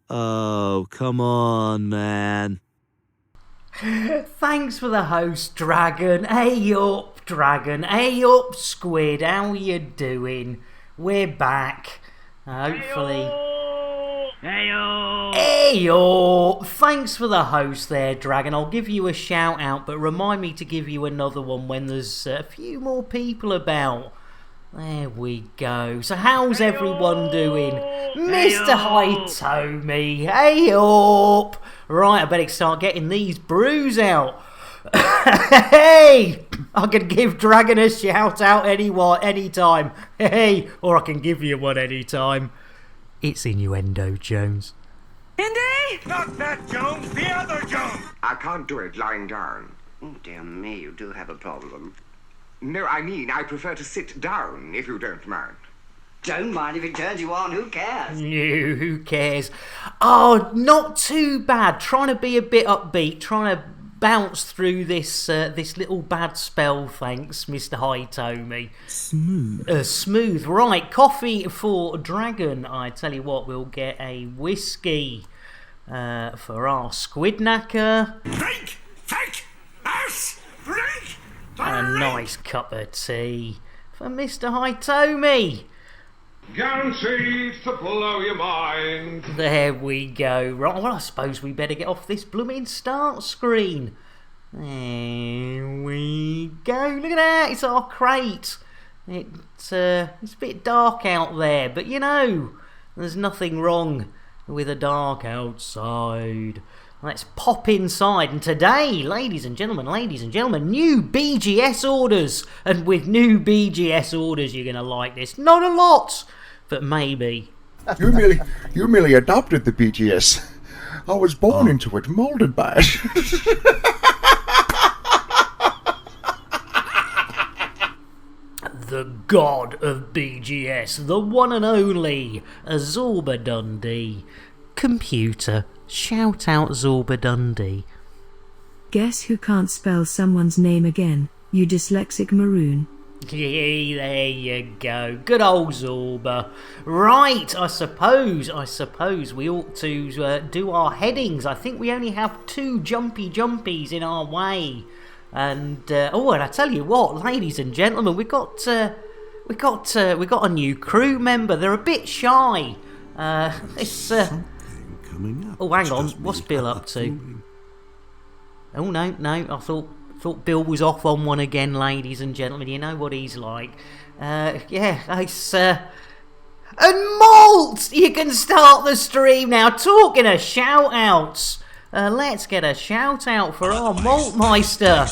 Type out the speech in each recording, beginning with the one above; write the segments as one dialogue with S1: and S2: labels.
S1: Oh, come on, man.
S2: Thanks for the host, Dragon. Hey up, Dragon. Hey up, Squid. How you doing? We're back. Hopefully. Hey up. Thanks for the host there, Dragon. I'll give you a shout out, but remind me to give you another one when there's a few more people about. There we go. So how's everyone doing? Mr. Hitomi, hey up! Right, I better start getting these brews out. Hey! I can give Dragon a shout out anytime. Hey, or I can give you one anytime. It's Innuendo Jones.
S3: Indy?
S4: Not that Jones, the other Jones!
S5: I can't do it lying down.
S3: Oh, dear me, you do have a problem.
S5: No, I mean, I prefer to sit down, if you don't mind.
S3: Don't mind if it turns you on, who cares?
S2: No, who cares? Oh, not too bad. Trying to be a bit upbeat, trying to bounce through this little bad spell, thanks, Mr. Hitomi. Smooth. Right, coffee for Dragon. I tell you what, we'll get a whiskey for our squid knacker.
S4: Drink! Take! Ass! Drink!
S2: And a nice cup of tea for Mr. Hitomi.
S6: Guaranteed to blow your mind.
S2: There we go. Right, well, I suppose we better get off this blooming start screen. There we go. Look at that. It's our crate. It's a bit dark out there, but you know, there's nothing wrong with a dark outside. Let's pop inside, and today, ladies and gentlemen, new BGS orders. And with new BGS orders, you're going to like this. Not a lot, but maybe.
S7: You merely adopted the BGS. I was born into it, molded by it.
S2: The god of BGS, the one and only Zorba Dundee. Computer, shout out Zorba Dundee.
S8: Guess who can't spell someone's name again, you dyslexic maroon.
S2: Yeah, there you go. Good old Zorba. Right, I suppose we ought to do our headings. I think we only have 2 jumpies in our way. And and I tell you what, ladies and gentlemen, we got a new crew member. They're a bit shy.
S1: Coming up.
S2: Oh, hang on. What's Bill up to? Oh, no. I thought Bill was off on one again, ladies and gentlemen. You know what he's like. It's... And Malt! You can start the stream now. Talking of shout-outs. Let's get a shout-out for our Maltmeister.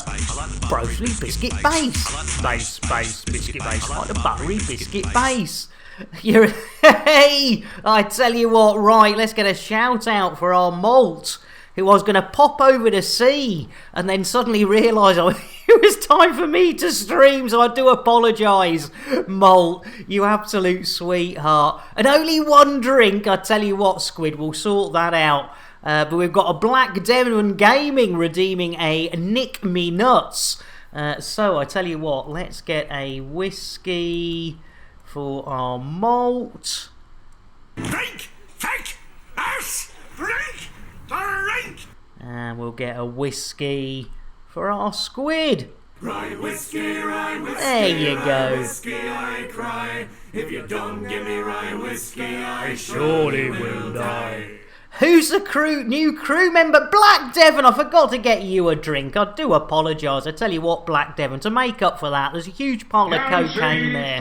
S2: Broccoli Biscuit Base. Base, Biscuit Base. Like the buttery biscuit base. Hey, I tell you what, right, let's get a shout out for our Malt, who was going to pop over to sea and then suddenly realise it was time for me to stream, so I do apologise. Malt, you absolute sweetheart. And only one drink, I tell you what, Squid, we'll sort that out. But we've got a Black Demon Gaming redeeming a Nick Me Nuts. So I tell you what, let's get a whiskey for our Malt.
S4: Drink! Take! Ass! Drink! Drink!
S2: And we'll get a whiskey for our Squid.
S4: Rye whiskey,
S2: There you go.
S4: whiskey, I cry. If you don't give me rye whiskey, I
S2: surely will die. Who's the new crew member? Black Devon. I forgot to get you a drink. I do apologise. I tell you what, Black Devon, to make up for that, there's a huge pile of cocaine there.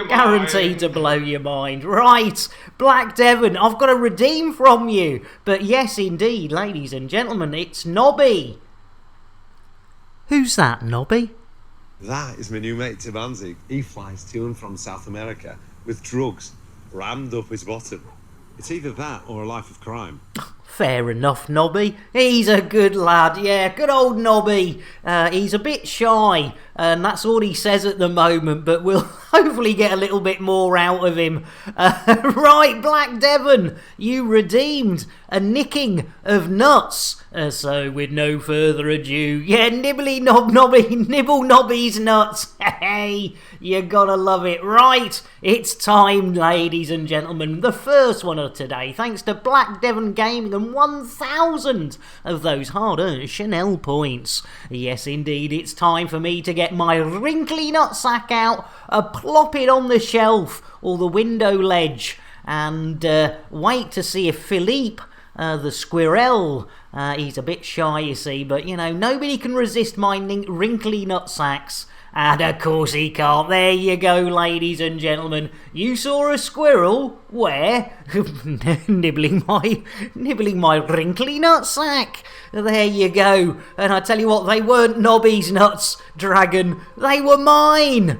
S2: Guaranteed to blow your mind. Right, Black Devon, I've got a redeem from you. But yes, indeed, ladies and gentlemen, it's Nobby. Who's that, Nobby?
S9: That is my new mate Tabanzi. He flies to and from South America with drugs rammed up his bottom. It's either that or a life of crime.
S2: Fair enough, Nobby. He's a good lad, yeah, good old Nobby. He's a bit shy, and that's all he says at the moment, but we'll hopefully get a little bit more out of him. Right, Black Devon, you redeemed a nicking of nuts. So with no further ado, yeah, nibble nobby's nuts. Hey, you gotta love it. Right, it's time, ladies and gentlemen, the first one of today, thanks to Black Devon Gaming and 1,000 of those hard-earned Chanel points. Yes, indeed, it's time for me to get my wrinkly nutsack out, plop it on the shelf or the window ledge, and wait to see if Philippe, the squirrel, he's a bit shy, you see, but, you know, nobody can resist my wrinkly nutsacks. And of course he can't. There you go, ladies and gentlemen. You saw a squirrel? Where? nibbling my wrinkly nutsack. There you go. And I tell you what, they weren't Nobby's nuts, Dragon. They were mine.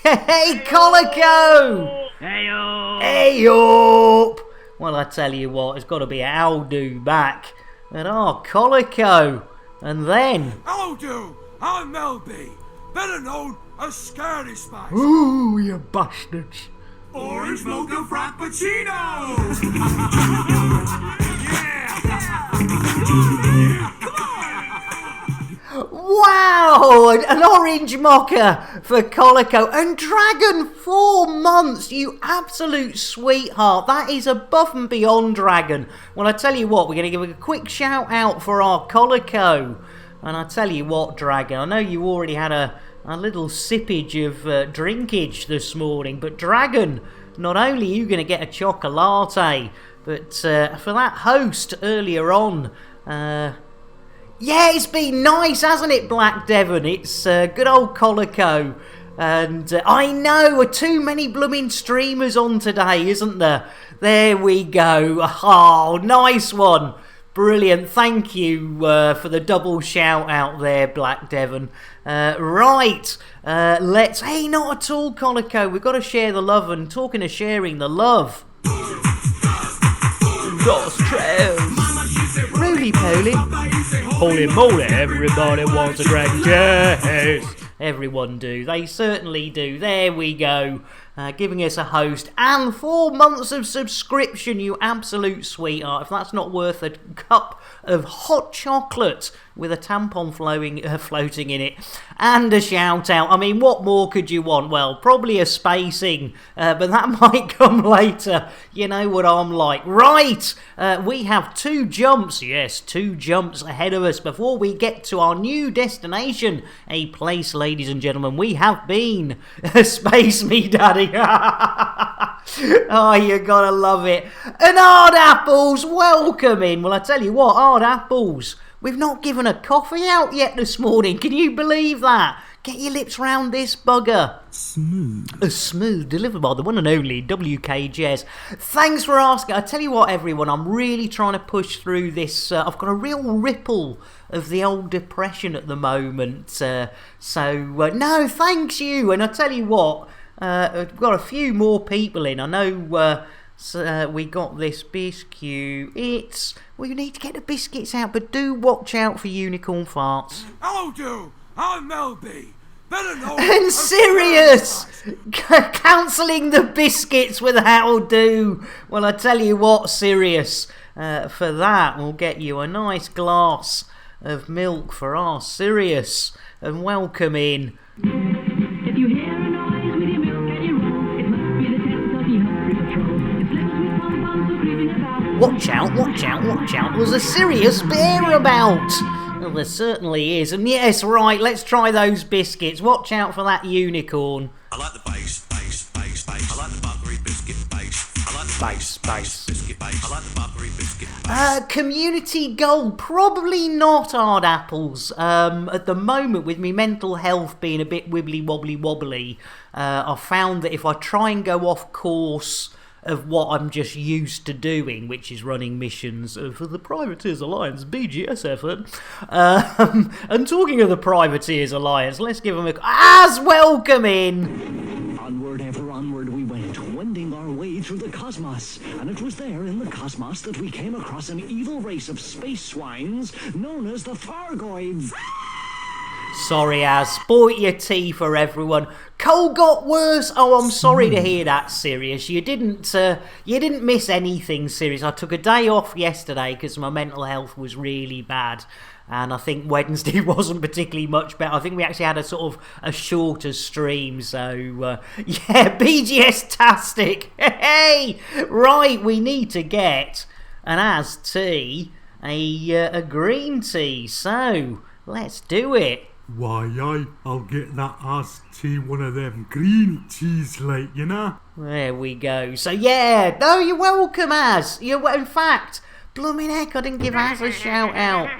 S2: Hey, Colico! Hey up! Well, I tell you what, it's got to be How Do back. And Colico. And then...
S4: How do? I'm Melby, better known as Scaredy Spice.
S2: Ooh, you bastards.
S4: Orange mocha frappuccino!
S2: Wow, an orange mocha for Colico. And Dragon, 4 months, you absolute sweetheart. That is above and beyond, Dragon. Well, I tell you what, we're going to give a quick shout out for our Colico. And I tell you what, Dragon, I know you already had a little sippage of drinkage this morning, but Dragon, not only are you going to get a chocolate, but for that host earlier on, yeah, it's been nice, hasn't it, Black Devon? It's good old Colico. And I know, too many blooming streamers on today, isn't there? There we go. Oh, nice one. Brilliant. Thank you for the double shout out there, Black Devon. Right. Let's... Hey, not at all, Colico. We've got to share the love, and talking of sharing the love... Dos Trails. Roly-poly. Holy moly, everybody wants a Dragon Chase. Everyone do. They certainly do. There we go. Giving us a host and 4 months of subscription, you absolute sweetheart. If that's not worth a cup of hot chocolate with a tampon floating in it and a shout out. I mean, what more could you want? Well, probably a spacing, but that might come later. You know what I'm like. Right, we have 2 jumps, yes, 2 jumps ahead of us before we get to our new destination. A place, ladies and gentlemen, we have been. Space me, daddy. Oh, you gotta love it. And Hard Apples, welcome in. Well, I tell you what, Hard Apples, we've not given a coffee out yet this morning. Can you believe that? Get your lips round this bugger. Smooth, delivered by the one and only WKJS. Thanks for asking. I tell you what, everyone, I'm really trying to push through this. I've got a real ripple of the old depression at the moment. No, thanks you. And I tell you what, we've got a few more people in. I know we got this biscuit. We need to get the biscuits out, but do watch out for unicorn farts.
S4: How do? I'm Melby, better known
S2: and
S4: as
S2: Sirius!
S4: Scaredy
S2: Cancelling the biscuits with How Do. Well, I tell you what, Sirius, for that we'll get you a nice glass of milk for our Sirius. And welcome in.
S10: If you hear a noise with your milk at your roll, it must be the tents of the Hungry Patrol. It's lips with pom-poms are creeping about.
S2: Watch out, watch out, watch out. There's a serious bear about. Well, there certainly is. And yes, right, let's try those biscuits. Watch out for that unicorn.
S11: I like the base. I like the buttery biscuit base. I like the base biscuit base. I like the buttery biscuit base.
S2: Community goal, probably not Hard Apples. At the moment, with me mental health being a bit wobbly, I found that if I try and go off course of what I'm just used to doing, which is running missions for the Privateers Alliance BGS effort. And talking of the Privateers Alliance, let's give them as welcome in.
S12: Onward, ever onward we went, wending our way through the cosmos. And it was there in the cosmos that we came across an evil race of space swines known as the Fargoids.
S2: Sorry, Az. Spoilt your tea for everyone. Cole got worse. Oh, I'm sorry to hear that, Sirius. You didn't miss anything, Sirius. I took a day off yesterday because my mental health was really bad. And I think Wednesday wasn't particularly much better. I think we actually had a sort of a shorter stream. So, yeah, BGS-tastic. Hey! Right, we need to get an Az tea, a green tea. So, let's do it.
S4: Why, aye, I'll get that ass tea, one of them green teas, like, you know?
S2: There we go. So, yeah, no, you're welcome, Az. In fact, blooming heck, I didn't give Az a shout out.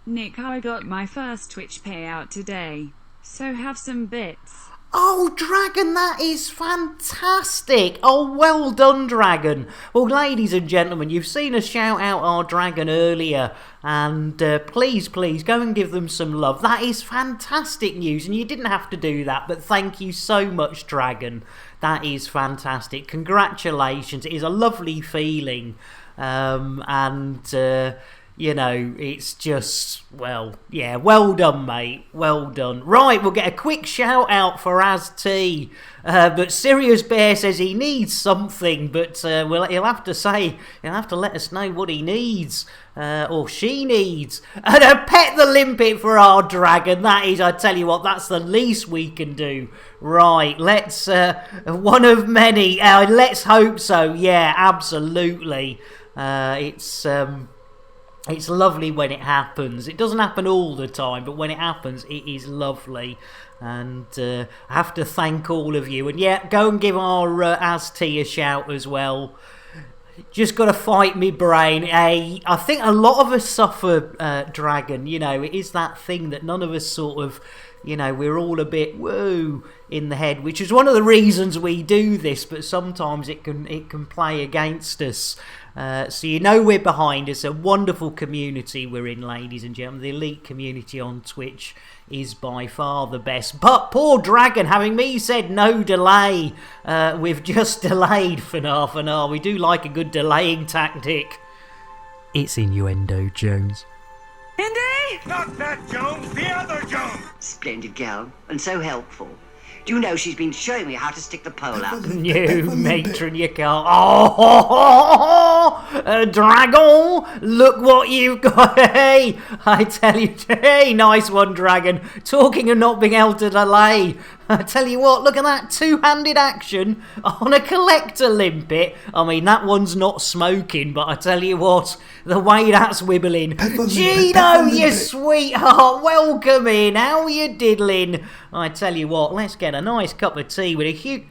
S13: Nick, I got my first Twitch payout today, so have some bits.
S2: Oh, Dragon, that is fantastic. Oh, well done, Dragon. Well, ladies and gentlemen, you've seen us shout out our Dragon earlier, and please, go and give them some love. That is fantastic news, and you didn't have to do that, but thank you so much, Dragon. That is fantastic. Congratulations. It is a lovely feeling, it's just, well done, mate. Well done. Right, we'll get a quick shout out for Az T. But Sirius Bear says he needs something, but he'll have to let us know what he needs. Or she needs. And pet the limpet for our Dragon. That is, I tell you what, that's the least we can do. Right, let's, one of many. Let's hope so. Yeah, absolutely. It's lovely when it happens. It doesn't happen all the time, but when it happens, it is lovely. And I have to thank all of you. And yeah, go and give our Az-T a shout as well. Just got to fight me brain. I think a lot of us suffer, Dragon. It is that thing that none of us sort of, we're all a bit woo in the head, which is one of the reasons we do this, but sometimes it can play against us. So we're behind us. A wonderful community we're in, ladies and gentlemen. The elite community on Twitch is by far the best. But poor Dragon, having me said no delay, we've just delayed for half an hour. We do like a good delaying tactic. It's innuendo, Jones.
S3: Indy!
S4: Not that Jones, the other Jones!
S3: Splendid girl, and so helpful. Do you know she's been showing me how to stick the pole up?
S2: You matron, you can't. Dragon, look what you've got. Hey, I tell you, hey, nice one, Dragon. Talking of not being able to delay. I tell you what, look at that two-handed action on a collector limpet. I mean, that one's not smoking, but I tell you what, the way that's wibbling. Gino, you sweetheart, welcome in. How are you diddling? I tell you what, let's get a nice cup of tea with a huge...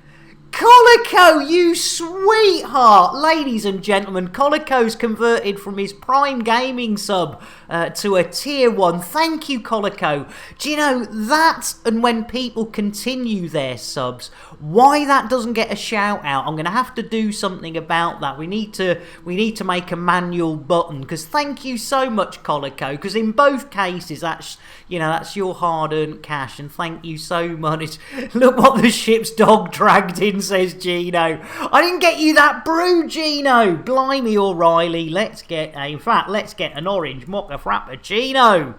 S2: Colico, you sweetheart! Ladies and gentlemen, Colico's converted from his Prime Gaming sub to a Tier 1. Thank you, Colico. Do you know, that and when people continue their subs, why that doesn't get a shout out, I'm going to have to do something about that. We need to make a manual button, because thank you so much, Colico, because in both cases, that's your hard-earned cash, and thank you so much. Look what the ship's dog dragged in, says Gino. I didn't get you that brew, Gino. Blimey, O'Reilly. Let's get an orange mocha frappuccino.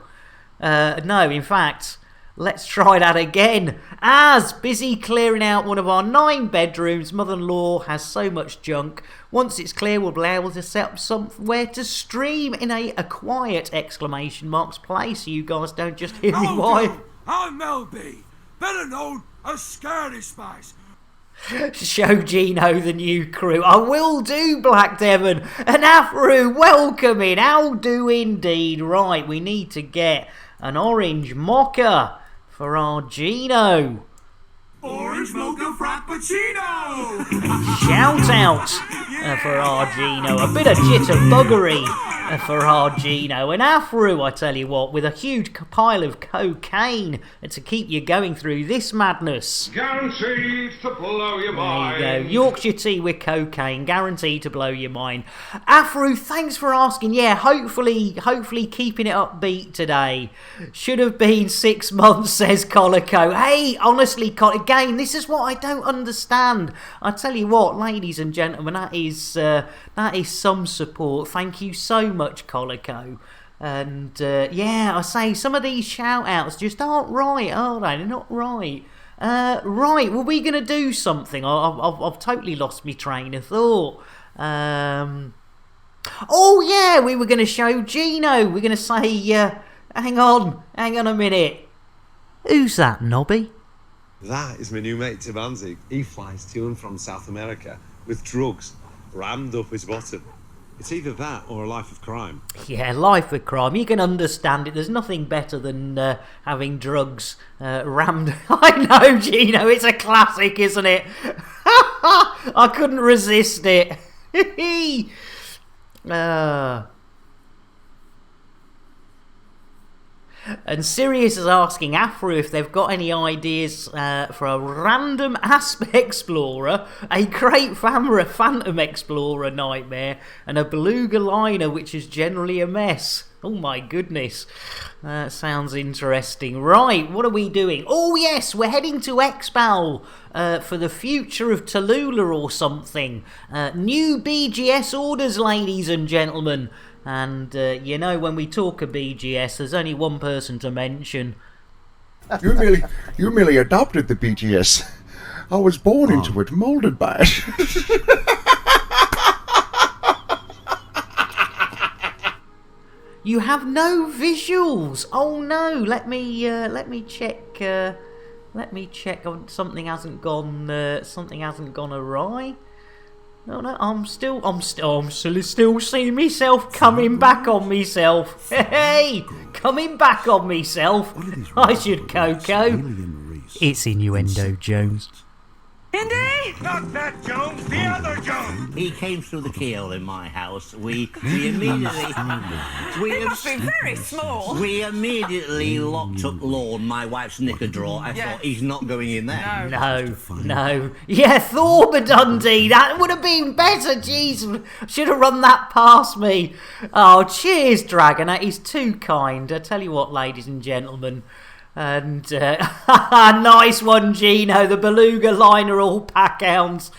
S2: No, in fact, let's try that again. Az busy clearing out one of our 9 bedrooms. Mother-in-law has so much junk. Once it's clear, we'll be able to set up somewhere to stream in a quiet exclamation marks place, so you guys don't just hear me whine.
S4: I'm Mel B, better known as Scaredy Spice.
S2: Show Gino the new crew. I will do, Black Devon. And Afru, welcome in. How do indeed. Right, we need to get an orange mocha for our Gino.
S4: Orange mocha frappuccino!
S2: Shout out for our Gino. A bit of jitterbuggery for our Gino. And Afru, I tell you what, with a huge pile of cocaine to keep you going through this madness.
S6: Guaranteed to blow your mind.
S2: There you go. Yorkshire tea with cocaine, guaranteed to blow your mind. Afru, thanks for asking. Yeah, hopefully keeping it upbeat today. Should have been 6 months, says Colico. Hey, honestly, again, this is what I don't understand. I tell you what, ladies and gentlemen, that is some support. Thank you so much, Colico. And yeah, I say some of these shout-outs just aren't right, are they? They're not right. Right, were we going to do something? I've totally lost my train of thought. Oh yeah, we were going to show Gino. We're going to say, hang on a minute. Who's that, Nobby?
S9: That is my new mate Tabanzi. He flies to and from South America with drugs rammed up his bottom. It's either that or a life of crime.
S2: Yeah, life of crime. You can understand it. There's nothing better than having drugs rammed. I know, Gino. It's a classic, isn't it? I couldn't resist it. And Sirius is asking Afro if they've got any ideas for a random Asp Explorer, a Crate Phantom Explorer nightmare, and a Beluga liner, which is generally a mess. Oh my goodness. That sounds interesting. Right, what are we doing? Oh yes, we're heading to Xbal for the future of Talula or something. New BGS orders, ladies and gentlemen. And, you know, when we talk of BGS, there's only one person to mention.
S7: You merely adopted the BGS. I was born into it, molded by it.
S2: You have no visuals. Oh no! Let me check. Let me check. Something hasn't gone awry. No, I'm still seeing myself coming back on myself. Hey, coming back on myself. I should Coco. It's innuendo, Jones.
S6: Indy? Not that Jones, the other Jones.
S11: He came through the keyhole in my house. We immediately...
S14: It must be very small.
S11: We immediately locked up Lorne, my wife's knicker drawer. I thought, he's not going in there.
S2: No. Yeah, Thorber Dundee, that would have been better. Jeez, should have run that past me. Oh, cheers, Dragon. That is too kind. I tell you what, ladies and gentlemen. And nice one, Gino. The Beluga liner all pack hounds.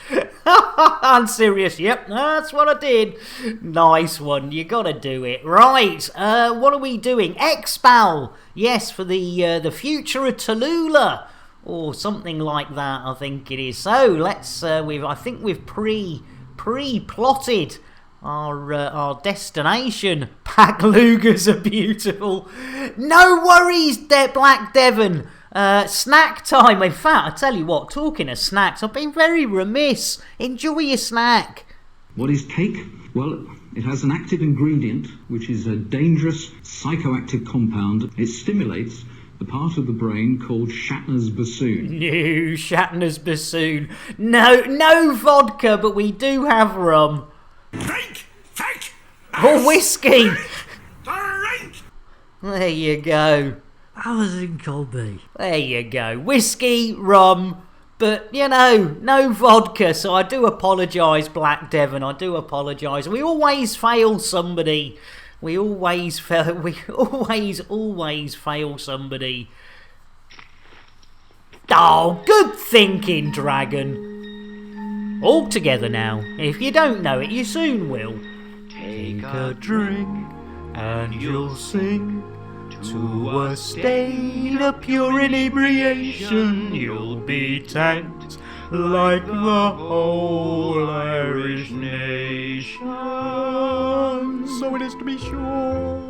S2: I'm serious. Yep, that's what I did. Nice one. You gotta do it. Right. What are we doing? Xbal. Yes, for the future of Talula. Or something like that, I think it is. So let's I think we've pre-plotted our destination. Pack Lugers are beautiful. No worries, Black Devon. Snack time. In fact, I tell you what, talking of snacks, I've been very remiss. Enjoy your snack.
S15: What is cake? Well, it has an active ingredient, which is a dangerous psychoactive compound. It stimulates the part of the brain called Shatner's bassoon.
S2: No, Shatner's bassoon. No vodka, but we do have rum.
S6: Drink!
S2: Or whiskey!
S6: Drink!
S2: There you go.
S1: I was in Colby.
S2: There you go. Whiskey, rum, but, you know, no vodka, so I do apologise, Black Devon, I do apologise. We always fail somebody. We always fail somebody. Oh, good thinking, Dragon. All together now. If you don't know it, you soon will. Take a drink and you'll sing to a state of pure inebriation. You'll be tanked like the whole Irish nation. So it is to be sure.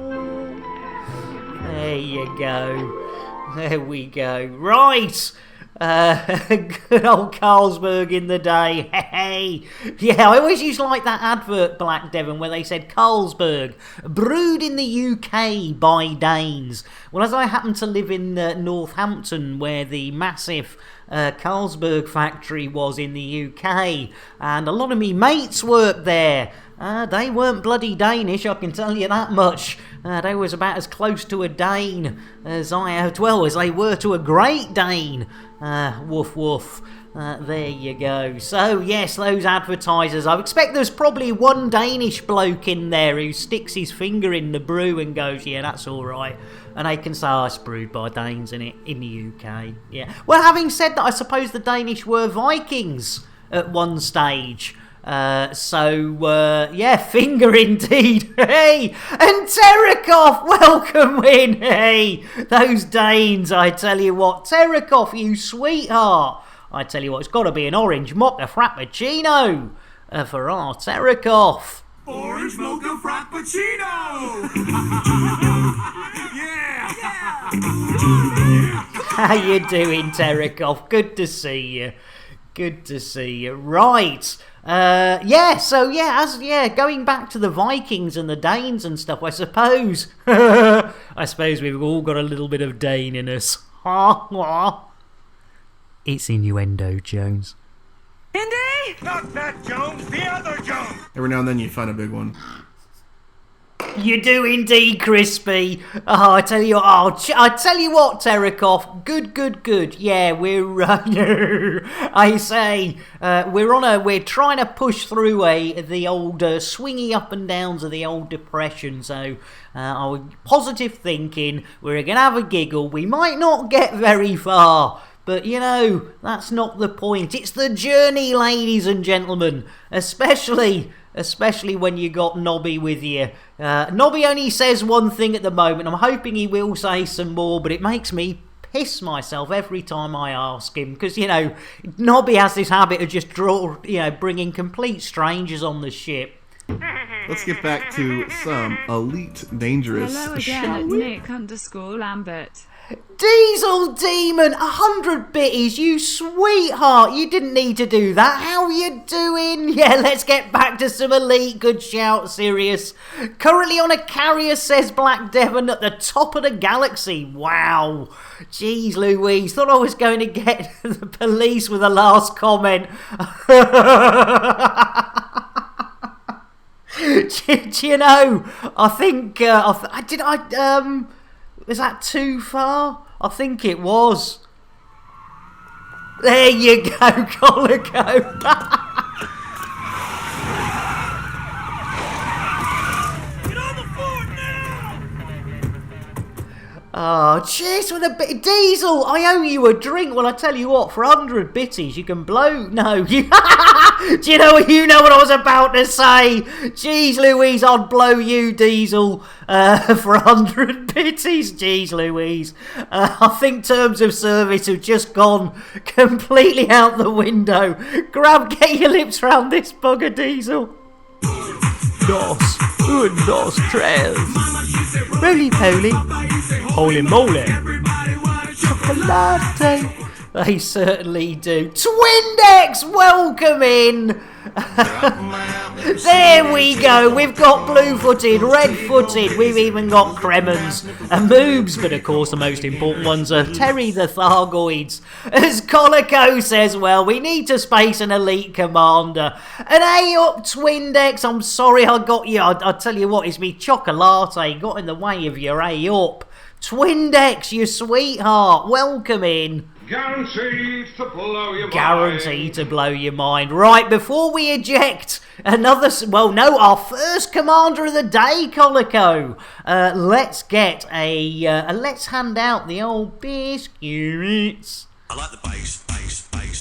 S2: There you go. There we go. Right. Good old Carlsberg in the day. Hey, yeah, I always used to like that advert, Black Devon, where they said Carlsberg, brewed in the UK by Danes. Well, as I happen to live in Northampton, where the massive Carlsberg factory was in the UK, and a lot of me mates worked there. They weren't bloody Danish, I can tell you that much. They was about as close to a Dane as they were to a Great Dane. Woof woof. There you go. So yes, those advertisers. I expect there's probably one Danish bloke in there who sticks his finger in the brew and goes, "Yeah, that's all right." And they can say, "Oh, it's brewed by Danes in the UK." Yeah. Well, having said that, I suppose the Danish were Vikings at one stage. Yeah, finger indeed. Hey, and Terekoff, welcome in. Hey, those Danes, I tell you what. Terekoff, you sweetheart. I tell you what, it's got to be an orange mocha frappuccino for our Terekoff.
S6: Orange mocha frappuccino! Yeah!
S2: How you doing, Terekoff? Good to see you. Good to see you. Right. Going back to the Vikings and the Danes and stuff, I suppose. I suppose we've all got a little bit of Dane in us. It's innuendo, Jones.
S6: Indy? Not that Jones, the other Jones!
S16: Every now and then you find a big one.
S2: You do indeed, Crispy. Oh, I tell you what, Terekoff. Good. Yeah, we're. I say we're trying to push through the old swingy up and downs of the old depression. So, our positive thinking. We're gonna have a giggle. We might not get very far. But, you know, that's not the point. It's the journey, ladies and gentlemen. Especially when you got Nobby with you. Nobby only says one thing at the moment. I'm hoping he will say some more, but it makes me piss myself every time I ask him. Because, you know, Nobby has this habit of just bringing complete strangers on the ship.
S16: Let's get back to some elite dangerous.
S13: Hello again at Nick_Lambert.
S2: Diesel Demon, 100 bitties, you sweetheart. You didn't need to do that. How you doing? Yeah, let's get back to some elite. Good shout, Sirius. Currently on a carrier, says Black Devon, at the top of the galaxy. Wow. Jeez Louise, thought I was going to get the police with the last comment. Do you know, I think, was that too far? I think it was. There you go, Colico.
S6: Get on the floor now!
S2: Oh, cheers for the bit. Diesel, I owe you a drink. Well, I tell you what, for 100 bitties, you can blow. No, you. Do you know what I was about to say? Jeez Louise, I'd blow you, Diesel, for 100 bitties. Jeez Louise. I think terms of service have just gone completely out the window. Get your lips round this bugger, Diesel. Dos, tres. Roly poly. Holy moly. Chocolate. They certainly do. Twindex, welcome in. There we go. We've got blue-footed, red-footed. We've even got Kremens and Moobs. But of course, the most important ones are Terry the Thargoids. As Colico says, well, we need to space an elite commander. An A up, Twindex. I'm sorry I got you. I tell you what, it's me chocolate got in the way of your A up. Twindex, you sweetheart. Welcome in.
S6: Guaranteed to blow your mind.
S2: Guaranteed to blow your mind. Right, before we eject our first commander of the day, Colico, let's hand out the old biscuits.
S11: I like the base.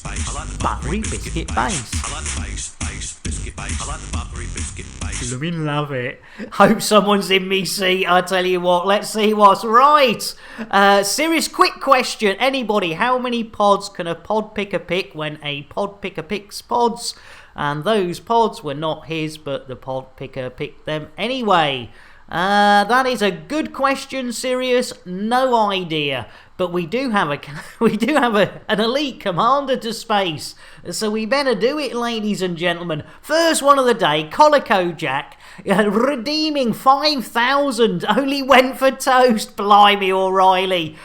S11: I like the
S2: buttery biscuit base.
S11: I like the base biscuit base. I like the buttery biscuit base.
S2: Love it. Hope someone's in me seat. I tell you what, let's see what's right. Serious quick question. Anybody, how many pods can a pod picker pick when a pod picker picks pods? And those pods were not his, but the pod picker picked them anyway. That is a good question, Sirius. No idea, but we do have an elite commander to space, so we better do it, ladies and gentlemen. First one of the day, Colico Jack, redeeming 5,000. Only went for toast. Blimey, O'Reilly.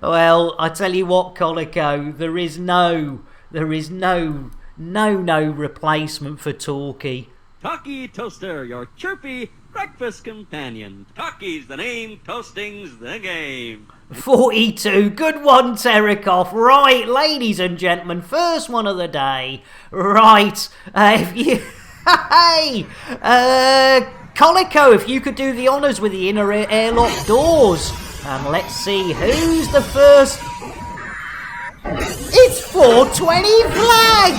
S2: Well, I tell you what, Colico, there is no replacement for Talkie.
S17: Talkie Toaster, your chirpy breakfast companion. Talkie's the name, toasting's the game.
S2: 42, good one, Terekoff. Right, ladies and gentlemen, first one of the day. Right, Colico, if you could do the honours with the inner airlock doors. And let's see who's the first. It's 420 flag!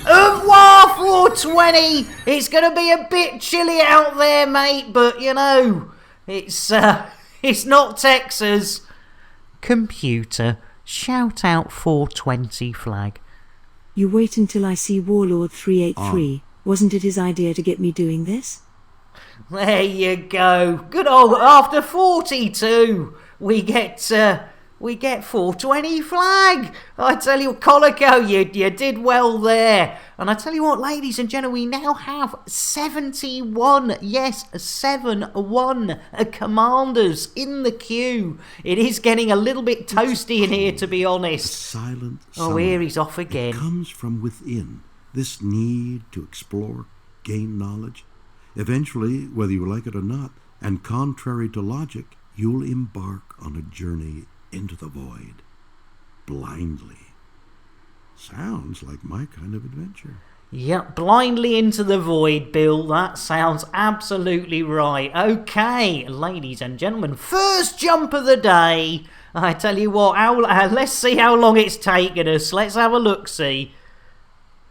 S2: Au revoir, 420! It's gonna be a bit chilly out there, mate, but you know, it's not Texas. Computer, shout out 420 flag.
S8: You wait until I see Warlord 383. Wasn't it his idea to get me doing this?
S2: There you go. Good old, after 42, we get 420 flag. I tell you, Colico, you did well there. And I tell you what, ladies and gentlemen, we now have 71, yes, 71 commanders in the queue. It is getting a little bit toasty in here, to be honest.
S18: Silent
S2: Oh, here he's off again.
S18: It comes from within, this need to explore, gain knowledge. Eventually, whether you like it or not, and contrary to logic, you'll embark on a journey into the void, blindly. Sounds like my kind of adventure.
S2: Yep, blindly into the void, Bill. That sounds absolutely right. Okay, ladies and gentlemen, first jump of the day. I tell you what, let's see how long it's taken us. Let's have a look-see.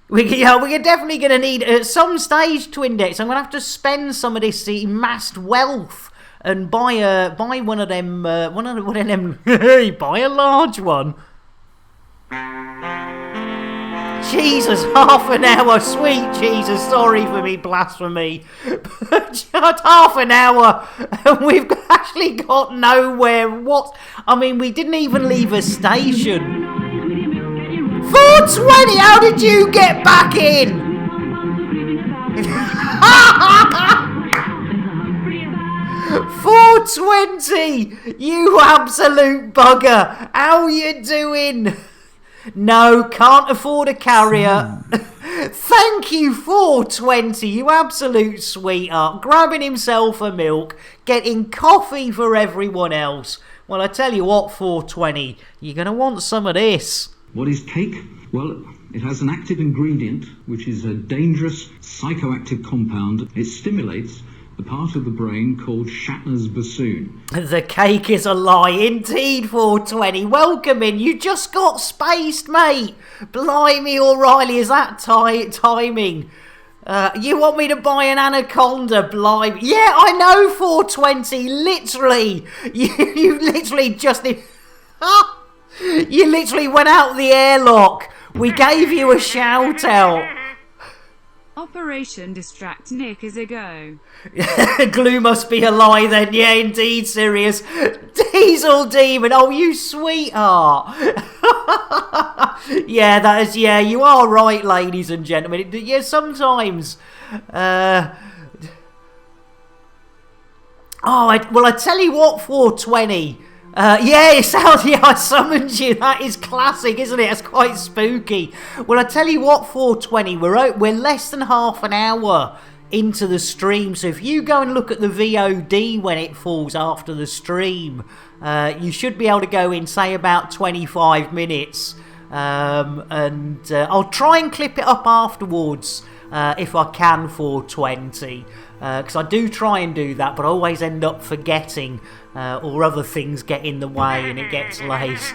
S2: We're definitely going to need, at some stage, Twindex, I'm going to have to spend some of this amassed wealth and buy one of them, buy a large one. Jesus, half an hour, sweet Jesus, sorry for me blasphemy. But just half an hour, and we've actually got nowhere. We didn't even leave a station. 420, how did you get back in? 420, you absolute bugger. How you doing? No, can't afford a carrier. Thank you, 420, you absolute sweetheart. Grabbing himself a milk, getting coffee for everyone else. Well, I tell you what, 420, you're going to want some of this.
S15: What is cake? Well, it has an active ingredient, which is a dangerous psychoactive compound. It stimulates the part of the brain called Shatner's bassoon.
S2: The cake is a lie, indeed, 420. Welcome in. You just got spaced, mate. Blimey, O'Reilly, is that timing? You want me to buy an anaconda? Blimey. Yeah, I know, 420. Literally. You literally just... You literally went out the airlock. We gave you a shout out.
S13: Operation Distract Nick is a go.
S2: Glue must be a lie then. Yeah, indeed, Sirius. Diesel Demon. Oh, you sweetheart. Yeah, that is, yeah, you are right, ladies and gentlemen. Yeah, sometimes... I tell you what, 420... yeah, it sounds, yeah, I summoned you. That is classic, isn't it? That's quite spooky. Well, I tell you what, 420, we're less than half an hour into the stream. So if you go and look at the VOD when it falls after the stream, you should be able to go in, say, about 25 minutes. I'll try and clip it up afterwards if I can, 420. Because I do try and do that, but I always end up forgetting, or other things get in the way and it gets late.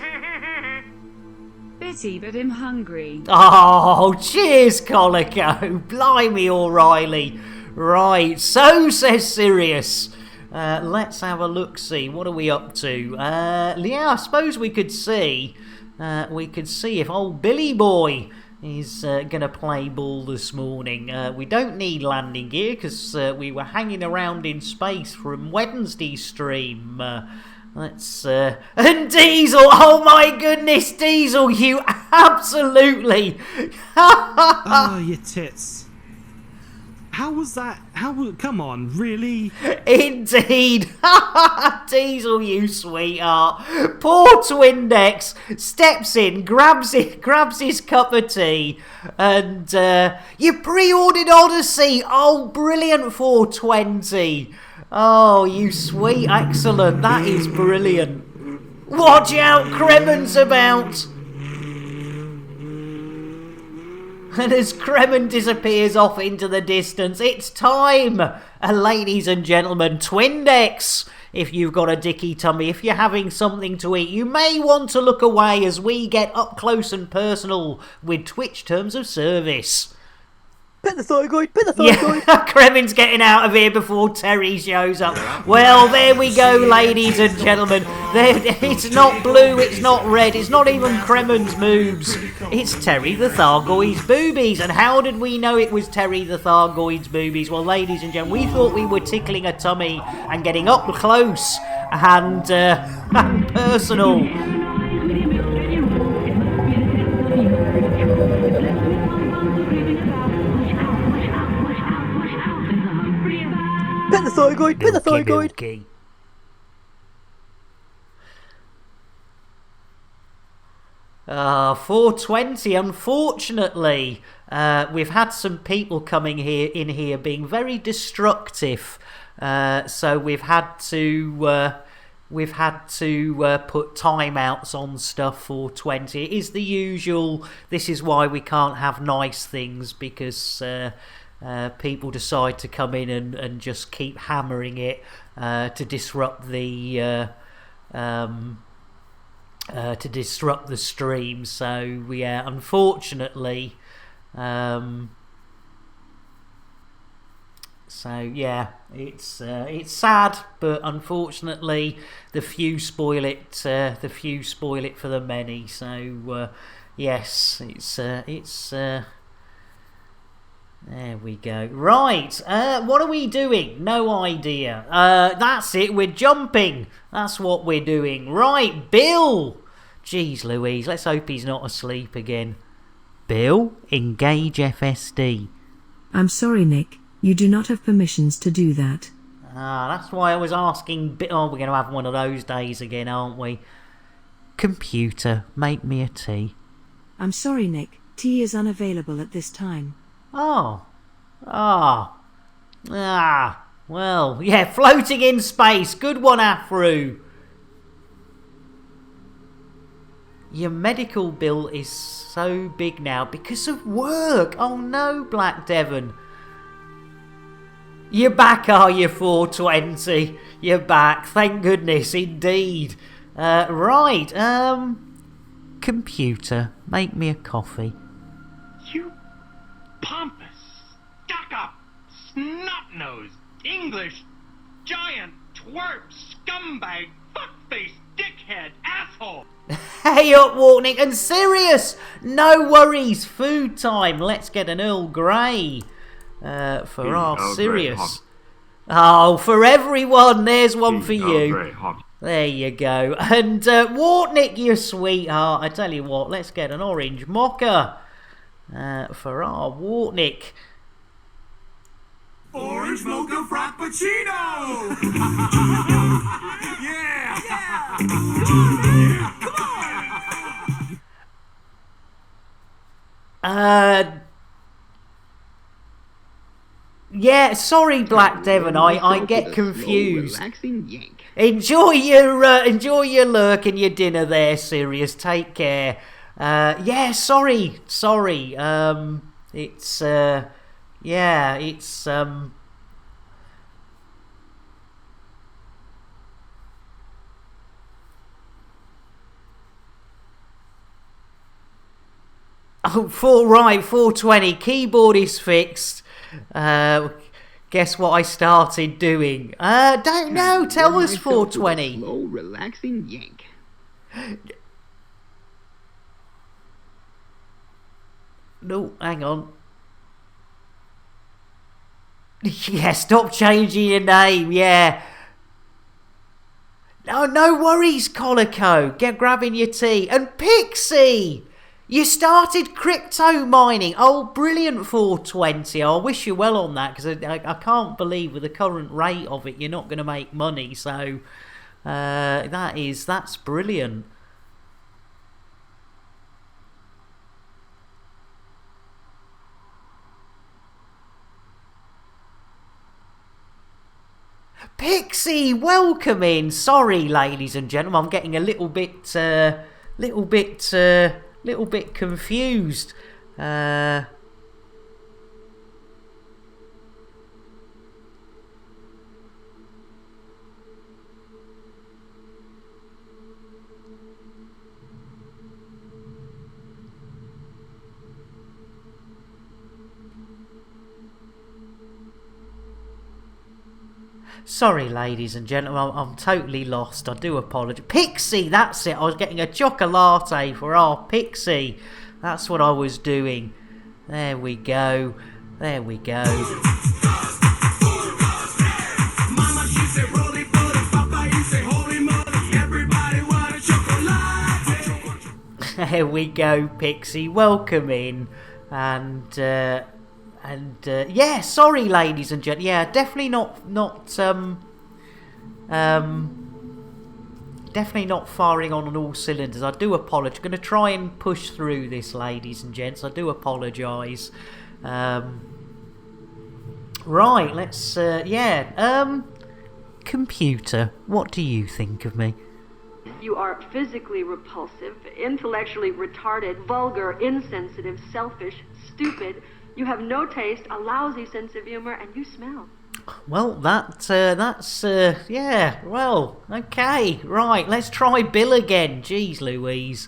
S13: Bitty, but I'm hungry.
S2: Oh, cheers, Colico. Blimey, O'Reilly. Right, so says Sirius. Let's have a look-see. What are we up to? Yeah, I suppose we could see if old Billy Boy is going to play ball this morning. We don't need landing gear because we were hanging around in space from Wednesday's stream. And Diesel, oh my goodness, Diesel, you absolutely...
S19: Oh, you tits. How was that? Come on, really?
S2: Indeed. Diesel, you sweetheart. Poor Twindex steps in, grabs his cup of tea, and you pre-ordered Odyssey. Oh, brilliant, 420. Oh, you sweet, excellent. That is brilliant. Watch out, Kremen's about. And as Kremen disappears off into the distance, it's time! Ladies and gentlemen, Twindex! If you've got a dicky tummy, if you're having something to eat, you may want to look away as we get up close and personal with Twitch terms of service.
S20: Pet the thyroid, pet the thyroid.
S2: Yeah, Kremen's getting out of here before Terry shows up. Well, there we go, ladies and gentlemen. It's not blue, it's not red, it's not even Kremen's moves. It's Terry the Thargoid's boobies. And how did we know it was Terry the Thargoid's boobies? Well, ladies and gentlemen, we thought we were tickling a tummy and getting up close and personal.
S20: Pet the thyroid, pet the thyroid.
S2: 420. Unfortunately, we've had some people coming in here being very destructive. So we've had to put timeouts on stuff for 20. It is the usual. This is why we can't have nice things, because people decide to come in and just keep hammering it to disrupt the stream. So yeah, unfortunately, so yeah, it's sad, but unfortunately, the few spoil it. The few spoil it for the many. So yes, it's. There we go. Right, what are we doing? No idea. That's it, we're jumping. That's what we're doing. Right, Bill. Jeez Louise, let's hope he's not asleep again. Bill, engage FSD.
S8: I'm sorry, Nick. You do not have permissions to do that.
S2: That's why I was asking. Oh, we're going to have one of those days again, aren't we? Computer, make me a tea.
S8: I'm sorry, Nick. Tea is unavailable at this time.
S2: Well, yeah, floating in space. Good one, Afro. Your medical bill is so big now because of work. Oh no, Black Devon. You're back, are you, 420? You're back. Thank goodness, indeed. Right, computer, make me a coffee.
S6: You pompous, stuck-up, snot-nosed, English, giant, twerp, scumbag, fuckface, dickhead, asshole!
S2: Hey up, Warnick, and serious! No worries, food time. Let's get an Earl Grey for our Sirius. Oh, for everyone, there's one for you. There you go. And Warnick, you sweetheart, I tell you what, let's get an orange mocha. For our Warnick.
S6: Orange mocha frappuccino! Yeah! Yeah! Come on!
S2: Yeah, sorry, Black Devon, I get confused. Enjoy your lurk and your dinner there, Sirius. Take care. Yeah, sorry. It's yeah, it's Oh, 420. Keyboard is fixed. Guess what I started doing? Don't know. Tell us, 420.
S21: Slow, relaxing yank.
S2: No, hang on. Yeah, stop changing your name. Yeah. No worries, Colico. Get grabbing your tea. And Pixie! You started crypto mining. Oh, brilliant, 420. I wish you well on that, because I can't believe with the current rate of it, you're not going to make money. So, that's brilliant. Pixie, welcome in. Sorry, ladies and gentlemen, I'm getting a little bit confused. Sorry, ladies and gentlemen, I'm totally lost. I do apologise. Pixie, that's it. I was getting a chocolate for our Pixie. That's what I was doing. There we go. There we go.
S6: Mama, she said, roly poly, Papa, he said, holy moly, everybody want a chocolate.
S2: There we go, Pixie. Welcome in. And yeah, sorry, ladies and gentlemen. Yeah, definitely definitely not firing on all cylinders. I do apologise. Going to try and push through this, ladies and gents. I do apologise. Right, let's computer, what do you think of me?
S5: You are physically repulsive, intellectually retarded, vulgar, insensitive, selfish, stupid. You have no taste, a lousy sense of humor, and you smell.
S2: Well, that's yeah, well, okay, right, let's try Bill again. Jeez Louise.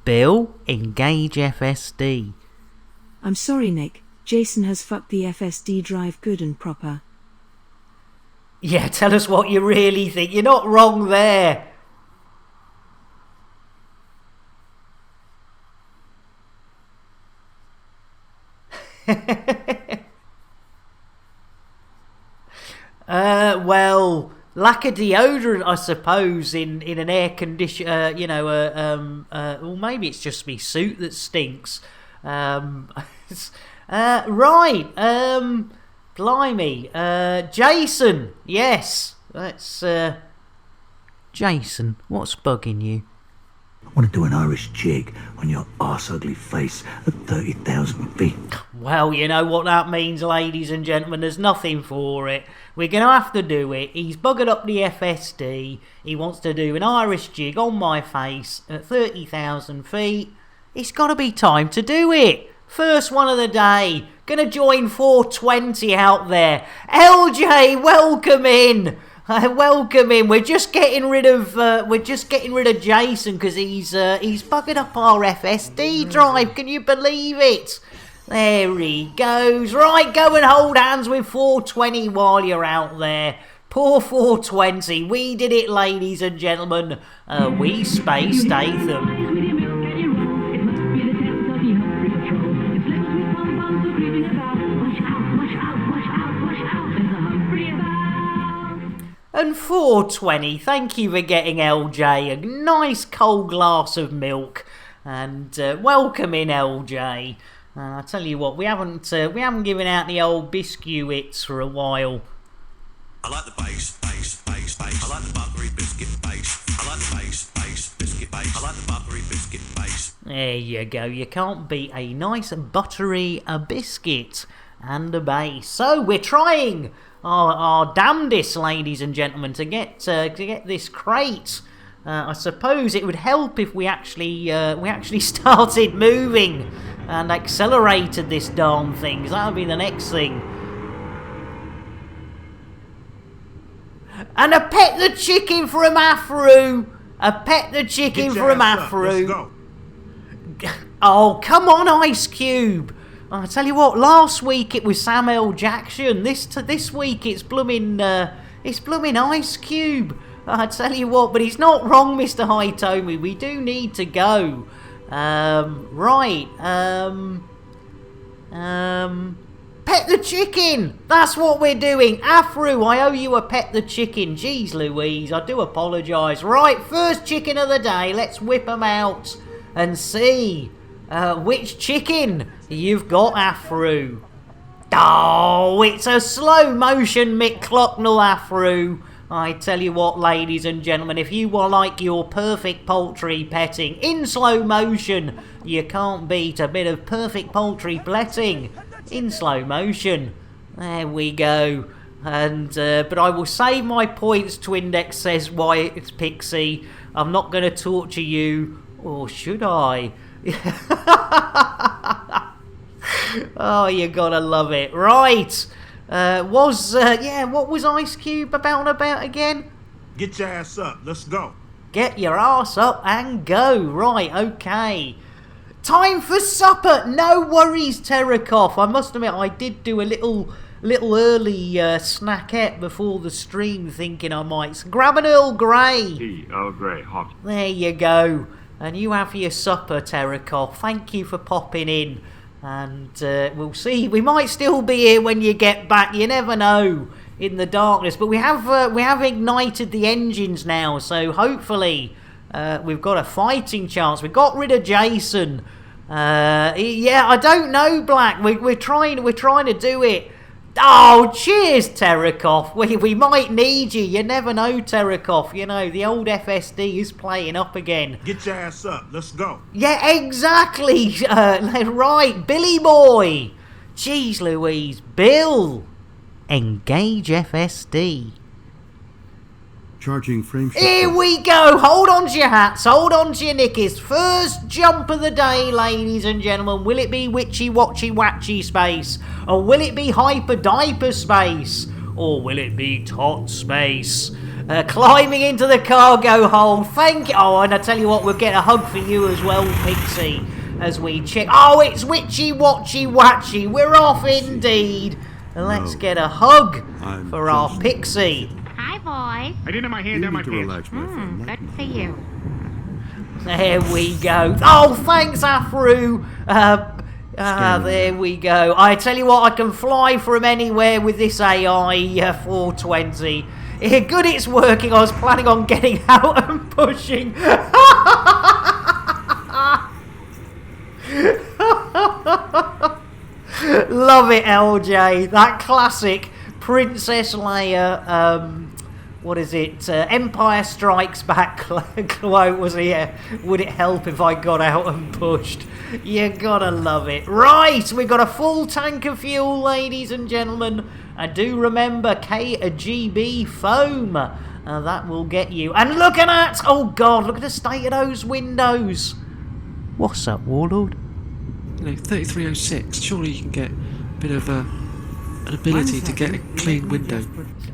S2: Bill, engage FSD.
S8: I'm sorry, Nick. Jason has fucked the FSD drive good and proper.
S2: Yeah, tell us what you really think. You're not wrong there. Well, lack of deodorant, I suppose, in an air condition, well, maybe it's just me suit that stinks. Right, blimey, Jason, yes, that's, Jason, what's bugging you?
S22: I want to do an Irish jig on your arse-ugly face at 30,000 feet.
S2: Well, you know what that means, ladies and gentlemen. There's nothing for it. We're going to have to do it. He's buggered up the FSD. He wants to do an Irish jig on my face at 30,000 feet. It's got to be time to do it. First one of the day. Gonna join 420 out there. LJ, welcome in. Welcome in. We're just getting rid of Jason because he's buggered up our FSD drive. Can you believe it? There he goes. Right, go and hold hands with 420 while you're out there. Poor 420. We did it, ladies and gentlemen. We Space Statham. And 420, thank you for getting LJ a nice cold glass of milk, and welcome in LJ. I tell you what, we haven't given out the old biscuits for a while.
S11: I like the bass. I like the buttery biscuit bass. I like the bass, biscuit bass. I like the buttery biscuit bass.
S2: There you go. You can't beat a nice buttery biscuit and a bass. So we're trying our damnedest, ladies and gentlemen, to get this crate. I suppose it would help if we actually started moving and accelerated this darn thing, because that would be the next thing. And a pet the chicken from Afro. A pet the chicken from Afro. Oh, come on, Ice Cube. I tell you what, last week it was Samuel Jackson. This week it's blooming Ice Cube. I tell you what, but he's not wrong, Mr. Hitomi. We do need to go. Right. Pet the chicken. That's what we're doing. Afro, I owe you a pet the chicken. Jeez Louise, I do apologise. Right, first chicken of the day. Let's whip them out and see which chicken you've got, Afro. Oh, it's a slow motion Mick Clocknell Afro. I tell you what, ladies and gentlemen, if you like your perfect poultry petting in slow motion, you can't beat a bit of perfect poultry petting in slow motion. There we go. And but I will save my points to Index says why it's Pixie. I'm not going to torture you, or should I? Oh, you gotta love it. Right. What was Ice Cube about again?
S6: Get your ass up. Let's go.
S2: Get your ass up and go. Right, okay. Time for supper. No worries, Terrakoff. I must admit, I did do a little early snackette before the stream, thinking I might grab an Earl Grey.
S10: Tea, Earl Grey, hot.
S2: There you go. And you have your supper, Terrakoff. Thank you for popping in. And we'll see. We might still be here when you get back. You never know in the darkness. But we have ignited the engines now, so hopefully we've got a fighting chance. We got rid of Jason. Yeah, I don't know, Black. We're trying to do it. Oh, cheers, Terrakoff. We might need you. You never know, Terrakoff. You know, the old FSD is playing up again.
S10: Get your ass up. Let's go.
S2: Yeah, exactly. Right, Billy boy. Jeez Louise. Bill. Engage FSD.
S18: Charging frame shift.
S2: Here we go. Hold on to your hats. Hold on to your knickies. First jump of the day, ladies and gentlemen. Will it be witchy watchy watchy space? Or will it be hyper diaper space? Or will it be tot space? Climbing into the cargo hold. Thank you. Oh, and I tell you what, we'll get a hug for you as well, Pixie, as we check. Oh, it's witchy watchy watchy. We're off indeed. Let's get a hug for our Pixie.
S12: Hi, boys.
S10: I didn't have my hand down my pants.
S18: Relax, my friend.
S12: Good for you.
S2: There we go. Oh, thanks, Afru. There we go. I tell you what, I can fly from anywhere with this AI 420. Good, it's working. I was planning on getting out and pushing. Love it, LJ. That classic Princess Leia, what is it? Empire Strikes Back quote was here. Would it help if I got out and pushed? You gotta love it. Right, we've got a full tank of fuel, ladies and gentlemen. I do remember KGB foam. That will get you. And look at that! Oh God, look at the state of those windows. What's up, Warlord?
S23: You know, 3306. Surely you can get a bit of an ability to get a clean window.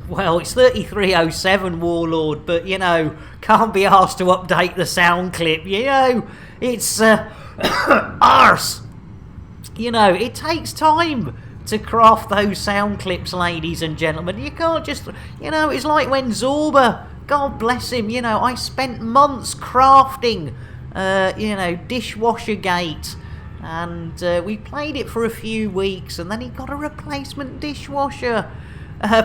S2: Well, it's 3307, Warlord, but, you know, can't be asked to update the sound clip, you know. It's, arse. You know, it takes time to craft those sound clips, ladies and gentlemen. You can't just, you know, it's like when Zorba, God bless him, you know, I spent months crafting, you know, Dishwasher Gate. And we played it for a few weeks, and then he got a replacement dishwasher.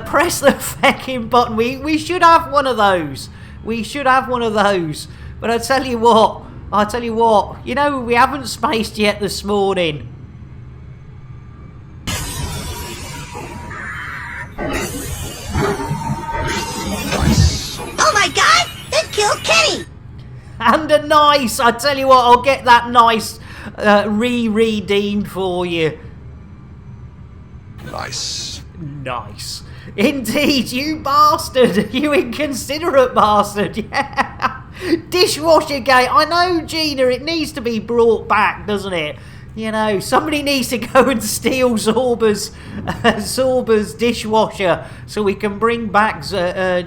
S2: Press the feckin' button. We should have one of those. We should have one of those. But I tell you what, you know, we haven't spaced yet this morning.
S12: Oh my God! They killed Kenny.
S2: And a nice. I tell you what, I'll get that nice redeemed for you.
S7: Nice.
S2: Nice. Indeed, you bastard. You inconsiderate bastard. Yeah. Dishwasher Gate. I know, Gina, it needs to be brought back, doesn't it? You know, somebody needs to go and steal Zorba's dishwasher so we can bring back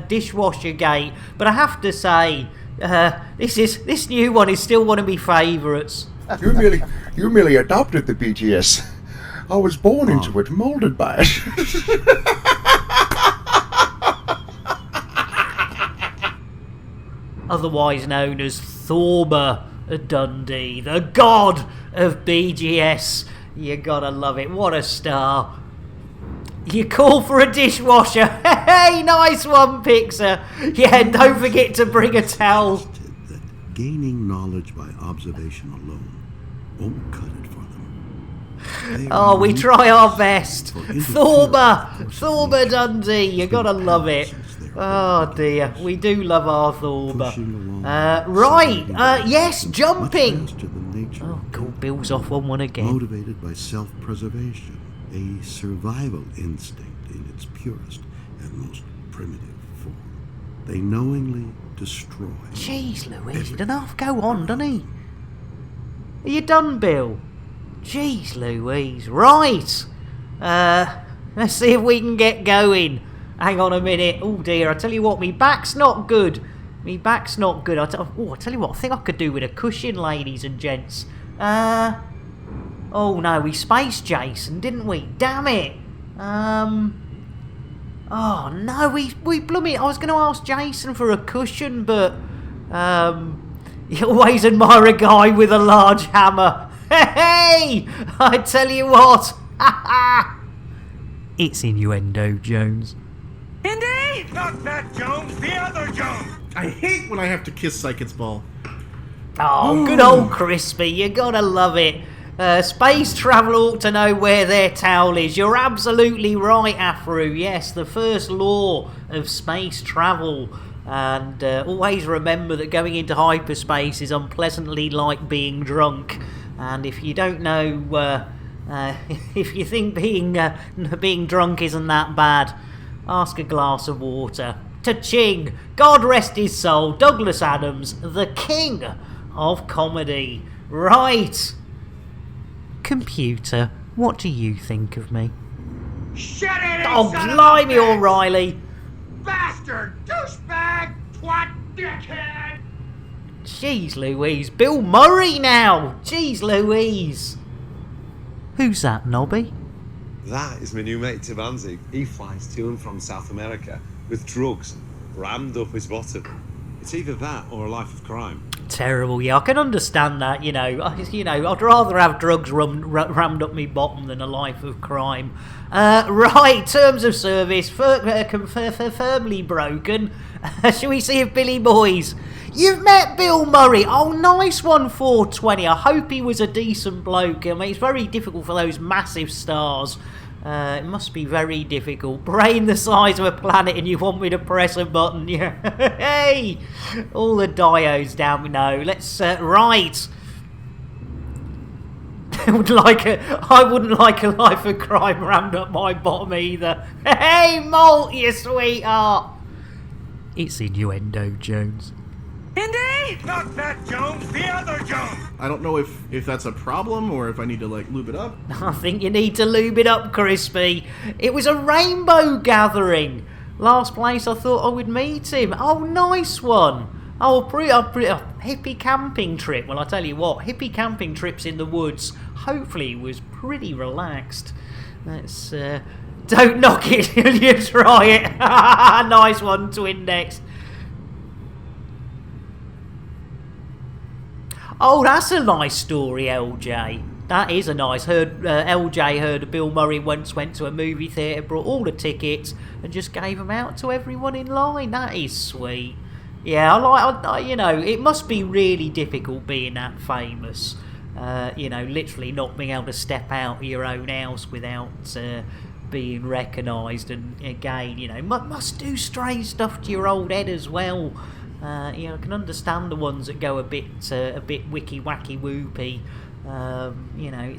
S2: Dishwasher Gate. But I have to say, this new one is still one of my favourites.
S7: You merely adopted the BGS. I was born into it, molded by it.
S2: Otherwise known as Thorber Dundee, the god of BGS. You gotta love it. What a star. You call for a dishwasher. Hey, nice one, Pixar. Yeah, and don't forget to bring a towel.
S18: Gaining knowledge by observation alone won't cut it for them.
S2: Oh, we try our best. Thorber Dundee, you gotta love it. Oh dear, we do love our Thorber. Right, yes, jumping. Oh, God, Bill's off on one again.
S18: Motivated by self-preservation, a survival instinct in its purest and most primitive form. They knowingly destroy.
S2: Jeez Louise, he doesn't half go on, doesn't he? Are you done, Bill? Jeez Louise. Right. Let's see if we can get going. Hang on a minute. Oh dear, I tell you what, me back's not good. Me back's not good. I tell you what, I think I could do with a cushion, ladies and gents. Oh no, we spaced Jason, didn't we? Damn it! Oh no, we blooming. I was going to ask Jason for a cushion, but you always admire a guy with a large hammer. Hey, I tell you what. It's innuendo, Jones.
S14: Indy?
S10: Not that Jones, the other Jones.
S16: I hate when I have to kiss Xbal.
S2: Oh, good old Crispy, you gotta love it. Space travel ought to know where their towel is. You're absolutely right, Afro. Yes, the first law of space travel. And always remember that going into hyperspace is unpleasantly like being drunk. And if you don't know, if you think being drunk isn't that bad, ask a glass of water. Ta-ching! God rest his soul, Douglas Adams, the king of comedy. Right. Computer, what do you think of me?
S10: Shut it!
S2: Oh, blimey, O'Reilly!
S10: Bastard! Douchebag! Twat! Dickhead!
S2: Jeez Louise, Bill Murray now! Jeez Louise! Who's that, Nobby?
S3: That is my new mate Tibanzi. He flies to and from South America with drugs rammed up his bottom. It's either that or a life of crime.
S2: Terrible, yeah, I can understand that, you know, I'd rather have drugs rammed up me bottom than a life of crime. Right, terms of service, firmly broken. Shall we see if Billy Boys... You've met Bill Murray. Oh, nice one, 420. I hope he was a decent bloke. I mean, it's very difficult for those massive stars. It must be very difficult. Brain the size of a planet and you want me to press a button. Yeah. Hey! All the diodes down. No, let's... right. I wouldn't like a life of crime rammed up my bottom either. Hey, Molt, you sweetheart. It's innuendo, Jones.
S14: Indy?
S10: Not that Jones, the other Jones!
S16: I don't know if that's a problem or if I need to, like, lube it up.
S2: I think you need to lube it up, Crispy. It was a rainbow gathering. Last place I thought I would meet him. Oh, nice one. Oh, a hippie camping trip. Well, I tell you what, hippie camping trips in the woods hopefully was pretty relaxed. Let's, don't knock it till you try it. Nice one, Twindex. Oh, that's a nice story, LJ. That is a nice. LJ heard Bill Murray once went to a movie theatre, brought all the tickets, and just gave them out to everyone in line. That is sweet. Yeah, I you know, it must be really difficult being that famous. You know, literally not being able to step out of your own house without being recognised. And again, you know, must do strange stuff to your old head as well. You know, I can understand the ones that go a bit wicky wacky whoopy. You know,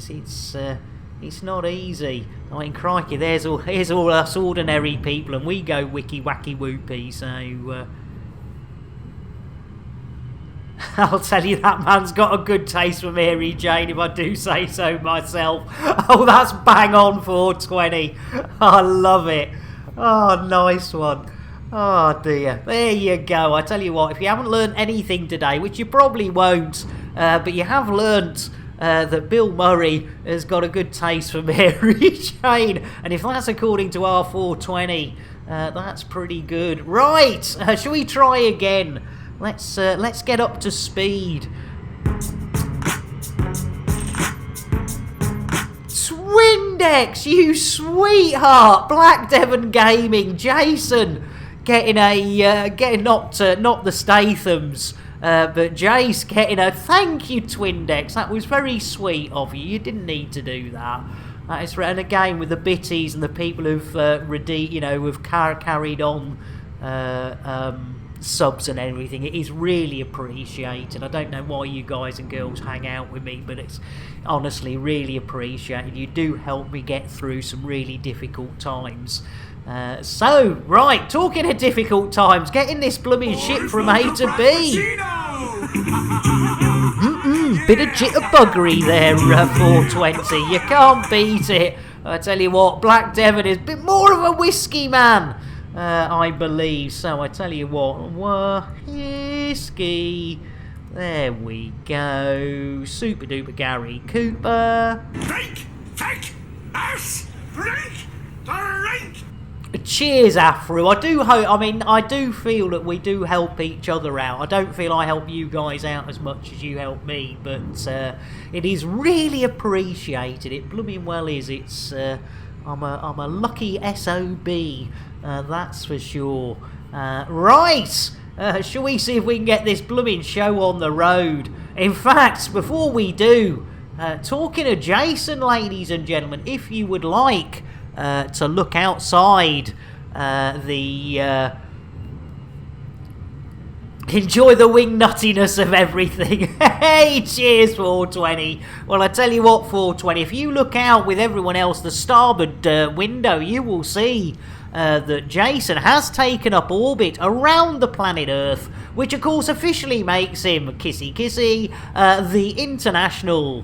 S2: it's not easy. I mean, crikey, here's all us ordinary people, and we go wicky wacky whoopy. So I'll tell you, that man's got a good taste for Mary Jane, if I do say so myself. Oh, that's bang on 420. I love it. Oh, nice one. Oh dear, there you go. I tell you what, if you haven't learned anything today, which you probably won't, but you have learnt that Bill Murray has got a good taste for Mary Jane, and if that's according to R420, that's pretty good. Right, shall we try again? Let's get up to speed. Twindex, you sweetheart! Black Devon Gaming, Jason. Getting not the Stathams, but Jace getting a thank you, Twindex. That was very sweet of you. You didn't need to do that. That is, and again with the bitties and the people who've who've carried on subs and everything, it is really appreciated. I don't know why you guys and girls hang out with me, but it's honestly really appreciated. You do help me get through some really difficult times. So, right, talking of difficult times, getting this blooming shit from A to B. Bit of jitterbuggery there, 420. You can't beat it. I tell you what, Black Devon is a bit more of a whiskey man, I believe. So I tell you what, whiskey, There we go. Super duper Gary Cooper.
S10: Drink! Take! Us! Drink! Drink!
S2: Cheers, Afro. I do feel that we do help each other out. I don't feel I help you guys out as much as you help me, but it is really appreciated. It blooming well is. It's I'm a lucky SOB, that's for sure. Right, shall we see if we can get this blooming show on the road? In fact, before we do, talking to Jason, ladies and gentlemen, if you would like to look outside enjoy the wing nuttiness of everything. Hey, cheers 420. Well, I tell you what, 420, if you look out with everyone else the starboard window, you will see that Jason has taken up orbit around the planet Earth, which of course officially makes him kissy kissy the International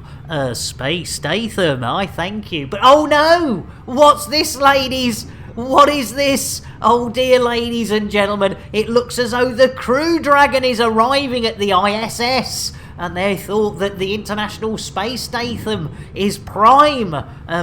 S2: Space Station. I thank you. But oh no! What's this, ladies? What is this? Oh dear, ladies and gentlemen, it looks as though the Crew Dragon is arriving at the ISS, and they thought that the International Space Station is prime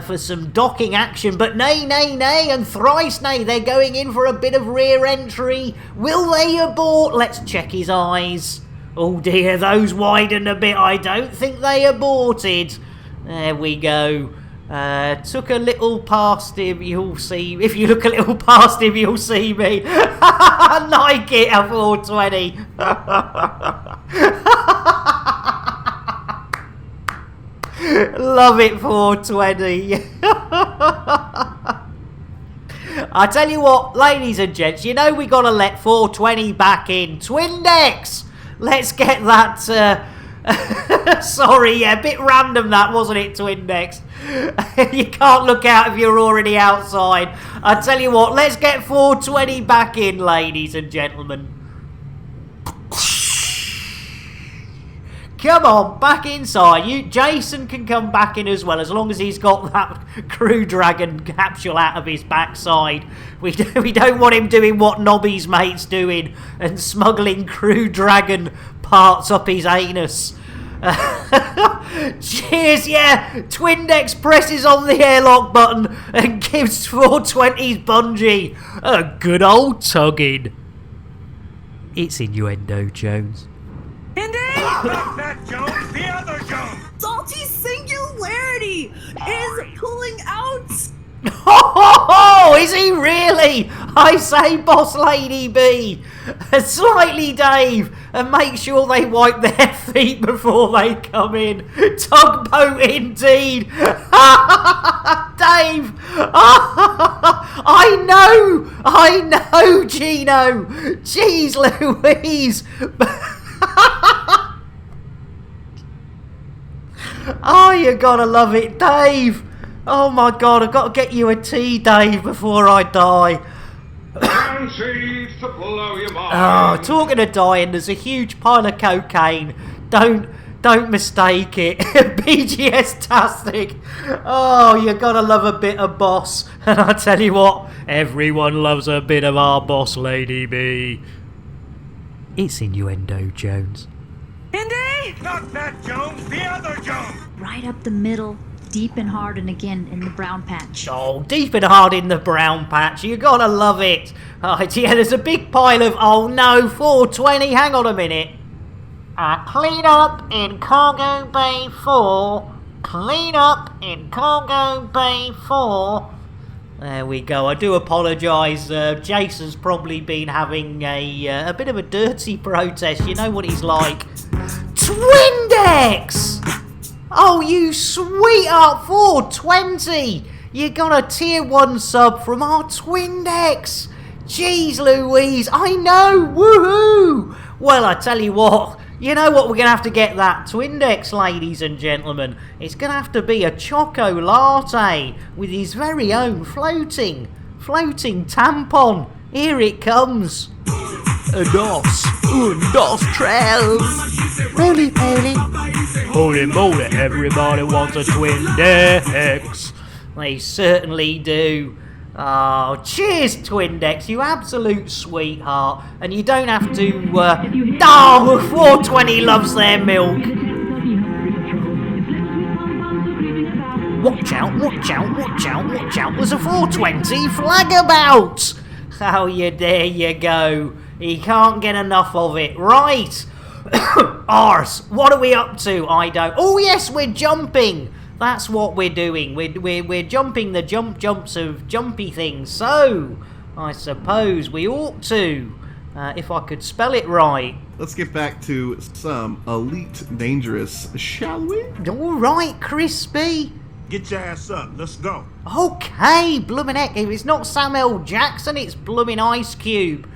S2: for some docking action, but nay, nay, nay, and thrice nay, they're going in for a bit of rear entry. Will they abort? Let's check his eyes. Oh dear, those widened a bit. I don't think they aborted. There we go. Took a little past him, you'll see. If you look a little past him, you'll see me. Nike it at 420. Love it, 420. I tell you what, ladies and gents, you know we gotta let 420 back in. Twindex! Let's get that. Sorry, yeah, a bit random that, wasn't it, Twindex? You can't look out if you're already outside. I tell you what, let's get 420 back in, ladies and gentlemen. Come on, back inside. Jason can come back in as well, as long as he's got that Crew Dragon capsule out of his backside. We don't want him doing what Nobby's mate's doing and smuggling Crew Dragon parts up his anus. Cheers, yeah. Twindex presses on the airlock button and gives 420's bungee a good old tugging. It's innuendo, Jones.
S14: Indy!
S10: Not that Jones, the other Jones!
S14: Salty Singularity is pulling out!
S2: Oh, is he really? I say, Boss Lady B. Slightly, Dave, and make sure they wipe their feet before they come in. Tugboat indeed. Dave. I know, Gino. Jeez Louise. Oh, you gotta love it, Dave. Oh my God, I've got to get you a tea, Dave, before I die.
S10: Seeds to blow your mind.
S2: Oh, talking of dying, there's a huge pile of cocaine. Don't mistake it. BGS-tastic. Oh, you gotta love a bit of Boss. And I tell you what, everyone loves a bit of our Boss Lady B. It's innuendo, Jones.
S14: Indy!
S10: Not that Jones, the other Jones!
S12: Right up the middle, deep and hard, and again in the brown patch.
S2: Oh, deep and hard in the brown patch. You gotta love it. Oh, yeah, there's a big pile of... Oh, no, 420. Hang on a minute. Clean up in Cargo Bay 4. Clean up in Cargo Bay 4. There we go. I do apologise. Jason's probably been having a bit of a dirty protest. You know what he's like. Twindex! Oh, you sweetheart, 420! You got a tier 1 sub from our Twindex! Jeez Louise, I know! Woohoo! Well, I tell you what, you know what, we're going to have to get that Twindex, ladies and gentlemen. It's going to have to be a Choco Latte with his very own floating tampon. Here it comes. Dos trails. Roly poly. Holy moly, everybody wants a Twindex. They certainly do. Oh, cheers, Twindex, you absolute sweetheart. And you don't have to, oh, 420 loves their milk. Watch out, watch out, watch out, watch out. There's a 420 flag about. Oh, there you go. He can't get enough of it. Right. Arse, what are we up to? I don't... Oh, yes, we're jumping. That's what we're doing. We're jumping the jumps of jumpy things. So, I suppose we ought to, if I could spell it right.
S16: Let's get back to some Elite Dangerous, shall we?
S2: All right, Crispy.
S10: Get your ass up. Let's go.
S2: Okay, bloomin' heck. If it's not Samuel Jackson, it's bloomin' Ice Cube.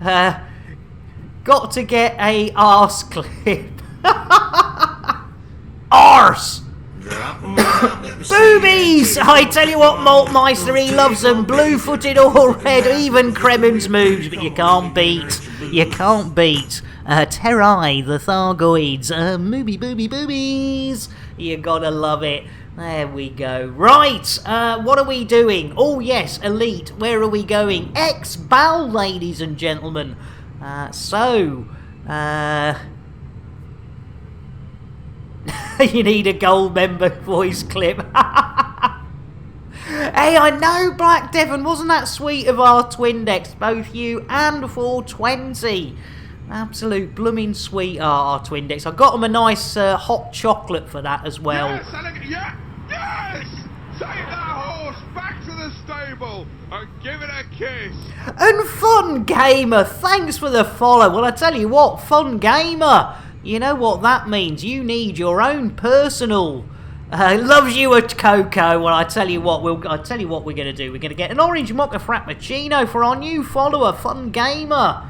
S2: Got to get a arse clip. Arse! Boobies! I tell you what, Maltmeister, he loves them. Blue-footed or red, even Kremen's moves, but you can't beat. You can't beat. Terrai, the Thargoids. Boobies. You gotta love it. There we go. Right, what are we doing? Oh, yes, Elite. Where are we going? Xbal, ladies and gentlemen. You need a gold member voice clip. Hey, I know, Black Devon. Wasn't that sweet of our Twindex? Both you and 420. Absolute blooming sweetheart, our Twindex. I got them a nice hot chocolate for that as well.
S10: Yes! Take that horse back to the stable and give it a kiss.
S2: And Fun Gamer, thanks for the follow. Well, I tell you what, Fun Gamer, you know what that means. You need your own personal. Loves you a cocoa. Well, I tell you what, we're going to do. We're going to get an orange mocha frappuccino for our new follower, Fun Gamer,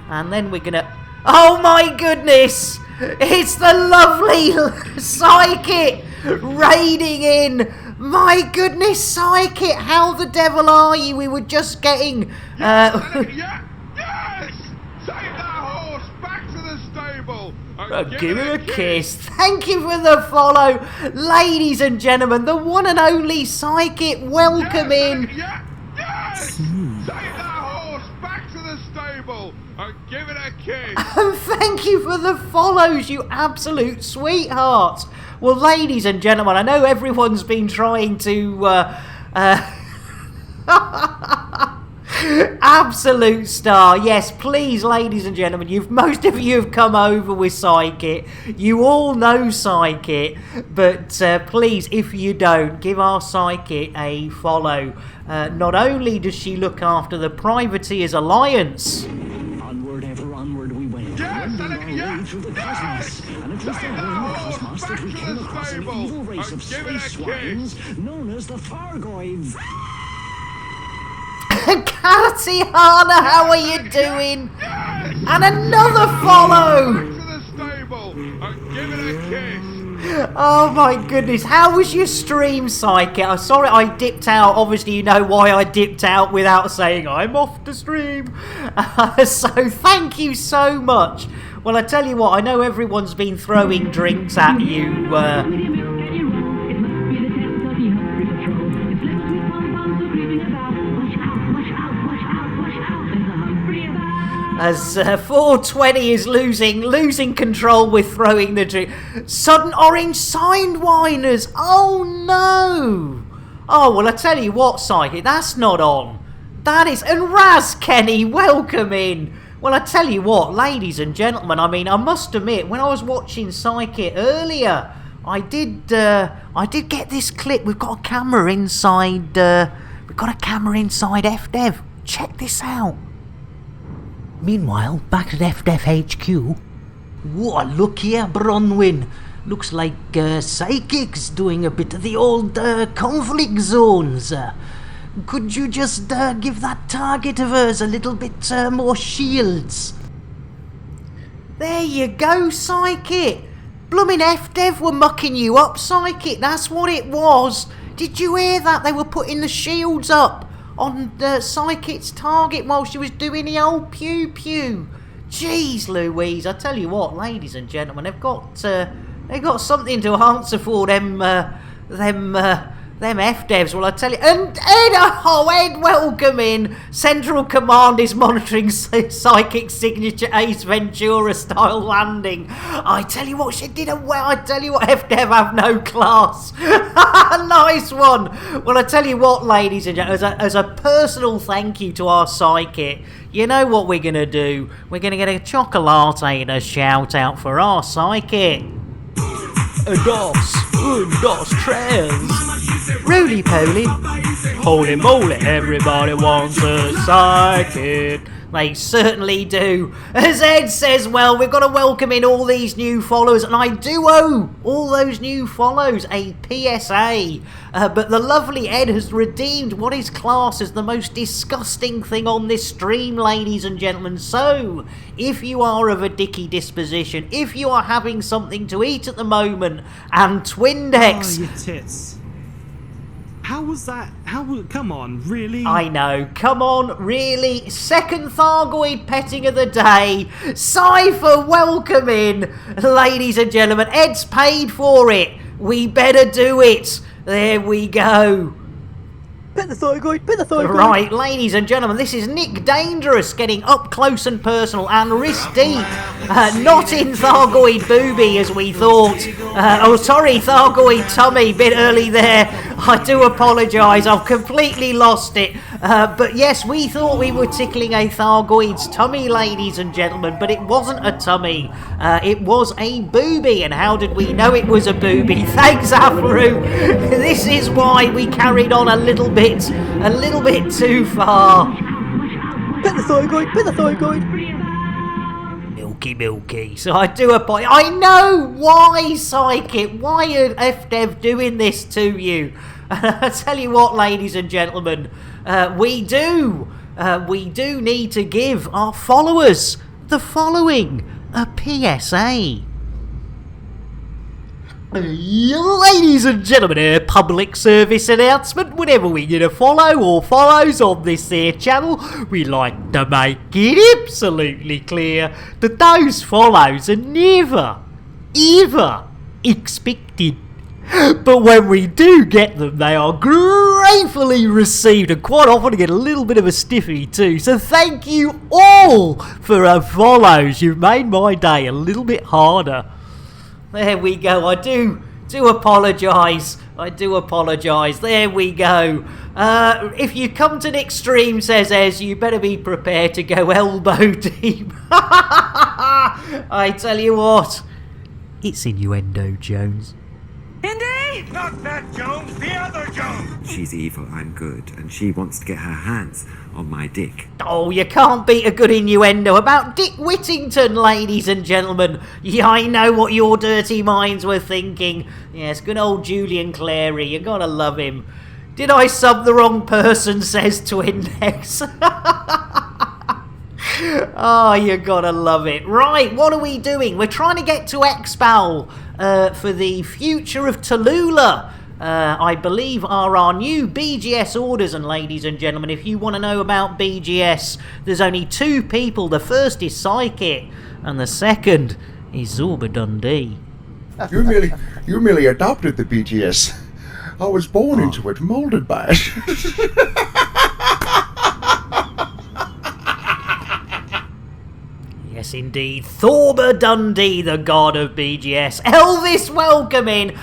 S2: and then we're going to. Oh my goodness! It's the lovely Psychic raiding in. My goodness, Psychic, how the devil are you? We were just getting...
S10: Yes! Take that horse back to the stable and
S2: give it a kiss. Thank you for the follow. Ladies and gentlemen, the one and only Psychic, welcome in.
S10: Yes! Take that horse back to the stable and give it a kiss.
S2: And thank you for the follows, you absolute sweethearts. Well, ladies and gentlemen, I know everyone's been trying to... absolute star. Yes, please, ladies and gentlemen, most of you have come over with Psychic. You all know Psychic, but please, if you don't, give our Psychic a follow. Not only does she look after the Privateers Alliance...
S6: Onward, ever onward we went. Through the cosmos. And it was the home cosmos that we came across an evil race of space swines known as the Thargoids.
S2: Katiana, how are you doing? And another follow! Oh my goodness, how was your stream, Psychic? I'm sorry I dipped out. Obviously you know why I dipped out without saying I'm off the stream. So thank you so much. Well, I tell you what, I know everyone's been throwing drinks at you. As 420 is losing control with throwing the drink. Sudden orange sidewinders. Oh no! Oh well, I tell you what, Psychic, that's not on. That is. And Raz Kenny, welcome in. Well, I tell you what, ladies and gentlemen. I mean, I must admit, when I was watching Psychic earlier, I did get this clip. We've got a camera inside. We've got a camera inside FDev. Check this out. Meanwhile, back at FDev HQ. Whoa, look here, Bronwyn. Looks like Psychic's doing a bit of the old conflict zones. Could you just give that target of hers a little bit more shields? There you go, Psychic. Bloomin' FDev were mucking you up, Psychic. That's what it was. Did you hear that? They were putting the shields up on the Psychic's target while she was doing the old pew-pew. Jeez Louise, I tell you what, ladies and gentlemen, they've got something to answer for, them Them F-devs, well, I tell you. And Ed, welcome in. Central Command is monitoring psychic signature Ace Ventura style landing. I tell you what, she did it well. I tell you what, F-dev have no class. Nice one. Well, I tell you what, ladies and gentlemen, as a personal thank you to our psychic, you know what we're going to do? We're going to get a chocolate and a shout out for our psychic. Dos, tres. Roly-poly. Holy moly, everybody wants a psychic. They certainly do. As Ed says, well, we've got to welcome in all these new followers, and I do owe all those new follows a PSA. But the lovely Ed has redeemed what is classed as the most disgusting thing on this stream, ladies and gentlemen. So, if you are of a dicky disposition, if you are having something to eat at the moment, and Twindex...
S19: Oh, your tits. How was that? Come on, really?
S2: I know, come on, really? Second Thargoid petting of the day. Cypher, welcome in. Ladies and gentlemen, Ed's paid for it. We better do it. There we go.
S20: Pet the Thargoid.
S2: Right, ladies and gentlemen, this is Nick Dangerous getting up close and personal and wrist deep. Not in Thargoid booby as we thought. Thargoid tummy, bit early there. I do apologise, I've completely lost it. But yes, we thought we were tickling a Thargoid's tummy, ladies and gentlemen, but it wasn't a tummy. It was a booby, and how did we know it was a booby? Thanks, Afru. This is why we carried on a little bit too far.
S20: Pet the Thargoid.
S2: Milky. So I do apologize. I know why, Psychic. Why are FDev doing this to you? I tell you what, ladies and gentlemen, we do need to give our followers the following a PSA. Ladies and gentlemen, a public service announcement. Whenever we get a follow or follows on this here channel, we like to make it absolutely clear that those follows are never, ever expected. But when we do get them, they are gratefully received, and quite often get a little bit of a stiffy too. So thank you all for our follows. You've made my day a little bit harder. There we go. I do apologise. There we go. If you come to Nick's stream, says Ez, you better be prepared to go elbow deep. I tell you what, it's innuendo, Jones.
S14: Indy!
S10: Not that Jones, the other Jones!
S1: She's evil, I'm good, and she wants to get her hands on my dick.
S2: Oh, you can't beat a good innuendo about Dick Whittington, ladies and gentlemen. Yeah, I know what your dirty minds were thinking. Yes, good old Julian Clary, you gotta love him. Did I sub the wrong person, says Twindex. Oh, you gotta love it. Right, what are we doing? We're trying to get to Xbal for the future of Talula. I believe are our new BGS orders, and ladies and gentlemen, if you want to know about BGS, there's only two people. The first is Psychic, and the second is Zorba Dundee.
S7: You merely adopted the BGS. I was born into it, molded by it.
S2: Yes, indeed. Thorba Dundee, the god of BGS. Elvis, welcome in.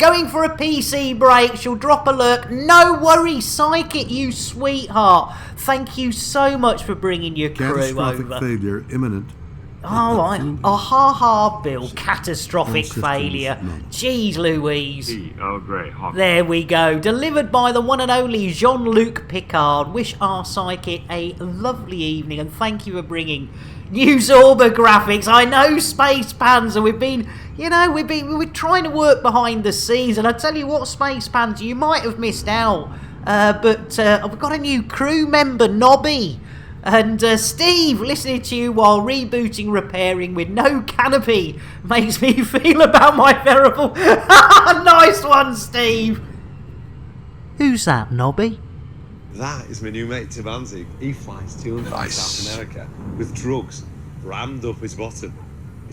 S2: Going for a PC break. She'll drop a lurk. No worries, Psychic, you sweetheart. Thank you so much for bringing your crew
S18: Catastrophic
S2: over.
S18: failure imminent.
S2: All right. Ha, Bill. Catastrophic failure. Jeez Louise.
S10: Oh, great.
S2: There we go. Delivered by the one and only Jean-Luc Picard. Wish our Psychic a lovely evening, and thank you for bringing new Zorba graphics. I know, Space Panzer. We're trying to work behind the scenes, and I tell you what, Space Panzer, you might have missed out. But I've got a new crew member, Nobby. And Steve, listening to you while rebooting, repairing with no canopy makes me feel about my terrible... Nice one, Steve. Who's that, Nobby?
S3: That is my new mate Tabanzi. He flies to and from South America with drugs rammed up his bottom.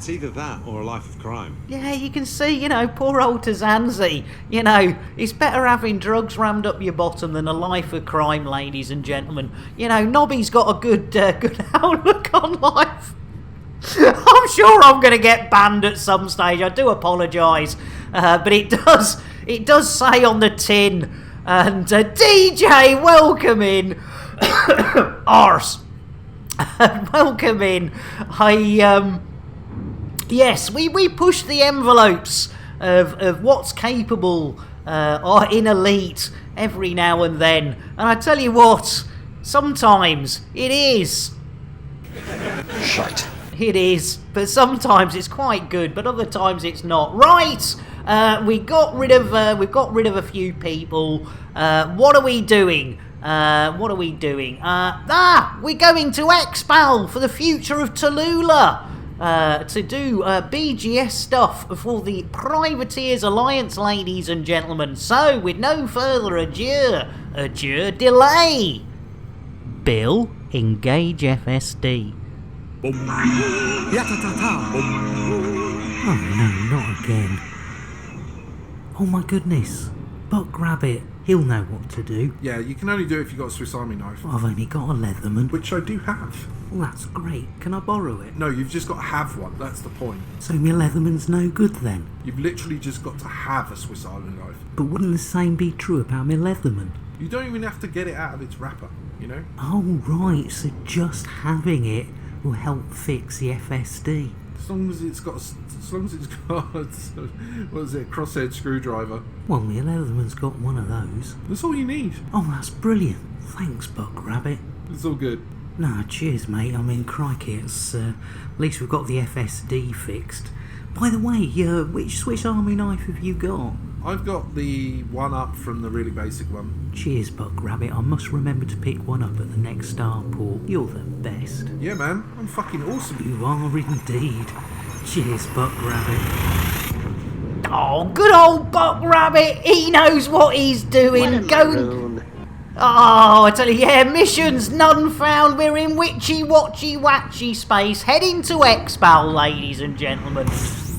S3: It's either that or a life of crime.
S2: Yeah, you can see, you know, poor old Tazanzi. You know, it's better having drugs rammed up your bottom than a life of crime, ladies and gentlemen. You know, Nobby's got a good outlook on life. I'm sure I'm going to get banned at some stage. I do apologise, but it does say on the tin. And DJ, welcome in. Arse. Welcome in. Yes, we push the envelopes of what's capable in Elite every now and then. And I tell you what, sometimes it is.
S4: Shite.
S2: It is, but sometimes it's quite good, but other times it's not. Right, we've got rid of a few people. What are we doing? We're going to Xbal for the future of Talula. To do BGS stuff for the Privateers Alliance, ladies and gentlemen. So, with no further delay. Bill, engage FSD. Oh no, not again. Oh my goodness. Buck Rabbit, he'll know what to do.
S16: Yeah, you can only do it if you've got a Swiss Army knife.
S2: I've only got a Leatherman.
S16: Which I do have.
S2: Well, that's great. Can I borrow it?
S16: No, you've just got to have one. That's the point.
S2: So my Leatherman's no good then?
S16: You've literally just got to have a Swiss Army knife.
S2: But wouldn't the same be true about my Leatherman?
S16: You don't even have to get it out of its wrapper, you know?
S2: Oh, right. So just having it will help fix the FSD.
S16: As long as it's got, what is it, a crosshead screwdriver.
S2: Well, my Leatherman's got one of those.
S16: That's all you need.
S2: Oh, that's brilliant. Thanks, Buck Rabbit.
S16: It's all good.
S2: No, cheers, mate. I mean, crikey, it's, at least we've got the FSD fixed. By the way, which Swiss Army knife have you got?
S16: I've got the one up from the really basic one.
S2: Cheers, Buck Rabbit. I must remember to pick one up at the next starport. You're the best.
S16: Yeah, man. I'm fucking awesome.
S2: You are indeed. Cheers, Buck Rabbit. Oh, good old Buck Rabbit. He knows what he's doing. Oh, I tell you, yeah, missions none found. We're in witchy-watchy-watchy space, heading to Xbal, ladies and gentlemen.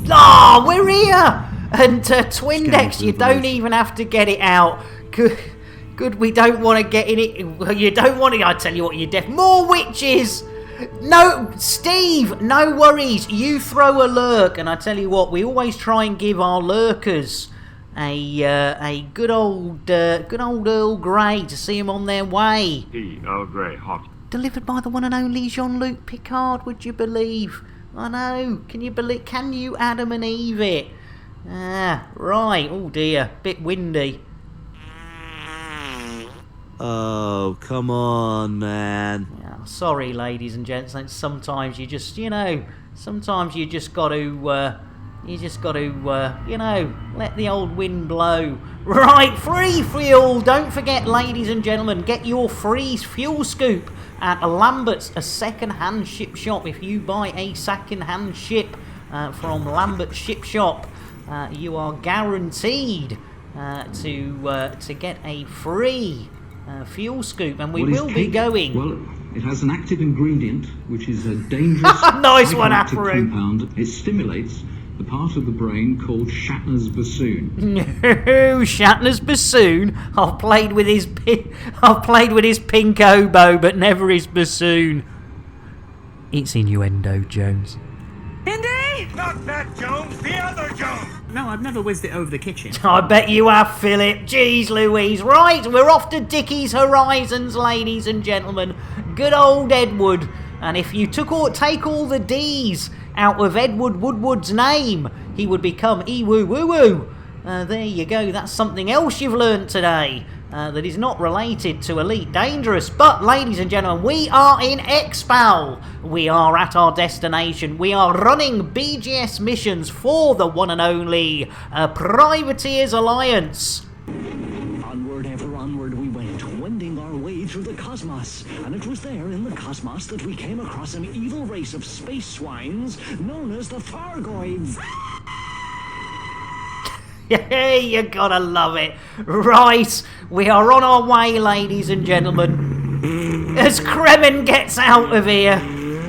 S2: Oh, we're here! And Twindex, you don't even have to get it out. Good, we don't want to get in it. Well, you don't want to, I tell you what, you're deaf. More witches! No, Steve, no worries. You throw a lurk, and I tell you what, we always try and give our lurkers a good old Earl Grey to see them on their way.
S10: Earl Grey, hot.
S2: Delivered by the one and only Jean-Luc Picard, would you believe? I know. Can you Adam and Eve it? Ah, right. Oh dear, bit windy.
S4: Oh, come on, man.
S2: Yeah, sorry, ladies and gents. Sometimes you just, sometimes you just got to, let the old wind blow. Right, free fuel. Don't forget, ladies and gentlemen, get your free fuel scoop at Lambert's, a second-hand ship shop. If you buy a second-hand ship from Lambert's Ship Shop, you are guaranteed to get a free fuel scoop, and we will be going.
S15: Well, it has an active ingredient which is a dangerous
S2: nice one,
S15: compound. It stimulates the part of the brain called Shatner's bassoon.
S2: No, Shatner's bassoon. I've played with his pink oboe, but never his bassoon. It's innuendo, Jones.
S14: Indy!
S10: Not that Jones, the other Jones!
S9: No, I've never whizzed it over the kitchen.
S2: I bet you have, Philip. Jeez Louise. Right, we're off to Dickie's Horizons, ladies and gentlemen. Good old Edward. And if you take all the D's out of Edward Woodward's name, he would become Ewoo-woo-woo. There you go. That's something else you've learnt today. That is not related to Elite Dangerous. But, ladies and gentlemen, we are in Xbal. We are at our destination. We are running BGS missions for the one and only Privateers Alliance.
S6: Onward, ever onward we went, wending our way through the cosmos. And it was there in the cosmos that we came across an evil race of space swines known as the Thargoids.
S2: Hey, you gotta love it. Right, we are on our way, ladies and gentlemen. As Kremen gets out of here.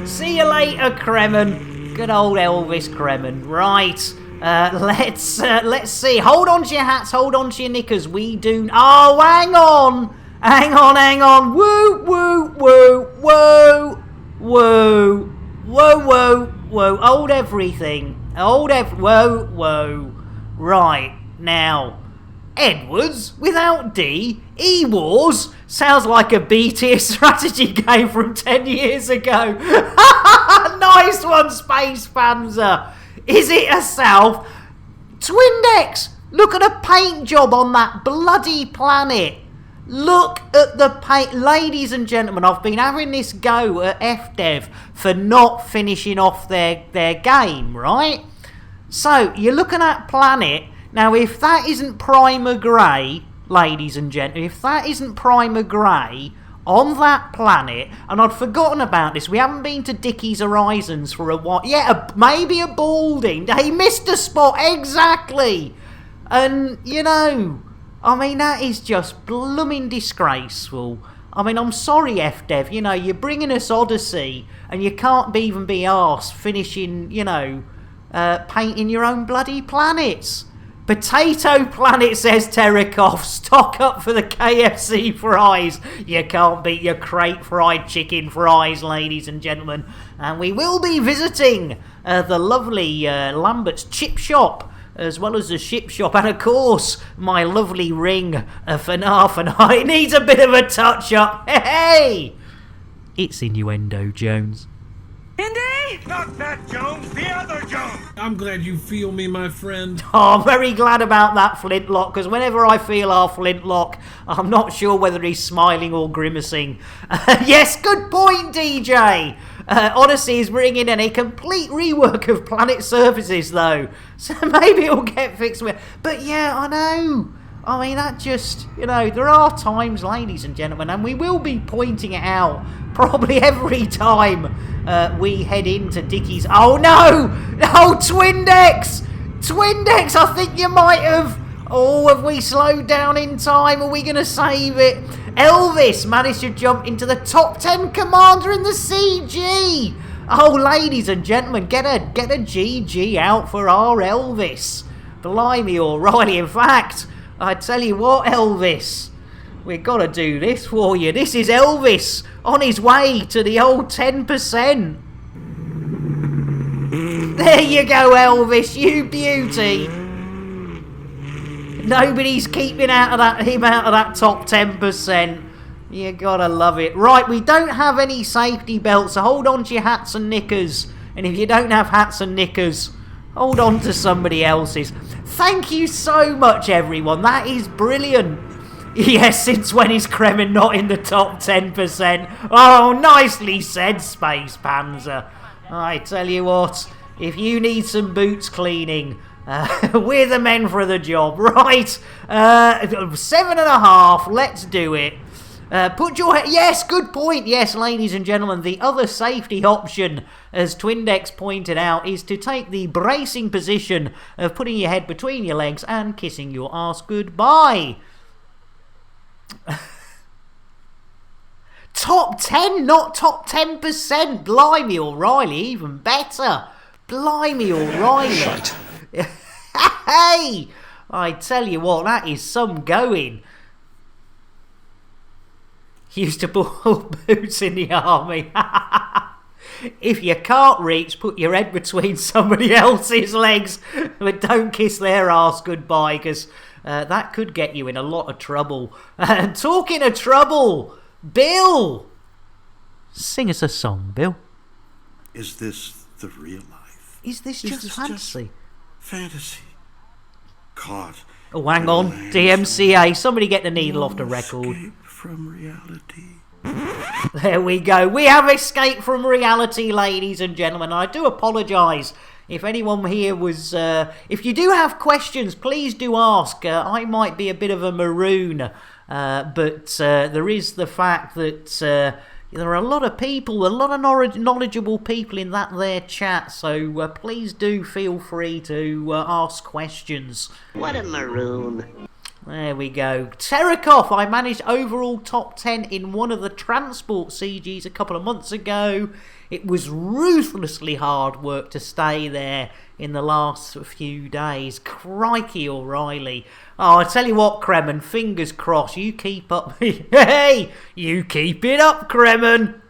S2: See you later, Kremen. Good old Elvis Kremen. Right. Let's see. Hold on to your hats. Hold on to your knickers. We do. Oh, hang on. Hang on. Woo, woo, woo, woo, woo, woo, woo. Hold everything. Whoa, whoa. Right now. Edwards without D. E-Wars sounds like a B-tier strategy game from 10 years ago. Nice one, Space Panzer. Is it a South? Twindex, look at the paint job on that bloody planet. Look at the paint. Ladies and gentlemen, I've been having this go at FDev for not finishing off their game, right? So, you're looking at planet. Now, if that isn't primer grey, ladies and gentlemen, if that isn't primer grey on that planet, and I'd forgotten about this, we haven't been to Dickie's Horizons for a while. Yeah, maybe a balding. He missed a spot, exactly. And, you know, I mean, that is just blooming disgraceful. I mean, I'm sorry, FDev, you know, you're bringing us Odyssey, and you can't even be arsed finishing, you know, painting your own bloody planets. Potato Planet, says Terekov. Stock up for the KFC fries. You can't beat your crate fried chicken fries, ladies and gentlemen. And we will be visiting the lovely Lambert's Chip Shop, as well as the Ship Shop, and of course my lovely ring for Narfanite. It needs a bit of a touch up. Hey! It's Innuendo Jones.
S14: Indy?
S10: Not that Jones, the other Jones!
S13: I'm glad you feel me, my friend.
S2: Oh, I'm very glad about that, Flintlock, because whenever I feel our Flintlock, I'm not sure whether he's smiling or grimacing. Yes, good point, DJ! Odyssey is bringing in a complete rework of planet surfaces, though, so maybe it'll get fixed with. But yeah, I know. I mean, that just, you know, there are times, ladies and gentlemen, and we will be pointing it out probably every time we head into Dickie's. Oh, no! Oh, Twindex! Twindex, I think you might have... Oh, have we slowed down in time? Are we going to save it? Elvis managed to jump into the top 10 commander in the CG. Oh, ladies and gentlemen, get a GG out for our Elvis. Blimey, O'Reilly. In fact, I tell you what, Elvis, we've got to do this for you. This is Elvis on his way to the old 10%. There you go, Elvis, you beauty. Nobody's keeping him out of that top 10%. You gotta love it. Right, we don't have any safety belts, so hold on to your hats and knickers. And if you don't have hats and knickers, hold on to somebody else's. Thank you so much, everyone. That is brilliant. Yes, since when is Kremen not in the top 10%? Oh, nicely said, Space Panzer. I tell you what, if you need some boots cleaning, we're the men for the job. Right, 7.5, let's do it. Put your head... Yes, good point. Yes, ladies and gentlemen, the other safety option, as Twindex pointed out, is to take the bracing position of putting your head between your legs and kissing your arse goodbye. Top 10, not top 10%. Blimey, O'Reilly, even better. Blimey, O'Reilly.
S4: Shite.
S2: Hey, I tell you what, that is some going. Used to pull boots in the army. If you can't reach, put your head between somebody else's legs, but don't kiss their arse goodbye, because that could get you in a lot of trouble. And talking of trouble, Bill, sing us a song, Bill.
S18: Is this the real life?
S2: Is this just fantasy?
S18: Fantasy. Caught.
S2: Oh, hang on, DMCA. Somebody get the needle off the record.
S18: From reality.
S2: There we go. We have escaped from reality, ladies and gentlemen. I do apologise if anyone here was... if you do have questions, please do ask. I might be a bit of a maroon, but there is the fact that there are a lot of people, a lot of knowledgeable people in that there chat, so please do feel free to ask questions.
S12: What a maroon.
S2: There we go. Terekoff, I managed overall top 10 in one of the transport CGs a couple of months ago. It was ruthlessly hard work to stay there in the last few days. Crikey, O'Reilly. Oh, I tell you what, Kremen, fingers crossed, you keep up. Hey, you keep it up, Kremen.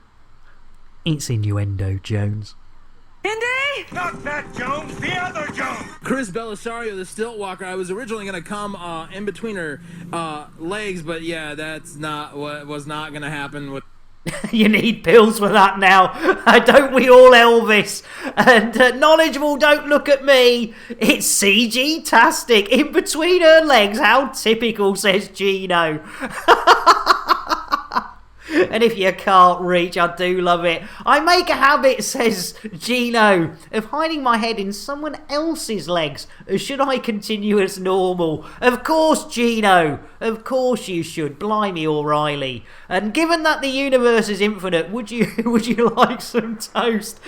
S2: It's Innuendo Jones.
S14: Indy!
S10: Not that Jones, the other Jones!
S5: Chris Belisario, the stilt walker. I was originally going to come in between her legs, but yeah, that's not what was not going to happen with.
S2: You need pills for that now. Don't we all, Elvis? And knowledgeable, don't look at me. It's CG-tastic. In between her legs. How typical, says Gino. And if you can't reach, I do love it. I make a habit, says Gino, of hiding my head in someone else's legs. Should I continue as normal? Of course, Gino. Of course you should. Blimey, O'Reilly. And given that the universe is infinite, would you like some toast?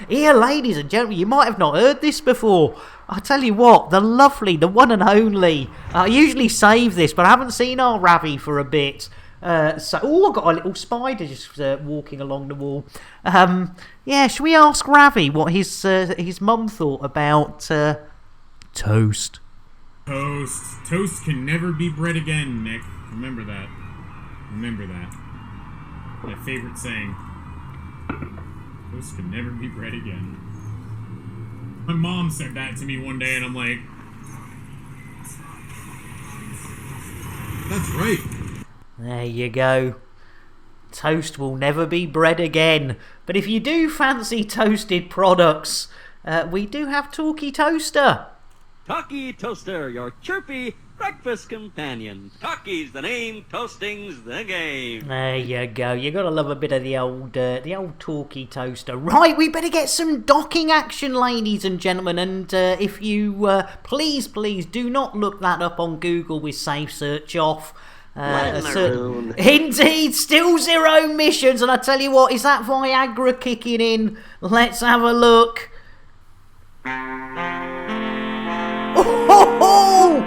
S2: Here, ladies and gentlemen, you might have not heard this before. I tell you what, the lovely, the one and only. I usually save this, but I haven't seen our Ravi for a bit. I've got a little spider just walking along the wall. Yeah, should we ask Ravi what his mum thought about toast?
S17: Toast can never be bread again, Nick. Remember that. My favorite saying. Toast can never be bread again. My mom said that to me one day, and I'm like, that's right.
S2: There you go. Toast will never be bread again. But if you do fancy toasted products, we do have Talkie Toaster.
S21: Talkie Toaster, your chirpy breakfast companion. Talkie's the name, toasting's the game.
S2: There you go. You gotta love a bit of the old Talkie Toaster. Right, we better get some docking action, ladies and gentlemen. And if you please do not look that up on Google with Safe Search off. Indeed, still 0 missions, and I tell you what, is that Viagra kicking in? Let's have a look. Oh,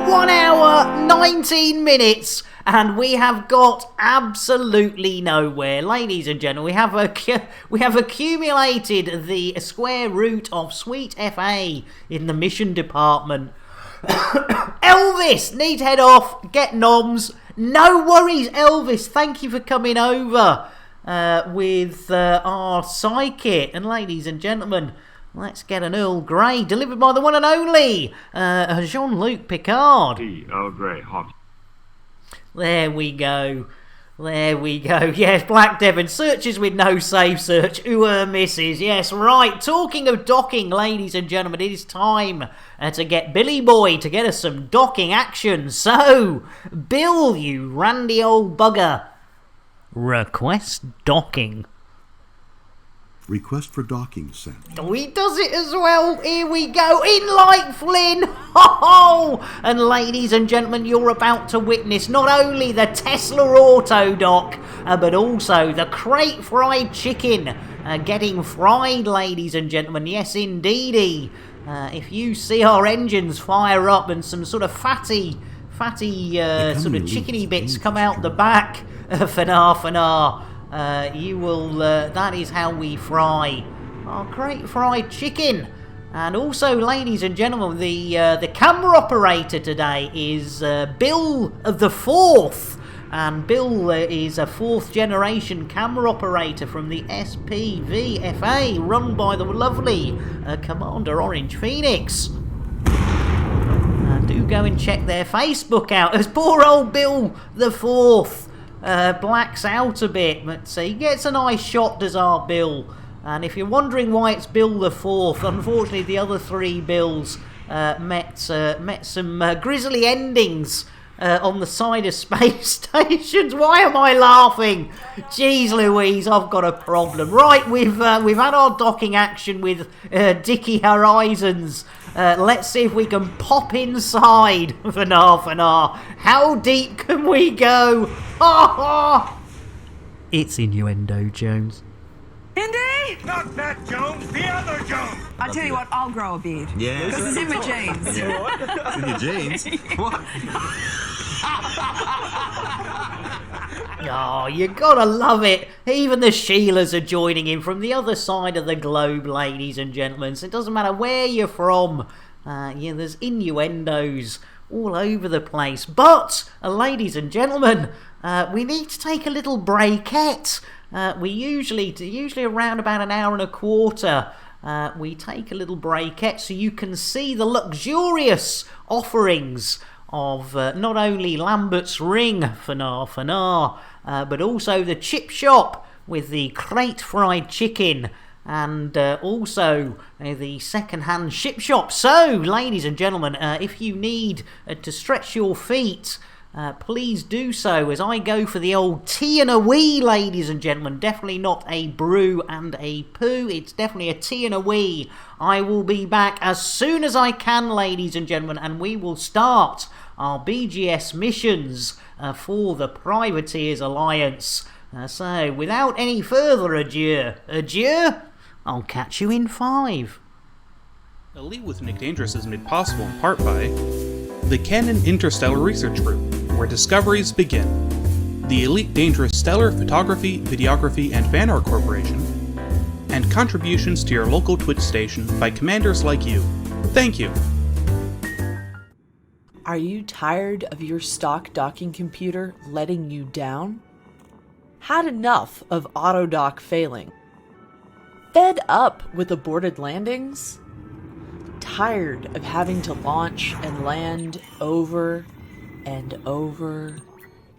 S2: 1 hour 19 minutes, and we have got absolutely nowhere, ladies and gentlemen. We have accumulated the square root of Sweet FA in the mission department. Elvis, need head off, get noms. No worries, Elvis, thank you for coming over with our psychic. And ladies and gentlemen, let's get an Earl Grey delivered by the one and only Jean-Luc Picard.
S10: Earl Grey, hot.
S2: There we go. Yes, Black Devon, searches with no safe search. Ooh, misses. Yes, right. Talking of docking, ladies and gentlemen, it is time to get Billy Boy to get us some docking action. So, Bill, you randy old bugger, request docking.
S18: Request for docking sent.
S2: Oh, he does it as well. Here we go. In like Flynn. Ho-ho! And ladies and gentlemen, you're about to witness not only the Tesla Auto Dock, but also the crate fried chicken getting fried, ladies and gentlemen. Yes, indeedy. If you see our engines fire up and some sort of fatty sort of chickeny bits come out the back for half an hour, you will, that is how we fry our great fried chicken. And also, ladies and gentlemen, the camera operator today is Bill of the Fourth. And Bill is a 4th generation camera operator from the SPVFA, run by the lovely Commander Orange Phoenix. Do go and check their Facebook out, as poor old Bill the Fourth blacks out a bit, but he gets a nice shot, does our Bill. And if you're wondering why it's Bill the Fourth, unfortunately the other 3 Bills met some grisly endings on the side of space stations. Why am I laughing? Jeez Louise, I've got a problem. Right, we've had our docking action with Dicky Horizons. Let's see if we can pop inside for half an hour. How deep can we go? Ha ha! It's Innuendo Jones.
S14: Indy!
S10: Not that Jones, the other Jones!
S14: I tell you what, I'll grow a beard.
S3: Yeah.
S14: Because it's in my jeans.
S3: It's in your jeans? What?
S2: Oh, you gotta love it. Even the Sheilas are joining in from the other side of the globe, ladies and gentlemen. So it doesn't matter where you're from. There's innuendos all over the place. But, ladies and gentlemen, we need to take a little breakette. We usually around about an hour and a quarter, we take a little breakette so you can see the luxurious offerings of not only Lambert's Ring, but also the chip shop with the crate fried chicken, and also the second-hand ship shop. So, ladies and gentlemen, if you need to stretch your feet, please do so as I go for the old tea and a wee, ladies and gentlemen. Definitely not a brew and a poo. It's definitely a tea and a wee. I will be back as soon as I can, ladies and gentlemen, and we will start our BGS missions for the Privateers Alliance. So, without any further adieu, I'll catch you in 5.
S8: Elite with Nick Dangerous is made possible in part by the Canon Interstellar Research Group, where discoveries begin. The Elite Dangerous Stellar Photography, Videography, and Fan Art Corporation, and contributions to your local Twitch station by commanders like you. Thank you.
S11: Are you tired of your stock docking computer letting you down? Had enough of autodock failing? Fed up with aborted landings? Tired of having to launch and land over and over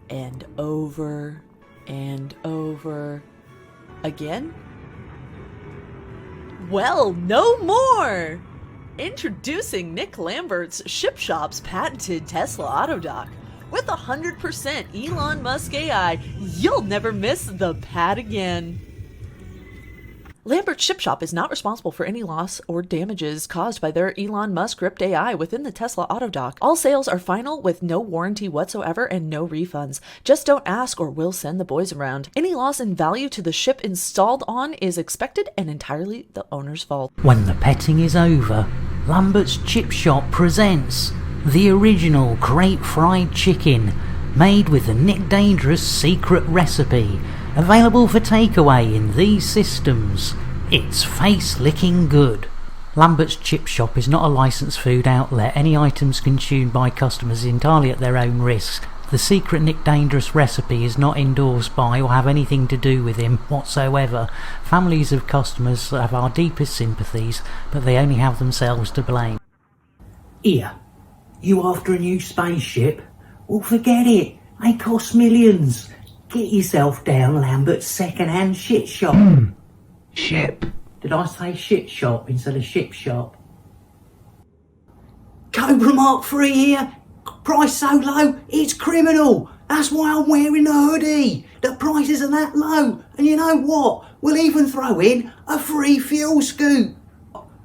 S11: and over and over again? Well, no more! Introducing Nick Lambert's Ship Shop's patented Tesla Autodock. With 100% Elon Musk AI, you'll never miss the pad again. Lambert's Ship Shop is not responsible for any loss or damages caused by their Elon Musk script AI within the Tesla Autodock. All sales are final with no warranty whatsoever and no refunds. Just don't ask or we'll send the boys around. Any loss in value to the ship installed on is expected and entirely the owner's fault.
S2: When the petting is over, Lambert's Chip Shop presents the original crate fried chicken, made with the Nick Dangerous secret recipe, available for takeaway in these systems. It's face-licking good. Lambert's Chip Shop is not a licensed food outlet. Any items consumed by customers is entirely at their own risk. The secret Nick Dangerous recipe is not endorsed by or have anything to do with him whatsoever. Families of customers have our deepest sympathies, but they only have themselves to blame.
S22: Here, you after a new spaceship? Well, forget it. They cost millions. Get yourself down Lambert's second-hand shit shop. Ship. Did I say shit shop instead of ship shop? Cobra Mark 3 here. Price so low, it's criminal. That's why I'm wearing the hoodie. The prices are that low. And you know what? We'll even throw in a free fuel scoop.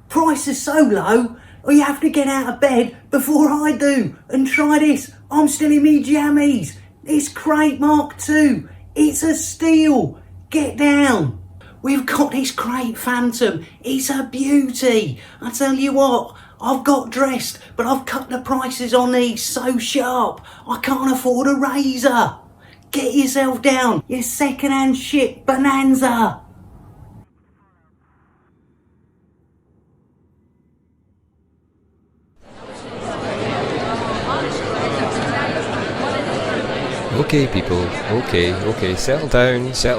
S22: Price is so low, you have to get out of bed before I do. And try this. I'm still in me jammies. It's Crate Mark II. It's a steal. Get down. We've got this Crate Phantom. It's a beauty. I tell you what, I've got dressed, but I've cut the prices on these so sharp, I can't afford a razor. Get yourself down, you second-hand shit bonanza.
S24: Okay, people. Okay. Settle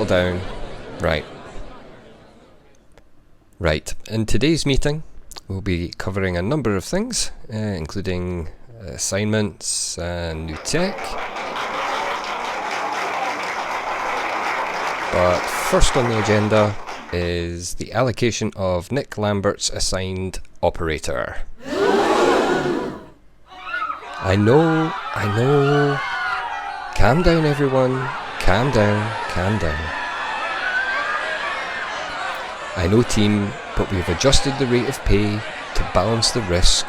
S24: down. Right. In today's meeting, we'll be covering a number of things, including assignments and new tech. But first on the agenda is the allocation of Nick Lambert's assigned operator. I know. Calm down, everyone. Calm down. I know, team, but we've adjusted the rate of pay to balance the risk.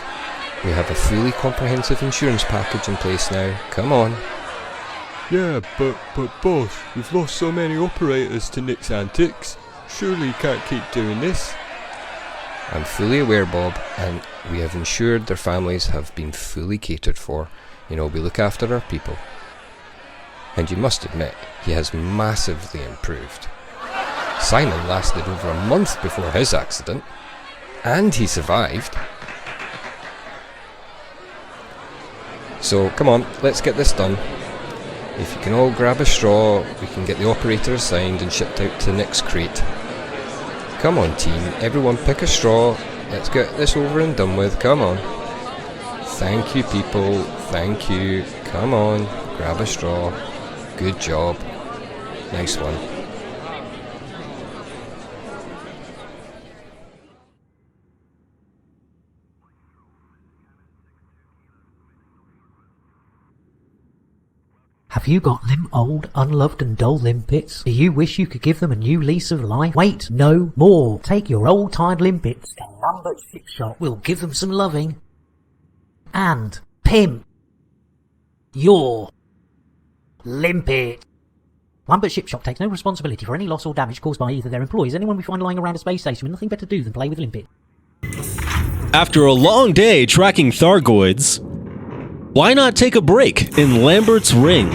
S24: We have a fully comprehensive insurance package in place now. Come on.
S25: Yeah, but boss, we've lost so many operators to Nick's antics.
S24: Surely you can't keep doing this. I'm fully aware, Bob, and we have ensured their families have been fully catered for. We look after our people. And you must admit, he has massively improved. Simon lasted over a month before his accident, and he survived. So, come on, let's get this done. If you can all grab a straw, we can get the operator assigned and shipped out to Nick's crate. Come on, team, everyone pick a straw. Let's get this over and done with, come on. Thank you, people, thank you. Come on, grab a straw. Good job. Nice one.
S2: Have you got them old, unloved and dull limpets? Do you wish you could give them a new lease of life? Wait no more. Take your old tired limpets to Lambert's Ship Shop. We'll give them some loving. And pimp your limpet. Lambert's Ship Shop takes no responsibility for any loss or damage caused by either their employees or anyone we find lying around a space station with nothing better to do than play with limpet.
S1: After a long day tracking Thargoids, why not take a break in Lambert's Ring?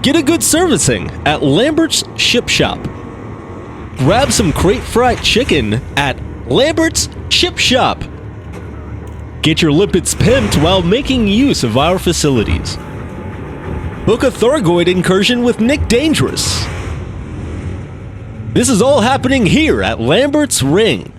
S1: Get a good servicing at Lambert's Ship Shop. Grab some crate fried chicken at Lambert's Ship Shop. Get your limpets pimped while making use of our facilities. Book a Thargoid incursion with Nick Dangerous. This is all happening here at Lambert's Ring.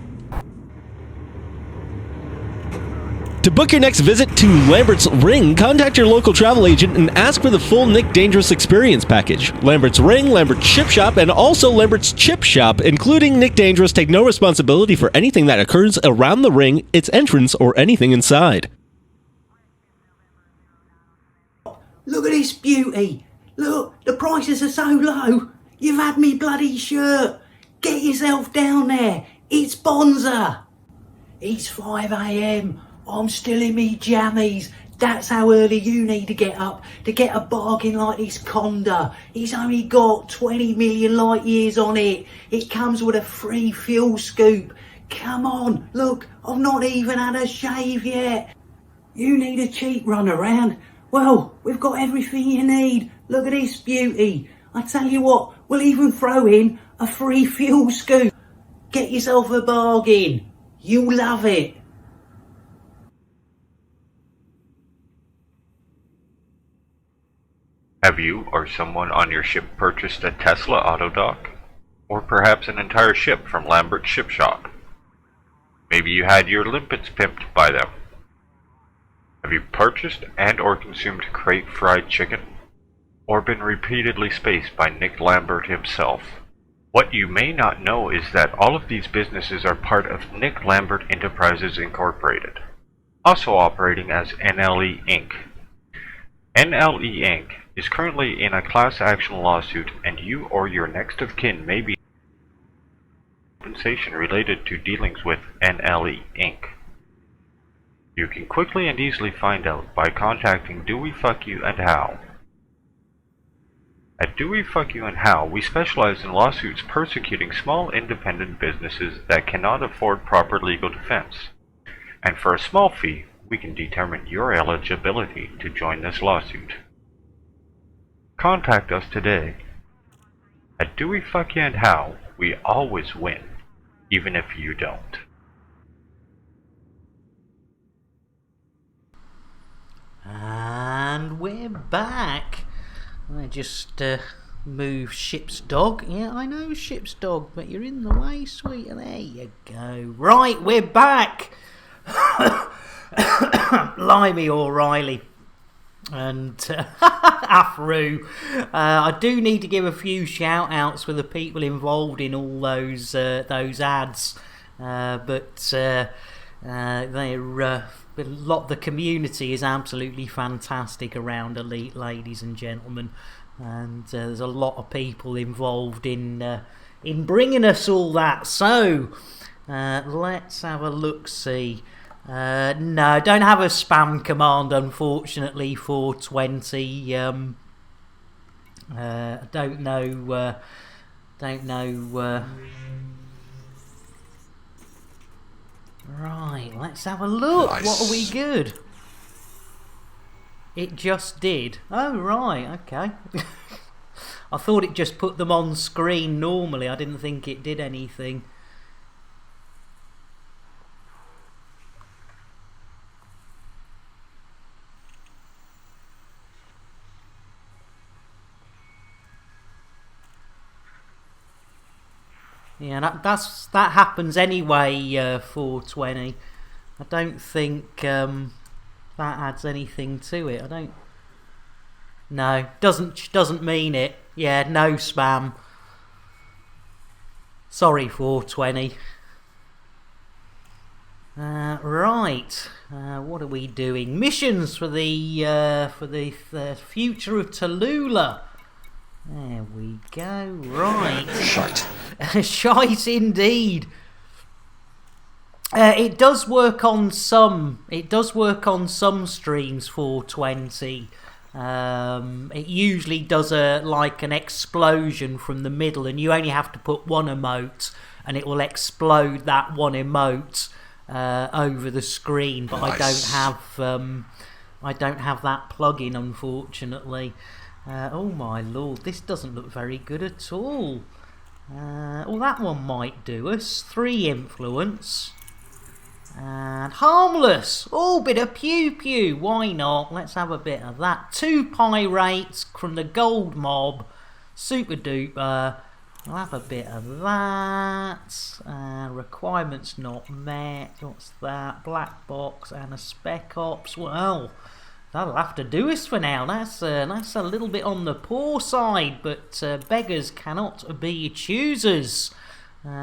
S1: To book your next visit to Lambert's Ring, contact your local travel agent and ask for the full Nick Dangerous experience package. Lambert's Ring, Lambert's Ship Shop, and also Lambert's Chip Shop, including Nick Dangerous, take no responsibility for anything that occurs around the ring, its entrance, or anything inside.
S22: Look at this beauty. Look, the prices are so low. You've had me bloody shirt. Get yourself down there. It's Bonza. It's 5 a.m. I'm still in me jammies. That's how early you need to get up to get a bargain like this Conda. It's only got 20 million light years on it. It comes with a free fuel scoop. Come on, look, I've not even had a shave yet. You need a cheap run around? Well, we've got everything you need. Look at this beauty. I tell you what, we'll even throw in a free fuel scoop. Get yourself a bargain. You'll love it.
S19: Have you or someone on your ship purchased a Tesla auto dock? Or perhaps an entire ship from Lambert's Ship Shop? Maybe you had your limpets pimped by them. Have you purchased and or consumed crate fried chicken? Or been repeatedly spaced by Nick Lambert himself? What you may not know is that all of these businesses are part of Nick Lambert Enterprises Incorporated, also operating as NLE Inc. NLE Inc. is currently in a class action lawsuit, and you or your next of kin may be compensation related to dealings with NLE Inc. You can quickly and easily find out by contacting Do We Fuck You and How. At Do We Fuck You and How, we specialize in lawsuits persecuting small independent businesses that cannot afford proper legal defense. And for a small fee, we can determine your eligibility to join this lawsuit. Contact us today. At Do We Fuck You and How, we always win, even if you don't.
S2: And we're back. I just move Ship's Dog. Yeah, I know Ship's Dog, but you're in the way, sweet. There you go. Right, we're back. Blimey, O'Reilly. And Afru. I do need to give a few shout outs for the people involved in all those ads. But a lot of the community is absolutely fantastic around Elite, ladies and gentlemen, and there's a lot of people involved in bringing us all that. So let's have a look-see. No, don't have a spam command, unfortunately, for 20. I don't know Right, let's have a look.
S4: Nice.
S2: What are we good? It just did. Oh, right, okay. I thought it just put them on screen normally. I didn't think it did anything. Yeah, that happens anyway. 420. I don't think that adds anything to it. I don't. No, doesn't mean it. Yeah, no spam. Sorry, 420. Right. What are we doing? Missions for the future of Talula. There we go. Right.
S4: Shite.
S2: Shite indeed. It does work on some. It does work on some streams. 420. It usually does like an explosion from the middle, and you only have to put one emote, and it will explode that one emote over the screen. But
S4: Nice.
S2: I don't have that plugin, unfortunately. Oh my lord, this doesn't look very good at all. Well, that one might do us. 3 influence. And harmless. Oh, bit of pew pew. Why not? Let's have a bit of that. 2 pirates from the gold mob. Super duper. I'll have a bit of that. Requirements not met. What's that? Black box and a spec ops. Well, that'll have to do us for now. That's a little bit on the poor side, but beggars cannot be choosers.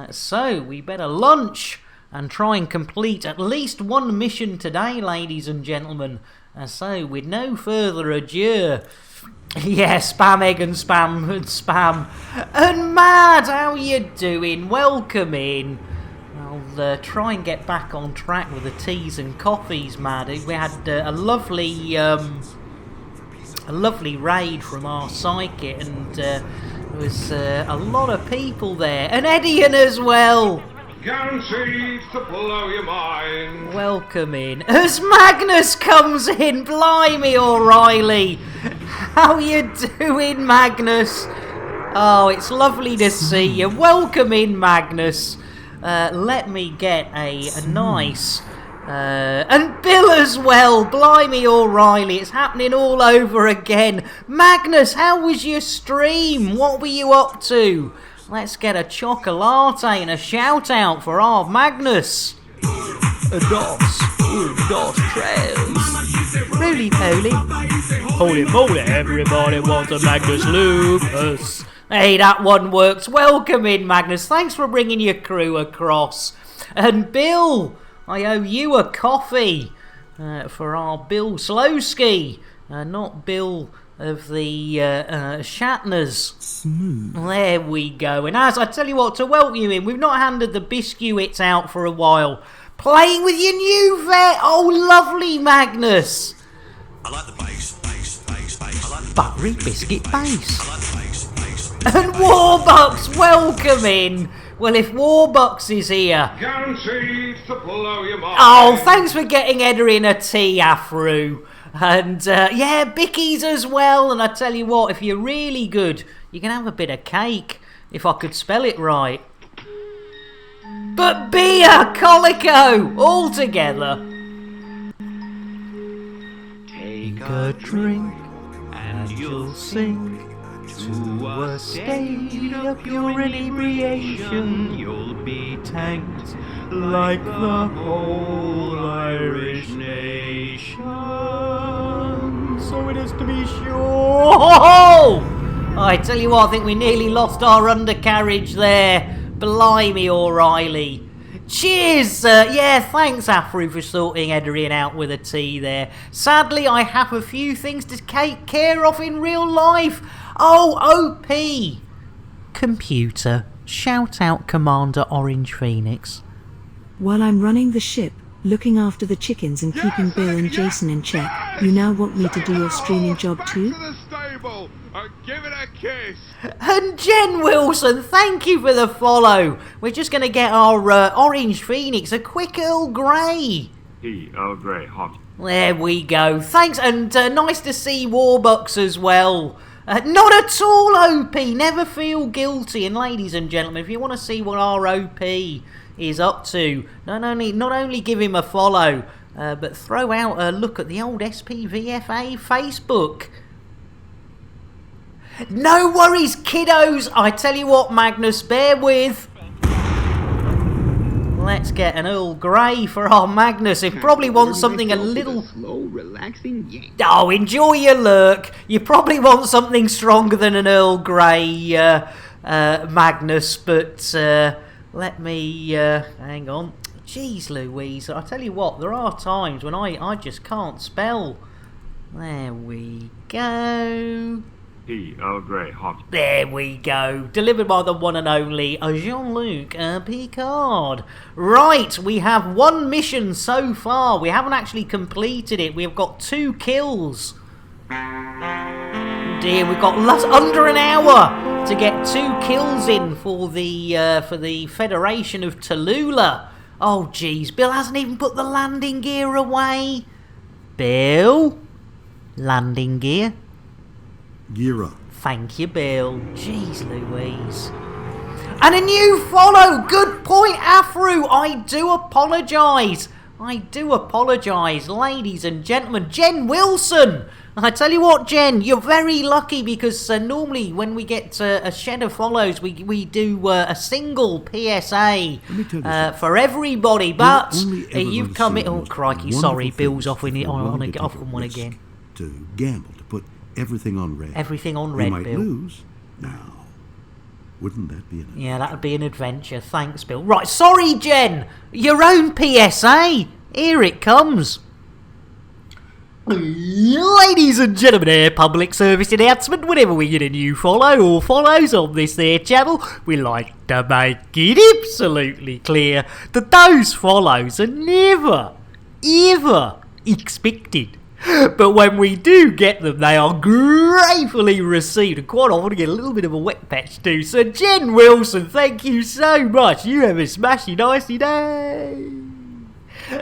S2: So we better lunch and try and complete at least one mission today, ladies and gentlemen. So with no further ado, yeah, spam egg and spam and spam. And Mad, how you doing? Welcome in. I'll try and get back on track with the teas and coffees, Mad. We had a lovely raid from our psychic, and there was a lot of people there, and Edian as well.
S10: Guaranteed to blow your mind.
S2: Welcome in. As Magnus comes in, blimey O'Reilly. How you doing, Magnus? Oh, it's lovely to see you. Welcome in, Magnus. Let me get a nice... and Bill as well. Blimey O'Reilly, it's happening all over again. Magnus, how was your stream? What were you up to? Let's get a chocolate and a shout out for our Magnus. Dos trails. Roly poly. Holy moly, everybody wants a Magnus Lupus. Hey, that one works. Welcome in, Magnus. Thanks for bringing your crew across. And Bill, I owe you a coffee for our Bill Slowski. Not Bill of the Shatners.
S9: Smooth.
S2: There we go. And as I tell you what, to welcome you in, we've not handed the biscuits out for a while. Playing with your new vet. Oh, lovely, Magnus.
S4: I like the bass. I like the
S2: Buttery biscuit base.
S4: I like the bass.
S2: And Warbucks, welcome in. Well, if Warbucks is here...
S10: Guaranteed to blow your mind.
S2: Oh, thanks for getting Edda in a tea, Afro. And, yeah, Bickies as well. And I tell you what, if you're really good, you can have a bit of cake, if I could spell it right. But beer, Colico, all together. Take a drink, and you'll sink to a state of pure inebriation. You'll be tanked like the whole Irish nation. So it is to be sure. I tell you what, I think we nearly lost our undercarriage there. Blimey, O'Reilly. Cheers! Yeah, thanks, Afro, for sorting Adrian out with a tea there. Sadly, I have a few things to take care of in real life. Oh, OP! Computer, shout out Commander Orange Phoenix.
S7: While I'm running the ship, looking after the chickens and keeping Bill and Jason in check, you now want me to do your streaming job too?
S10: To the stable and give it a kiss.
S2: And Jen Wilson, thank you for the follow. We're just going to get our Orange Phoenix a quick Earl Grey.
S15: Earl Grey, hot.
S2: There we go. Thanks, and nice to see Warbucks as well. Not at all, OP. Never feel guilty. And ladies and gentlemen, if you want to see what our OP is up to, not only give him a follow, but throw out a look at the old SPVFA Facebook. No worries, kiddos. I tell you what, Magnus, bear with. Let's get an Earl Grey for our Magnus. It probably wants something a little...
S9: slow, relaxing yank.
S2: Oh, enjoy your lurk. You probably want something stronger than an Earl Grey, Magnus, but let me... hang on. Jeez Louise, I tell you what, there are times when I just can't spell. There we go.
S15: Earl Grey, hot.
S2: There we go. Delivered by the one and only Jean-Luc Picard. Right, we have one mission so far. We haven't actually completed it. We've got 2 kills. Dear, we've got under an hour to get 2 kills in for the Federation of Talula. Oh, jeez, Bill hasn't even put the landing gear away. Bill? Landing gear?
S18: Gear up.
S2: Thank you, Bill. Jeez Louise. And a new follow! Good point, Afru! I do apologise. Ladies and gentlemen. Jen Wilson! I tell you what, Jen, you're very lucky because normally when we get a shed of follows, we do a single PSA for everybody, but you've come in... Oh, crikey, sorry, Bill's off on one again.
S18: To gamble, to put everything on red.
S2: Everything on red,
S18: you might
S2: Bill.
S18: lose. Now, wouldn't that be an...
S2: Yeah, that would be an adventure. Thanks, Bill. Right, sorry, Jen. Your own PSA. Here it comes. Ladies and gentlemen, public service announcement. Whenever we get a new follow or follows on this there channel, we like to make it absolutely clear that those follows are never, ever expected. But when we do get them, they are gratefully received, and quite often get a little bit of a wet patch too. So Jen Wilson, thank you so much. You have a smashy nicey day.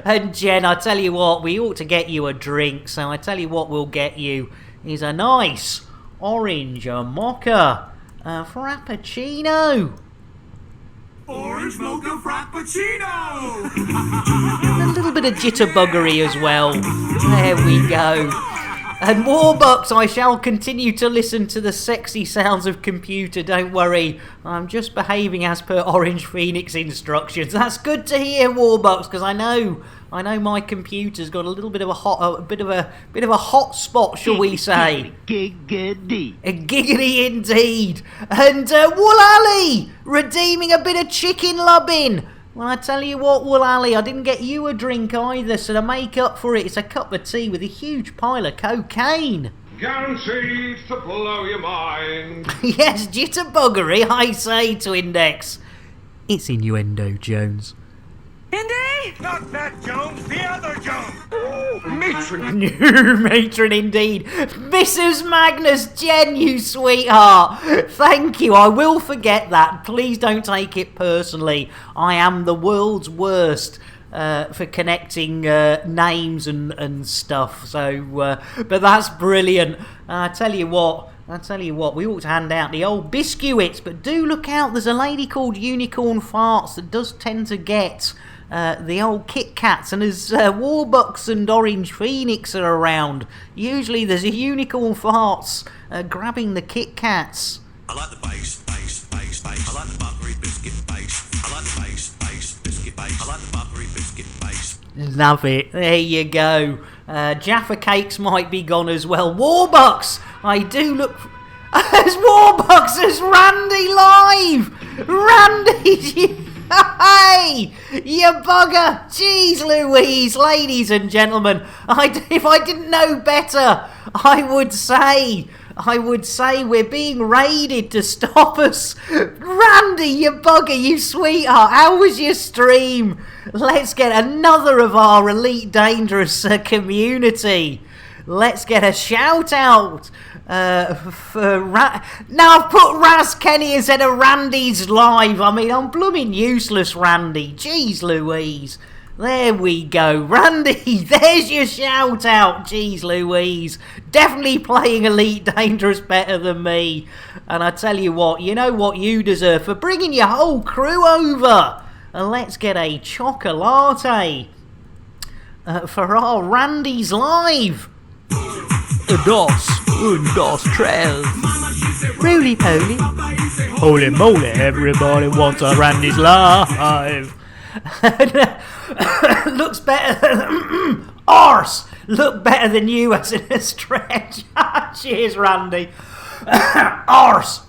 S2: And Jen, I tell you what, we ought to get you a drink. So I tell you what we'll get you is a nice orange mocha frappuccino.
S4: Orange mocha frappuccino!
S2: And a little bit of jitterbuggery as well. There we go. And Warbucks, I shall continue to listen to the sexy sounds of computer, don't worry. I'm just behaving as per Orange Phoenix instructions. That's good to hear, Warbucks, because I know my computer's got a little bit of a bit of a hot spot, shall we say?
S9: Giggity.
S2: Giggity indeed. And Woolally redeeming a bit of chicken lubbing. Well, I tell you what, Woolally, I didn't get you a drink either, so to make up for it, it's a cup of tea with a huge pile of cocaine.
S10: Guaranteed to blow your mind.
S2: Yes, jitterbuggery, I say to Index. It's innuendo, Jones.
S4: Indy? Not that Jones, the other Jones. Oh, matron.
S2: New matron indeed. Mrs. Magnus, Jen, you sweetheart. Thank you, I will forget that. Please don't take it personally. I am the world's worst for connecting names and stuff. So, but that's brilliant. I tell you what, we ought to hand out the old biscuits, but do look out, there's a lady called Unicorn Farts that does tend to get the old Kit Kats, and as Warbucks and Orange Phoenix are around, usually there's a Unicorn Farts grabbing the Kit Kats.
S4: I like the base. I like the buttery biscuit base. I like the base biscuit base. I like the buttery biscuit base.
S2: Love it. There you go. Jaffa Cakes might be gone as well. Warbucks, I do look... As Warbucks as Randy live! Randy... Hey! You bugger! Jeez Louise, ladies and gentlemen, if I didn't know better, I would say we're being raided to stop us. Randy, you bugger, you sweetheart, how was your stream? Let's get another of our Elite Dangerous community. Let's get a shout out Now I've put Raz Kenny instead of Randy's live. I mean, I'm blooming useless, Randy. Jeez Louise. There we go. Randy, there's your shout out. Jeez Louise. Definitely playing Elite Dangerous better than me. And I tell you what you deserve for bringing your whole crew over. And let's get a chocolate for our Randy's live.
S6: Dos, tres.
S2: Roly poly.
S6: Holy moly, everybody wants a Randy's live.
S2: Looks better. Arse! Look better than you as in a stretch. Cheers, Randy. Arse!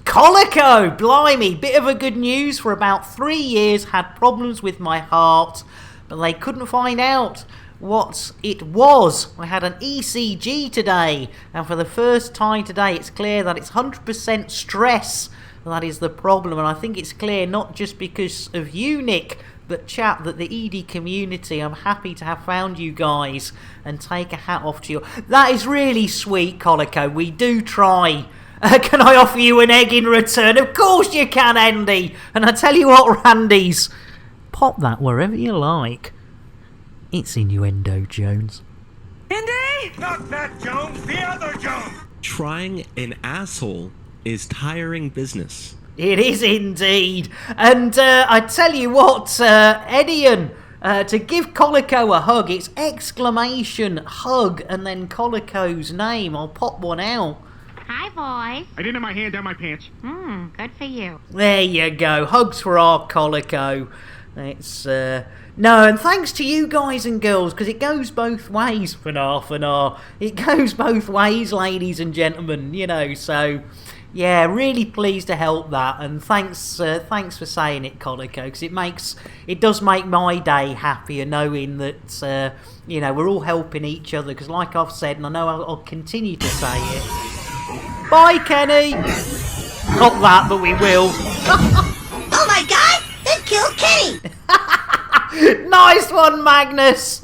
S2: Colico! Blimey, bit of a good news. For about 3 years, had problems with my heart, but they couldn't find out what it was. I had an ECG today, and for the first time today, it's clear that it's 100% stress that is the problem. And I think it's clear not just because of you, Nick, but chat, that the ED community, I'm happy to have found you guys and take a hat off to you. That is really sweet, Colico. We do try. Can I offer you an egg in return? Of course you can, Andy. And I tell you what, Randy's, pop that wherever you like. It's Innuendo Jones.
S14: Indy?
S10: Not that Jones, the other Jones.
S1: Trying an asshole is tiring business.
S2: It is indeed. And I tell you what, Edian, to give Colico a hug, it's exclamation hug and then Colico's name. I'll pop one out.
S16: Hi, boys.
S10: I didn't have my hand down my pants.
S16: Good for you.
S2: There you go. Hugs for our Colico. It's no, and thanks to you guys and girls, because it goes both ways. Fanar. It goes both ways, ladies and gentlemen. So yeah, really pleased to help that, and thanks for saying it, Colico, because it does make my day happier knowing that we're all helping each other. Because like I've said, and I know I'll continue to say it. Bye, Kenny. Not that, but we will.
S12: Oh my God! They killed Kenny.
S2: Nice one, Magnus.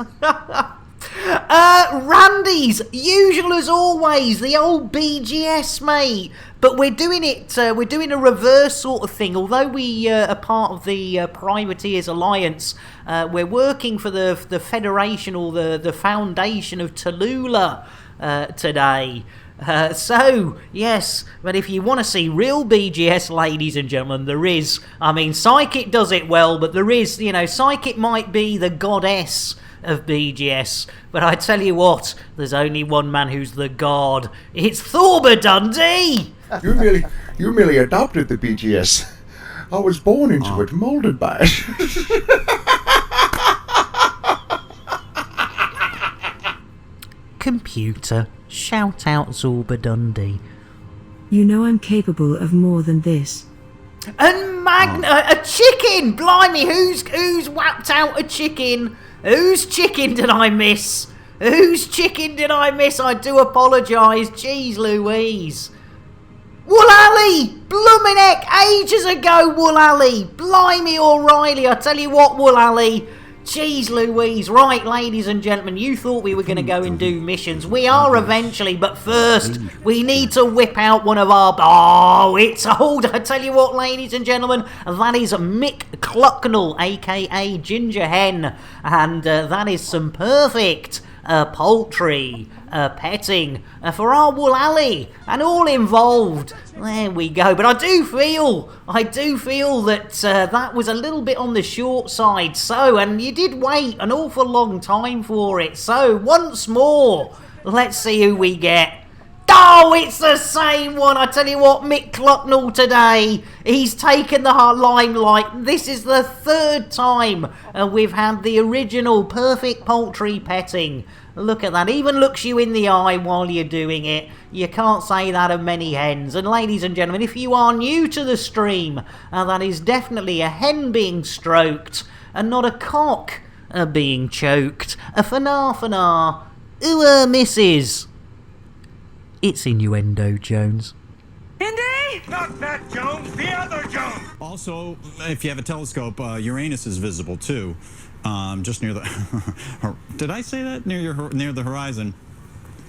S2: Randy's, usual as always, the old BGS, mate. But we're doing it, we're doing a reverse sort of thing. Although we are part of the Privateers Alliance, we're working for the Federation or the Foundation of Talula today. So, yes, but if you want to see real BGS, ladies and gentlemen, there is. I mean, Psychic does it well, but there is, Psychic might be the goddess of BGS, but I tell you what, there's only one man who's the god. It's Thorber Dundee!
S20: You merely adopted the BGS. I was born into it, molded by it.
S2: Computer, shout out Zorba Dundee.
S7: You know I'm capable of more than this.
S2: And a chicken! Blimey, who's whacked out a chicken? Whose chicken did I miss? Whose chicken did I miss? I do apologise. Jeez Louise. Wool Alley! Bloomin' heck, ages ago, Wool Alley! Blimey O'Reilly, I tell you what, Wool Alley. Jeez Louise. Right, ladies and gentlemen, you thought we were going to go and do missions. We are eventually, but first, we need to whip out one of our... Oh, it's old. I tell you what, ladies and gentlemen, that is Mick Clucknell, a.k.a. Ginger Hen, and that is some perfect poultry petting for our Wool Alley and all involved. There we go. But I do feel that that was a little bit on the short side. So, and you did wait an awful long time for it. So, once more, let's see who we get. Oh, it's the same one. I tell you what, Mick Clucknell today, he's taken the limelight. This is the third time we've had the original perfect poultry petting. Look at that. Even looks you in the eye while you're doing it. You can't say that of many hens. And ladies and gentlemen, if you are new to the stream, that is definitely a hen being stroked and not a cock being choked. A fanar. Ooh, misses. It's Innuendo Jones.
S14: Indy?
S10: Not that Jones, the other Jones.
S23: Also, if you have a telescope, Uranus is visible too. Just near the... Did I say that? Near the horizon.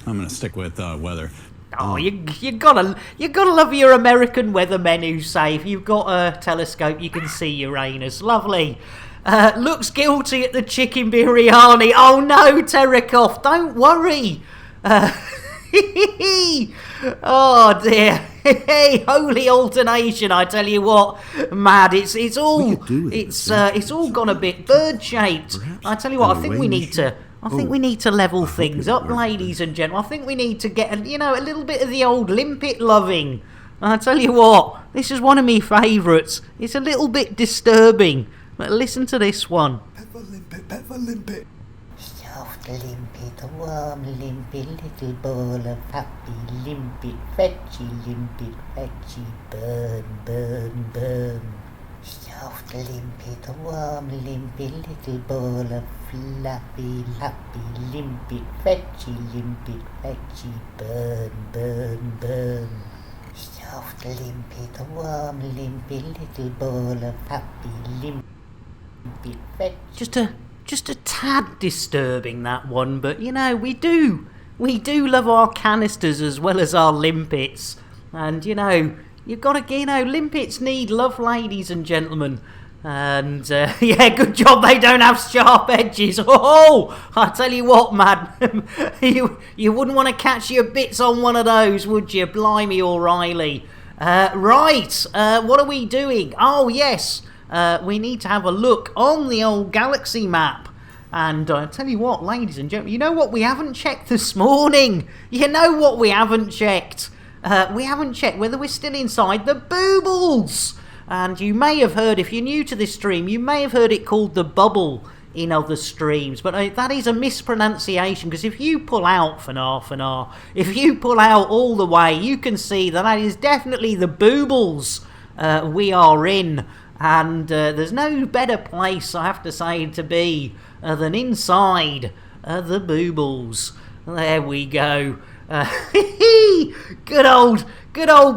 S23: I'm going to stick with weather.
S2: Oh, you gotta love your American weathermen who say if you've got a telescope you can see Uranus. Lovely. Looks guilty at the chicken biryani. Oh no, Terrakoff, don't worry. Oh dear. Holy alternation, I tell you what, mad. It's all gone a bit bird-shaped. I tell you what, I think we need to level things up, ladies and gentlemen. I think we need to get a little bit of the old limpet loving. I tell you what, this is one of my favourites. It's a little bit disturbing, but listen to this one.
S22: Pepper limpet. Soft limpet, warm limpet, little ball of happy limpet, fetchy limpet, fetchy, burn, burn, burn. Soft limpet, warm limpet, little ball of fluffy, happy limpet, fetchy limpet, fetchy, burn, burn, burn. Soft limpet, warm limpet, little ball of happy limpet, fetchy.
S2: Just a tad disturbing, that one, but we do love our canisters as well as our limpets, and you've got to, limpets need love, ladies and gentlemen, and yeah, good job they don't have sharp edges. Oh, I tell you what, man, you wouldn't want to catch your bits on one of those, would you? Blimey, O'Reilly. Right, what are we doing? Oh yes. We need to have a look on the old galaxy map. And I tell you what, ladies and gentlemen, you know what we haven't checked this morning? You know what we haven't checked? We haven't checked whether we're still inside the boobles. And you may have heard, if you're new to this stream, you may have heard it called the bubble in other streams. But that is a mispronunciation, because if you pull out if you pull out all the way, you can see that is definitely the boobles we are in. And there's no better place, I have to say, to be than inside the boobles. There we go. Good old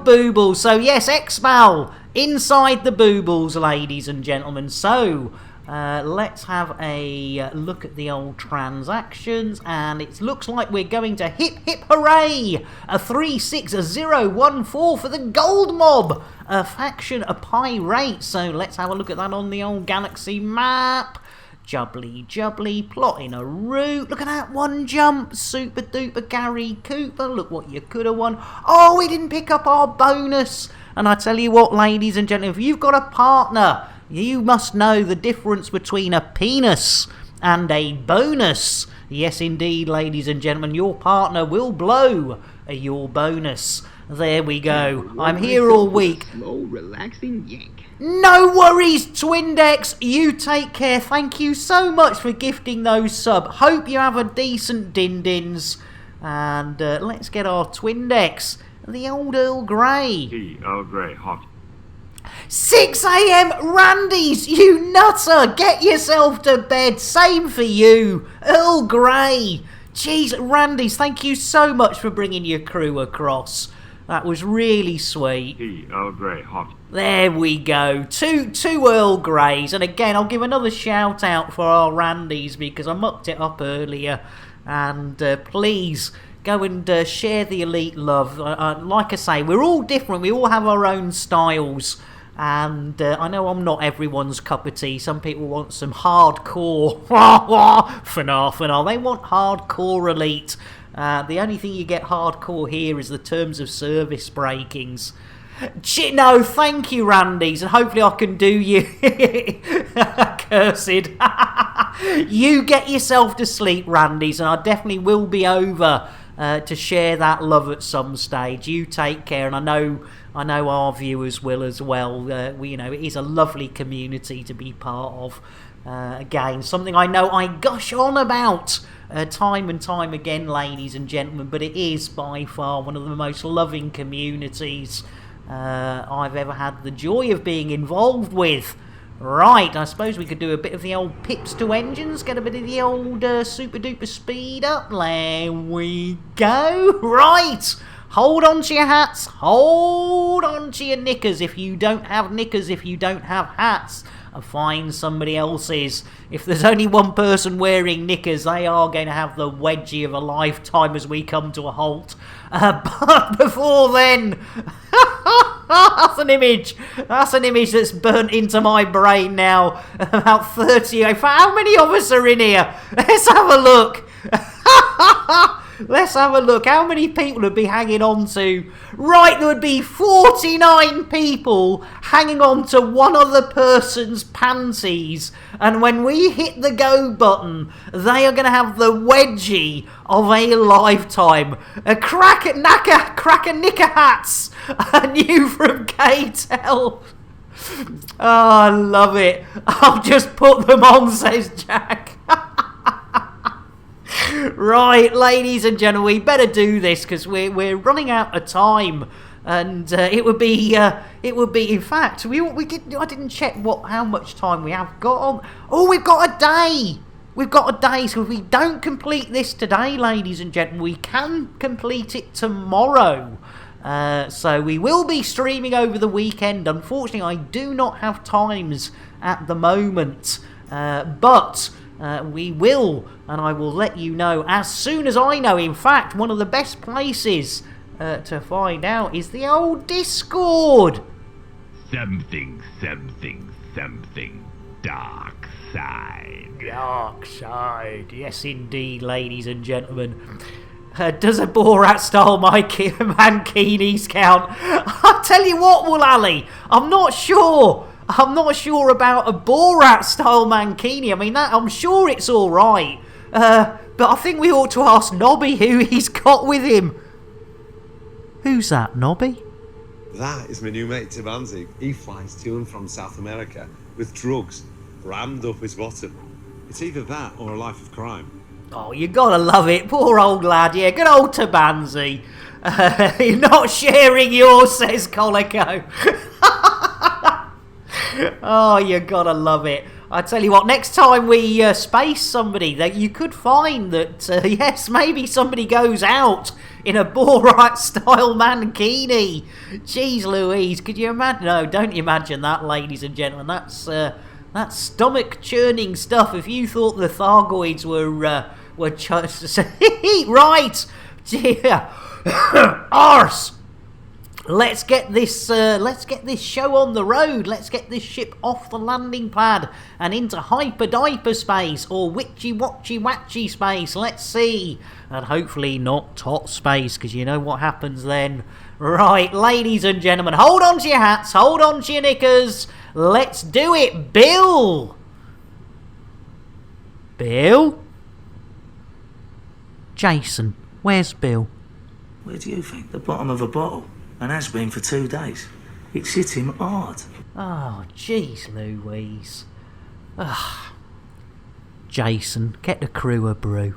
S2: boobles. So yes, Xbal inside the boobles, ladies and gentlemen. So let's have a look at the old transactions, and it looks like we're going to hip hooray, a 36014 for the gold mob, a faction, a pirate. So let's have a look at that on the old galaxy map. Jubbly, plotting a route. Look at that one jump. Super duper Gary Cooper. Look what you could have won. Oh, we didn't pick up our bonus. And I tell you what, ladies and gentlemen, if you've got a partner, you must know the difference between a penis and a bonus. Yes, indeed, ladies and gentlemen, your partner will blow your bonus. There we go. I'm here all week.
S9: Slow, relaxing yank.
S2: No worries, Twindex. You take care. Thank you so much for gifting those sub. Hope you have a decent din-dins. And let's get our Twindex. The old Earl Grey.
S15: Tea, Earl Grey, hot.
S2: 6 a.m. Randy's, you nutter. Get yourself to bed. Same for you. Earl Grey. Jeez, Randy's, thank you so much for bringing your crew across. That was really sweet.
S15: Tea, Earl Grey, hot.
S2: There we go. Two Earl Greys. And again, I'll give another shout out for our Randy's because I mucked it up earlier. And please go and share the elite love. Like I say, we're all different. We all have our own styles. And I know I'm not everyone's cup of tea. Some people want some hardcore. Finale. They want hardcore elite. The only thing you get hardcore here is the terms of service breakings. No, thank you, Randy's, and hopefully I can do you. Cursed. You get yourself to sleep, Randy's, and I definitely will be over to share that love at some stage. You take care, and I know our viewers will as well. It is a lovely community to be part of. Again, something I know I gush on about time and time again, ladies and gentlemen, but it is by far one of the most loving communities I've ever had the joy of being involved with. Right, I suppose we could do a bit of the old pips to engines, get a bit of the old super duper speed up. There we go. Right, Hold on to your hats. Hold on to your knickers if you don't have knickers, if you don't have hats. And find somebody else's. If there's only one person wearing knickers, they are going to have the wedgie of a lifetime as we come to a halt. But before then, that's an image that's burnt into my brain now. About 30. How many of us are in here? Let's have a look. Let's have a look. How many people would be hanging on to? Right, there would be 49 people hanging on to one other person's panties. And when we hit the go button, they are going to have the wedgie of a lifetime. A cracker knicker hats. New from KTEL. Oh, I love it. I'll just put them on, says Jack. Right, ladies and gentlemen, we better do this because we're running out of time, and it would be in fact I didn't check how much time we have got on. Oh, we've got a day. We've got a day, so if we don't complete this today, ladies and gentlemen, we can complete it tomorrow. So we will be streaming over the weekend. Unfortunately, I do not have times at the moment, but we will, and I will let you know as soon as I know. In fact, one of the best places to find out is the old Discord.
S10: Something, dark side.
S2: Dark side, yes indeed, ladies and gentlemen. Does a Borat-style mankinis count? I tell you what, Woolally, I'm not sure about a Borat-style mankini. I mean, I'm sure it's all right. But I think we ought to ask Nobby who he's got with him. Who's that, Nobby?
S3: That is my new mate Tabanzi. He flies to and from South America with drugs rammed up his bottom. It's either that or a life of crime.
S2: Oh, you gotta love it. Poor old lad, yeah. Good old Tabanzi. You're not sharing yours, says Colico. Oh, you gotta love it. I tell you what, next time we space somebody, that you could find that, yes, maybe somebody goes out in a Borat-style mankini. Jeez Louise, could you imagine? No, don't imagine that, ladies and gentlemen. That's stomach-churning stuff. If you thought the Thargoids were just... Right! Yeah. Arse! Let's get this show on the road. Let's get this ship off the landing pad and into hyper-diaper space or witchy-watchy-watchy space. Let's see. And hopefully not tot space, because you know what happens then. Right, ladies and gentlemen, hold on to your hats, hold on to your knickers. Let's do it, Bill. Bill? Jason, where's Bill?
S5: Where do you think? The bottom of a bottle. And has been for 2 days. It's hit him hard.
S2: Oh, jeez Louise. Ugh. Jason, get the crew a brew.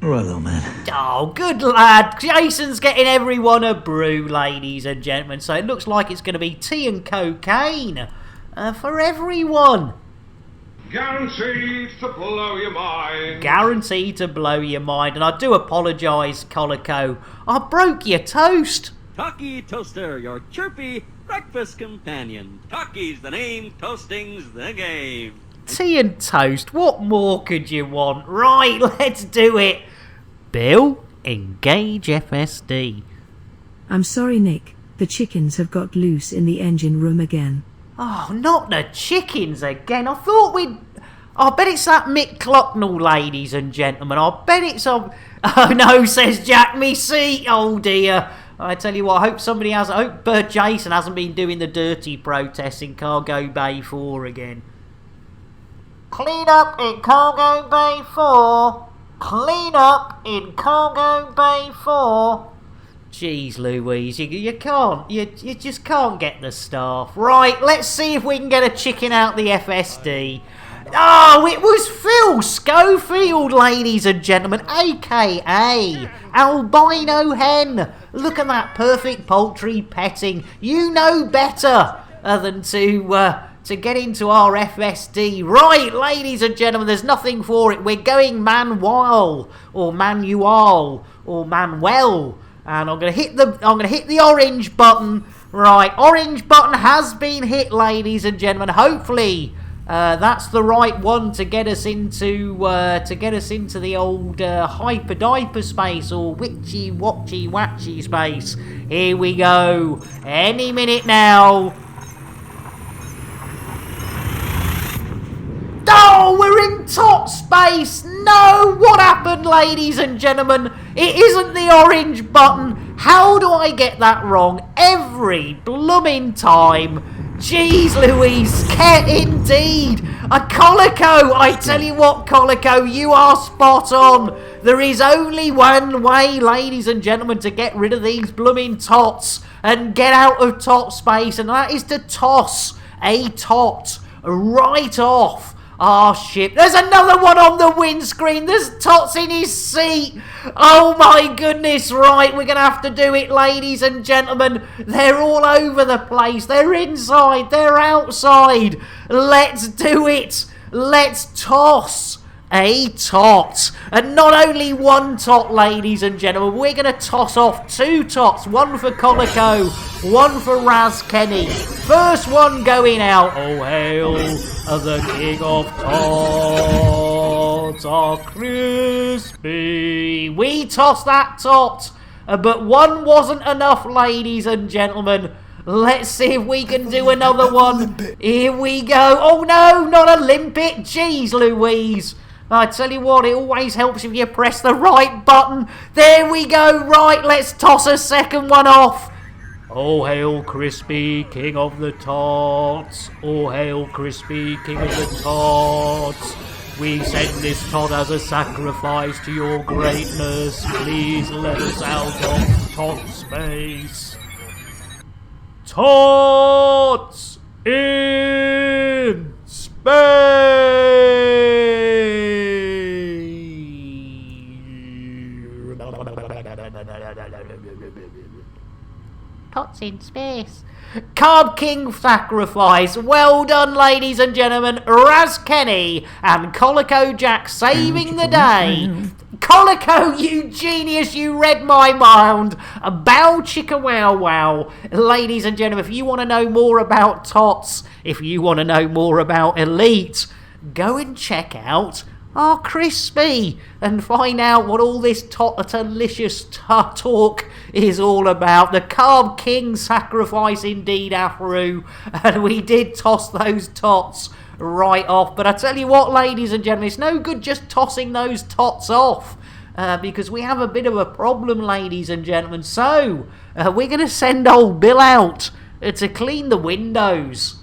S5: Right, little man.
S2: Oh, good lad. Jason's getting everyone a brew, ladies and gentlemen. So it looks like it's going to be tea and cocaine for everyone.
S10: Guaranteed to blow your mind.
S2: Guaranteed to blow your mind. And I do apologise, Colico. I broke your toast.
S13: Talkie Toaster, your chirpy breakfast companion. Talkie's the name, toasting's the game.
S2: Tea and toast, what more could you want? Right, let's do it. Bill, engage FSD.
S7: I'm sorry, Nick. The chickens have got loose in the engine room again.
S2: Oh, not the chickens again. I thought I bet it's that Mick Clocknell, ladies and gentlemen. I bet it's Oh no, says Jack, me seat. Oh dear. I tell you what, I hope Jason hasn't been doing the dirty protests in Cargo Bay 4 again. Clean up in Cargo Bay 4. Clean up in Cargo Bay 4. Jeez Louise, you can't, you just can't get the staff. Right, let's see if we can get a chicken out the FSD. Oh, it was Phil Schofield, ladies and gentlemen, a.k.a. Albino Hen. Look at that perfect poultry petting. You know better than to get into our FSD. Right, ladies and gentlemen, there's nothing for it. We're going Manuel, or Manuel, or Manuel, And I'm gonna hit the orange button. Right, orange button has been hit, ladies and gentlemen. Hopefully, that's the right one to get us into the old hyper diaper space or witchy watchy watchy space. Here we go. Any minute now. Oh, we're in top space! No! What happened, ladies and gentlemen? It isn't the orange button. How do I get that wrong every blooming time? Jeez Louise, indeed! A Colico! I tell you what, Colico, you are spot on. There is only one way, ladies and gentlemen, to get rid of these blooming tots and get out of top space, and that is to toss a tot right off our ship. There's another one on the windscreen. There's tots in his seat. Oh my goodness. Right, we're going to have to do it, ladies and gentlemen. They're all over the place. They're inside. They're outside. Let's do it. Let's toss a tot. And not only one tot, ladies and gentlemen. We're going to toss off 2 tots. One for Colico, one for Raz Kenny. First one going out. Oh, hail the king of tots, our crispy. We tossed that tot, but one wasn't enough, ladies and gentlemen. Let's see if we can do another one. Here we go. Oh no, not a limpet. Jeez Louise. I tell you what, it always helps if you press the right button. There we go. Right, let's toss a second one off. Oh, hail Crispy, king of the tots. Oh, hail Crispy, king of the tots. We send this tot as a sacrifice to your greatness. Please let us out of tot space. Tots in Tots in space. Carb King sacrifice. Well done, ladies and gentlemen. Raz Kenny and Colico Jack saving the day. Colico, you genius, you read my mind. A bow chicka wow wow. Ladies and gentlemen, if you want to know more about tots, if you want to know more about Elite, go and check out our Crispy and find out what all this delicious talk is all about. The Carb King sacrifice indeed, Afro, and we did toss those tots right off. But I tell you what, ladies and gentlemen, it's no good just tossing those tots off, because we have a bit of a problem, ladies and gentlemen. So we're going to send old Bill out to clean the windows.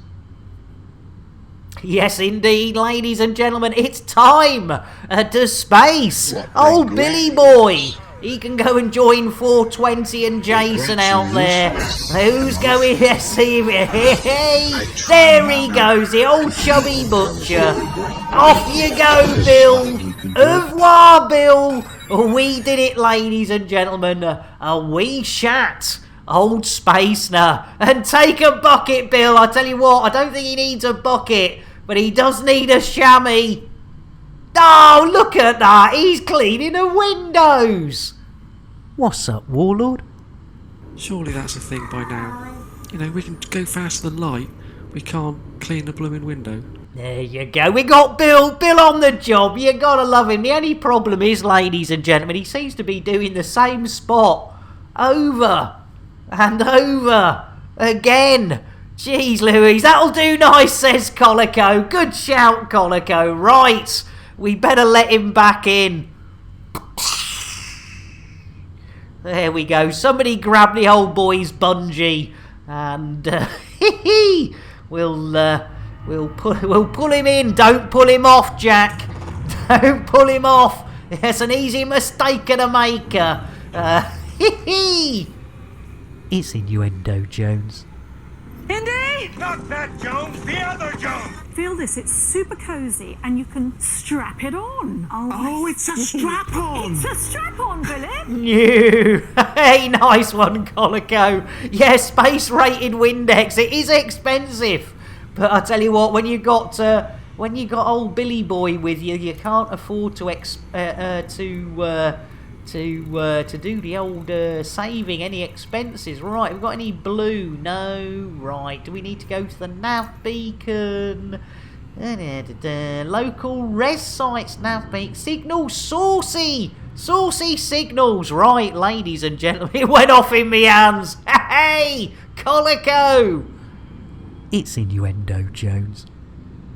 S2: Yes, indeed, ladies and gentlemen, it's time to space. Old Billy Boy, he can go and join 420 and Jason out there. Who's going to see him? Hey, there he goes, the old chubby butcher. Off you go, Bill. Au revoir, Bill. We did it, ladies and gentlemen. We shat old Spacener. And take a bucket, Bill. I tell you what, I don't think he needs a bucket, but he does need a chamois. Oh, look at that. He's cleaning the windows. What's up, Warlord?
S8: Surely that's a thing by now. You know, we can go faster than light. We can't clean the blooming window.
S2: There you go. We got Bill. Bill on the job. You gotta love him. The only problem is, ladies and gentlemen, he seems to be doing the same spot over and over again. Jeez Louise, that'll do nice, says Colico. Good shout, Colico. Right, we better let him back in. There we go. Somebody grab the old boy's bungee, and we'll pull him in. Don't pull him off, Jack. Don't pull him off. It's an easy mistake to make. It's innuendo, Jones.
S14: Indy!
S10: Not that Jones, the other Jones!
S14: Feel this, it's super cozy and you can strap it on.
S10: Oh, it's a strap-on!
S14: It's a strap-on, Billy!
S2: New. Hey, nice one, Colico. Yeah, space-rated Windex. It is expensive. But I tell you what, when you got old Billy Boy with you, you can't afford to to do the old saving any expenses. Right, we've got any blue? No. Right, do we need to go to the nav beacon? Local res sites, nav beacon, signals, saucy signals. Right, ladies and gentlemen, it went off in me hands. Hey, Colico. It's innuendo, Jones.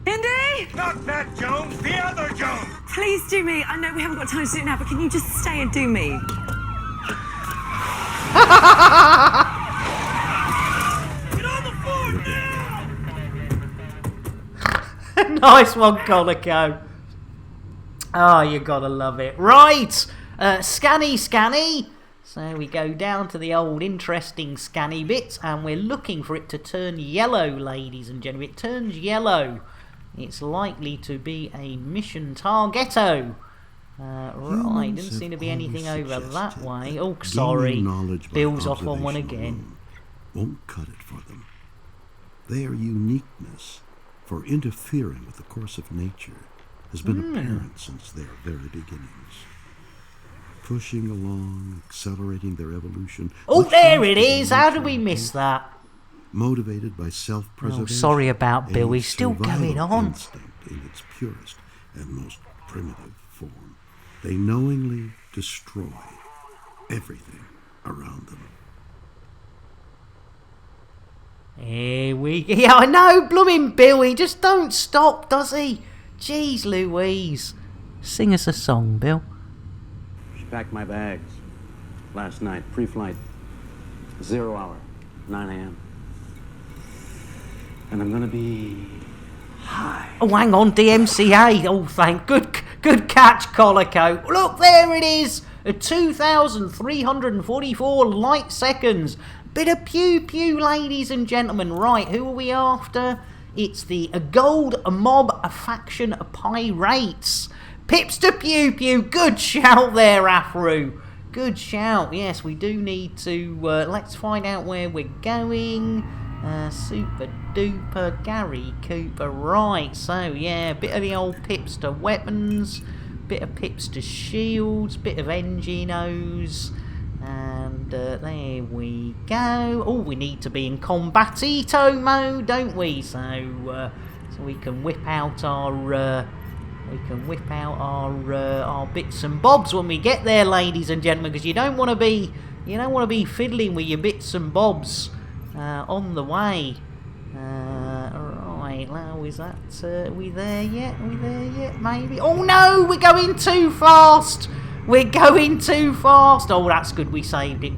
S14: Indy?
S10: Not that Jones, the other Jones!
S14: Please do me. I know we haven't got time to do it now, but can you just stay and do me?
S10: Get on the floor now!
S2: Nice one, Colico. Oh, you gotta love it. Right, scanny. So we go down to the old interesting scanny bit, and we're looking for it to turn yellow, ladies and gentlemen. It turns yellow. It's likely to be a mission targeto. Right, didn't seem to be anything over that way. Oh, sorry. Bill's off on one again.
S18: Won't cut it for them. Their uniqueness for interfering with the course of nature has been apparent since their very beginnings. Pushing along, accelerating their evolution.
S2: Oh, there it is! How did we miss that?
S18: Motivated by self-preservation.
S2: Oh, sorry about Bill, he's still going on.
S18: Instinct in its purest and most primitive form. They knowingly destroy everything around them.
S2: Here we go. Yeah, I know, blooming Bill, he just don't stop, does he? Jeez Louise. Sing us a song, Bill.
S11: Packed my bags last night, pre-flight, 0 hour, 9 a.m. And I'm gonna be high.
S2: Oh, hang on, DMCA. Oh, thank good catch, Colico. Look, there it is. 2,344 light seconds. Bit of pew, ladies and gentlemen. Right, who are we after? It's the gold mob faction pirates. Pips to pew. Good shout there, Afro. Good shout. Yes, we do need to... let's find out where we're going. Super duper Gary Cooper. Right, so yeah, bit of the old pips to weapons, bit of pips to shields, bit of enginos, and there we go. Oh, we need to be in combatito mode, don't we? So we can whip out our our bits and bobs when we get there, ladies and gentlemen, because you don't want to be fiddling with your bits and bobs on the way. Right, now is that are we there yet? Maybe. Oh no, we're going too fast. Oh, that's good. We saved it.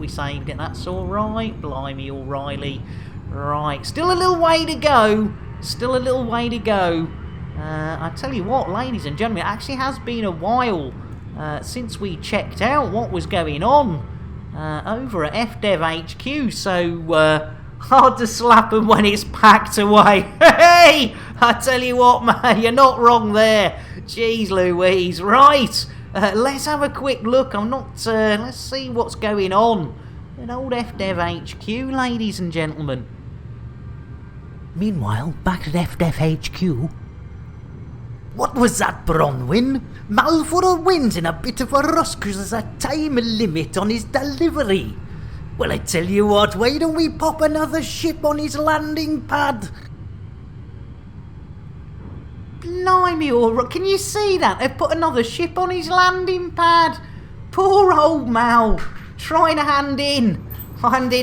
S2: That's all right. Blimey, O'Reilly. Right, still a little way to go. I tell you what, ladies and gentlemen, it actually has been a while since we checked out what was going on over at FDev HQ, so hard to slap them when it's packed away. Hey, I tell you what, man, you're not wrong there. Jeez Louise. Right, let's have a quick look. Let's see what's going on at old FDev HQ, ladies and gentlemen. Meanwhile, back at FDev HQ. What was that, Bronwyn? Malforo wins in a bit of a rush because there's a time limit on his delivery. Well, I tell you what, why don't we pop another ship on his landing pad? Blimey, alright, can you see that? They've put another ship on his landing pad. Poor old Mal, trying to hand in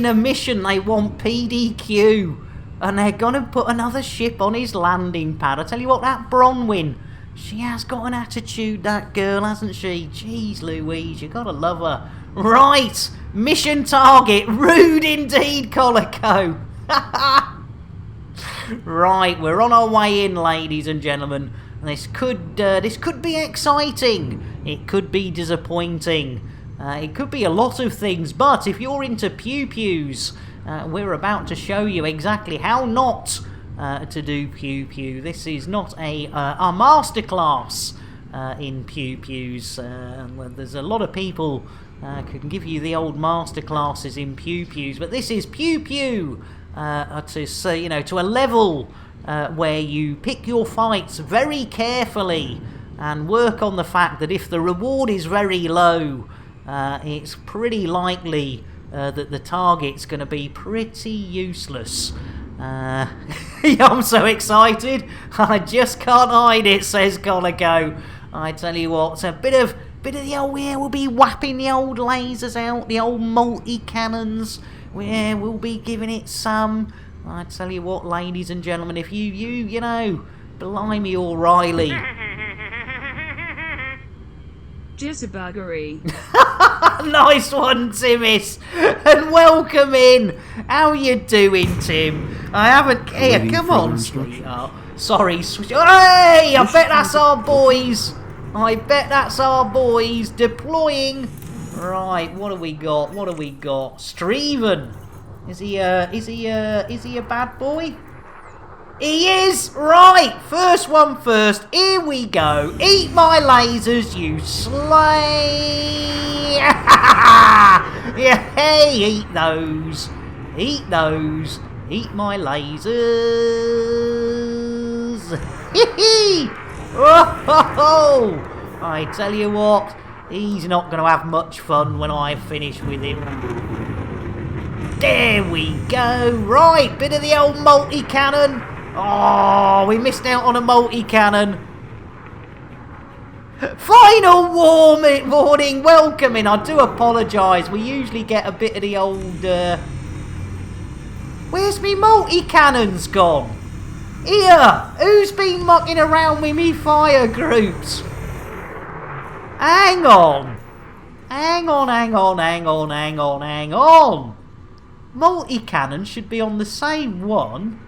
S2: a mission. They want PDQ. And they're going to put another ship on his landing pad. I tell you what, that Bronwyn, she has got an attitude, that girl, hasn't she? Jeez Louise, you got to love her. Right, mission target. Rude indeed, Colico. Right, we're on our way in, ladies and gentlemen. This could be exciting. It could be disappointing. It could be a lot of things. But if you're into pew-pews... we're about to show you exactly how not to do pew-pew. This is not a masterclass in pew-pews. There's a lot of people can give you the old masterclasses in pew-pews, but this is pew-pew to a level where you pick your fights very carefully and work on the fact that if the reward is very low, it's pretty likely that the target's going to be pretty useless. I'm so excited, I just can't hide it, says Colico. I tell you what, it's a bit of the old, yeah, we'll be whapping the old lasers out, the old multi-cannons. Yeah, we'll be giving it some. I tell you what, ladies and gentlemen, if you know, blimey O'Reilly.
S17: Jitterbuggery.
S2: Nice one, Timmis, and welcome in. How you doing, Tim? I haven't. Here, come on, sweetheart. Sorry, hey, I bet that's our boys. I bet that's our boys deploying. Right, what do we got? What do we got? Streven. Is he a bad boy? He is! Right! First one first. Here we go. Eat my lasers, you slay! Yeah, hey, eat those. Eat those. Eat my lasers. Hee oh, I tell you what, he's not going to have much fun when I finish with him. There we go. Right, bit of the old multi-cannon. Oh, we missed out on a multi-cannon. Final warning, welcome in. I do apologise. We usually get a bit of the old... Where's me multi-cannons gone? Here, who's been mucking around with me fire groups? Hang on. Hang on. Multi-cannon should be on the same one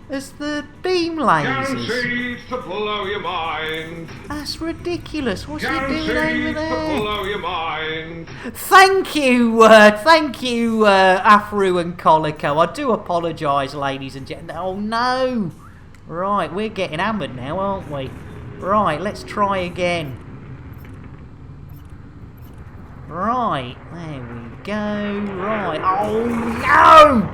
S2: as the beam lasers.
S10: Guaranteed to blow your mind.
S2: That's ridiculous. What's he doing over
S10: Guaranteed
S2: there?
S10: to blow your mind.
S2: Thank you, Afru and Colico. I do apologise, ladies and gentlemen. Oh no! Right, we're getting hammered now, aren't we? Right, let's try again. Right, there we go. Right, oh no!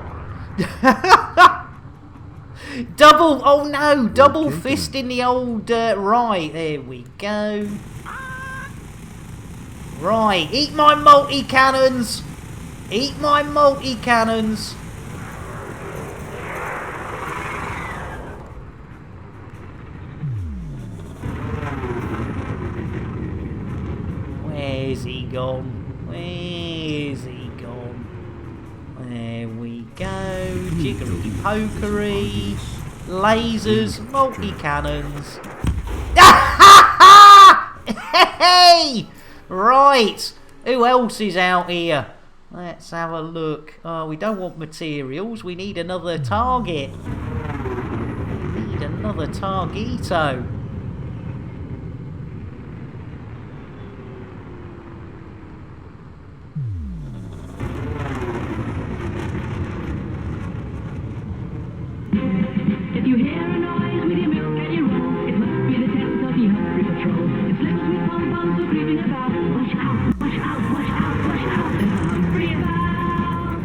S2: Double fist in the old, right, there we go. Right, eat my multi-cannons. Eat my multi-cannons. Where's he gone? Where's he gone? There we go. Jiggery pokery. Lasers, multi-cannons. Hey! Right. Who else is out here? Let's have a look. Oh, we don't want materials. We need another target. We need another targeto.
S17: If you hear a noise with your milk and your roll, it must be the tents of the Hungry Patrol. It's little sweet pom-poms are creeping about. Watch out, watch out, watch out, watch out, there's a hungry about.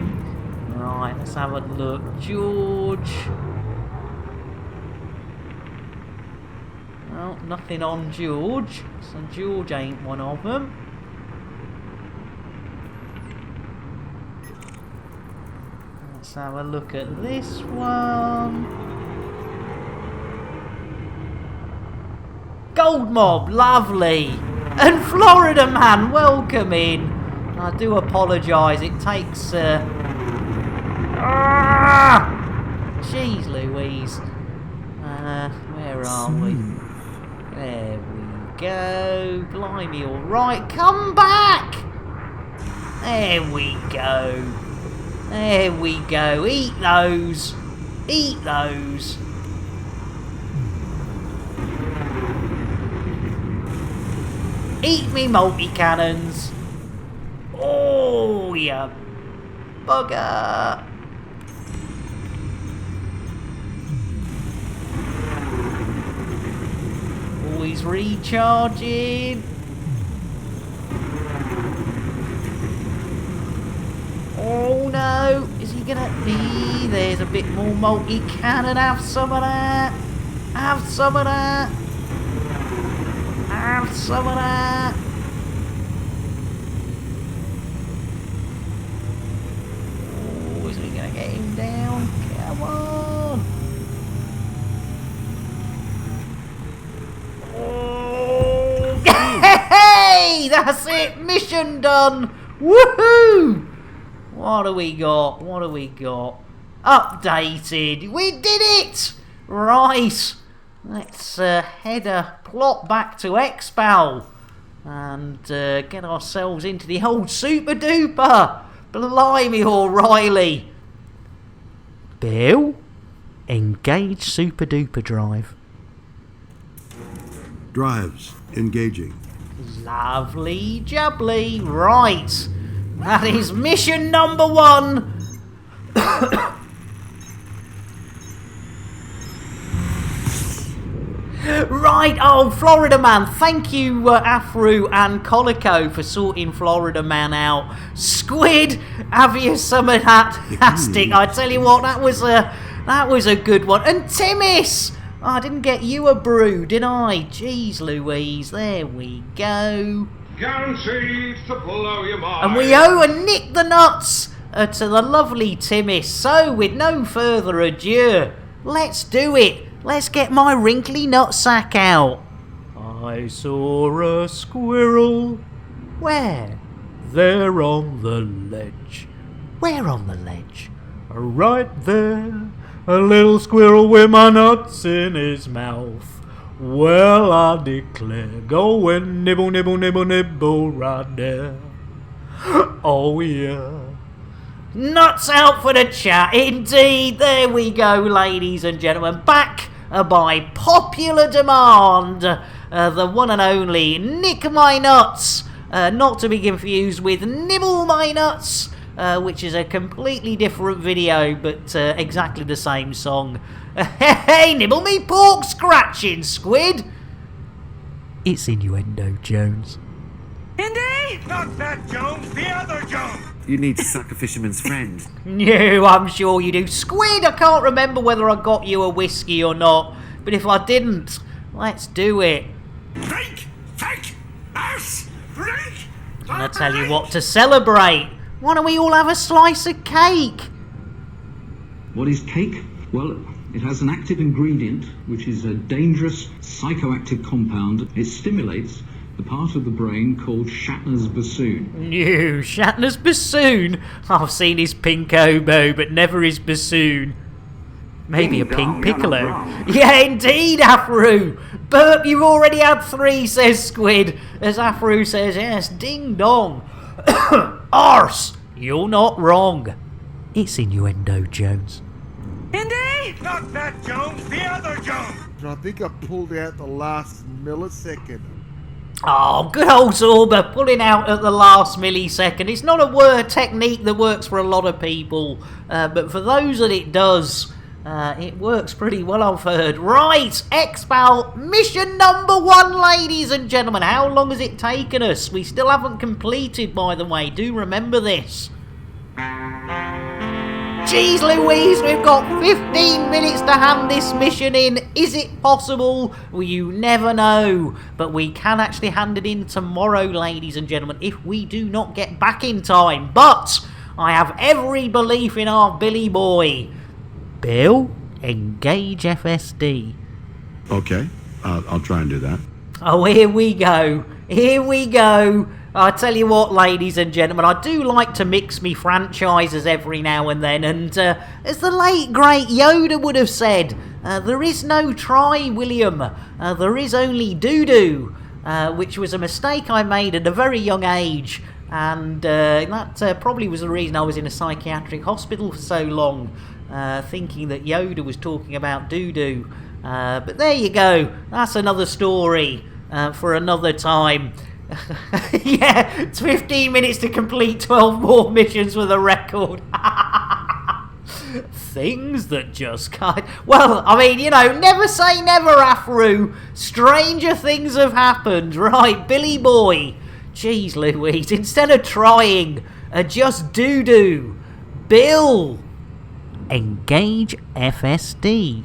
S2: Right, let's have a look. George. Well, nothing on George. So George ain't one of them. Let's have a look at this one. Gold Mob, lovely. And Florida Man, welcome in. I do apologise, it takes... Jeez Louise. Where are we? There we go. Blimey, alright. Come back! There we go. There we go. Eat those. Eat those. Eat me multi-cannons. Oh, you bugger. Always recharging. Oh no, is he gonna be? There's a bit more multi-cannon. Have some of that. Have some of that. Have some of that. Get him down. Come on. Oh. Hey, that's it. Mission done. Woohoo! What do we got? What do we got? Updated. We did it! Right. Let's plot back to Xbal and get ourselves into the old super duper. Blimey, O'Reilly. Bill, engage super duper drive.
S18: Drives engaging.
S2: Lovely jubbly. Right. That is mission number 1. Right, oh, Florida Man. Thank you, Afru and Colico, for sorting Florida Man out. Squid, have you summoned that fantastic? I tell you what, that was a good one. And Timis! Oh, I didn't get you a brew, did I? Jeez Louise, there we go.
S10: Guaranteed to blow your mind.
S2: And we owe a Nick the Nuts to the lovely Timis. So, with no further ado, let's do it. Let's get my wrinkly nutsack out. I saw a squirrel. Where? There on the ledge. Where on the ledge? Right there. A little squirrel with my nuts in his mouth. Well, I declare, go and nibble, nibble, nibble, nibble right there. Oh, yeah. Nuts out for the chat, indeed. There we go, ladies and gentlemen. Back by popular demand, the one and only Nick My Nuts. Not to be confused with Nibble My Nuts, which is a completely different video, but exactly the same song. Hey, nibble me pork scratching, Squid. It's innuendo, Jones.
S10: Indy? Not that Jones, the other Jones.
S23: You need to suck a fisherman's friend.
S2: No, I'm sure you do. Squid, I can't remember whether I got you a whiskey or not, but if I didn't, let's do it.
S10: Drink, take, ass, drink.
S2: And I tell you what, to celebrate, why don't we all have a slice of cake?
S4: What is cake? Well, it has an active ingredient, which is a dangerous psychoactive compound. It stimulates the part of the brain called Shatner's bassoon.
S2: No, Shatner's bassoon? I've seen his pink oboe, but never his bassoon. Maybe a pink piccolo. Yeah, indeed, Afru. Burp, you've already had 3, says Squid. As Afru says, yes, ding dong. Arse, you're not wrong. It's innuendo, Jones.
S10: Indy? Not that Jones, the other Jones.
S19: I think I pulled out the last millisecond.
S2: Oh, good old Zorba, pulling out at the last millisecond. It's not a word technique that works for a lot of people, but for those that it does, it works pretty well, I've heard. Right, Xbal, mission number 1, ladies and gentlemen. How long has it taken us? We still haven't completed, by the way. Do remember this. Jeez Louise, we've got 15 minutes to hand this mission in. Is it possible? Well, you never know. But we can actually hand it in tomorrow, ladies and gentlemen, if we do not get back in time. But I have every belief in our Billy boy. Bill, engage FSD.
S18: Okay, I'll try and do that.
S2: Oh, here we go. Here we go. I tell you what, ladies and gentlemen, I do like to mix me franchises every now and then, and as the late, great Yoda would have said, there is no try, William, there is only doo-doo, which was a mistake I made at a very young age, and that probably was the reason I was in a psychiatric hospital for so long, thinking that Yoda was talking about doo-doo. But there you go, that's another story for another time. Yeah, it's 15 minutes to complete 12 more missions with a record. Things that just can't... Well, I mean, you know, never say never, Afru. Stranger things have happened. Right, Billy boy. Jeez Louise, instead of trying, just doo-doo. Bill, engage FSD.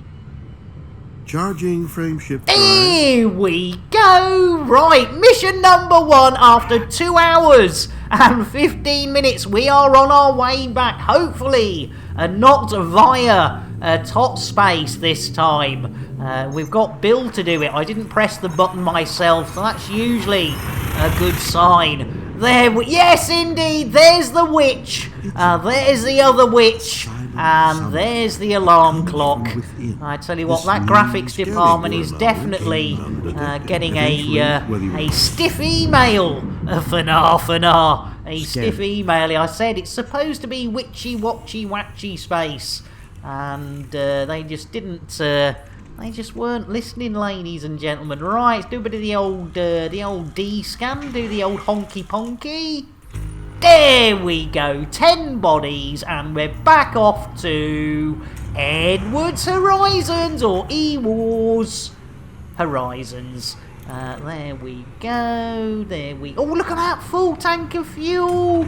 S18: Charging frameshift drive.
S2: Here we go! Right, mission number 1 after 2 hours and 15 minutes. We are on our way back, hopefully, not via top space this time. We've got Bill to do it. I didn't press the button myself, so that's usually a good sign. Yes, indeed, there's the witch. There's the other witch. And there's the alarm clock. I tell you what, that graphics department is definitely getting a stiff email for nah. A stiff email. I said it's supposed to be witchy, watchy, watchy space. And they just didn't... they just weren't listening, ladies and gentlemen. Right, let's do a bit of the old D-scan. Do the old honky-ponky. There we go, 10 bodies, and we're back off to Edward's Horizons, or E-Wars Horizons. There we go, oh, look at that, full tank of fuel.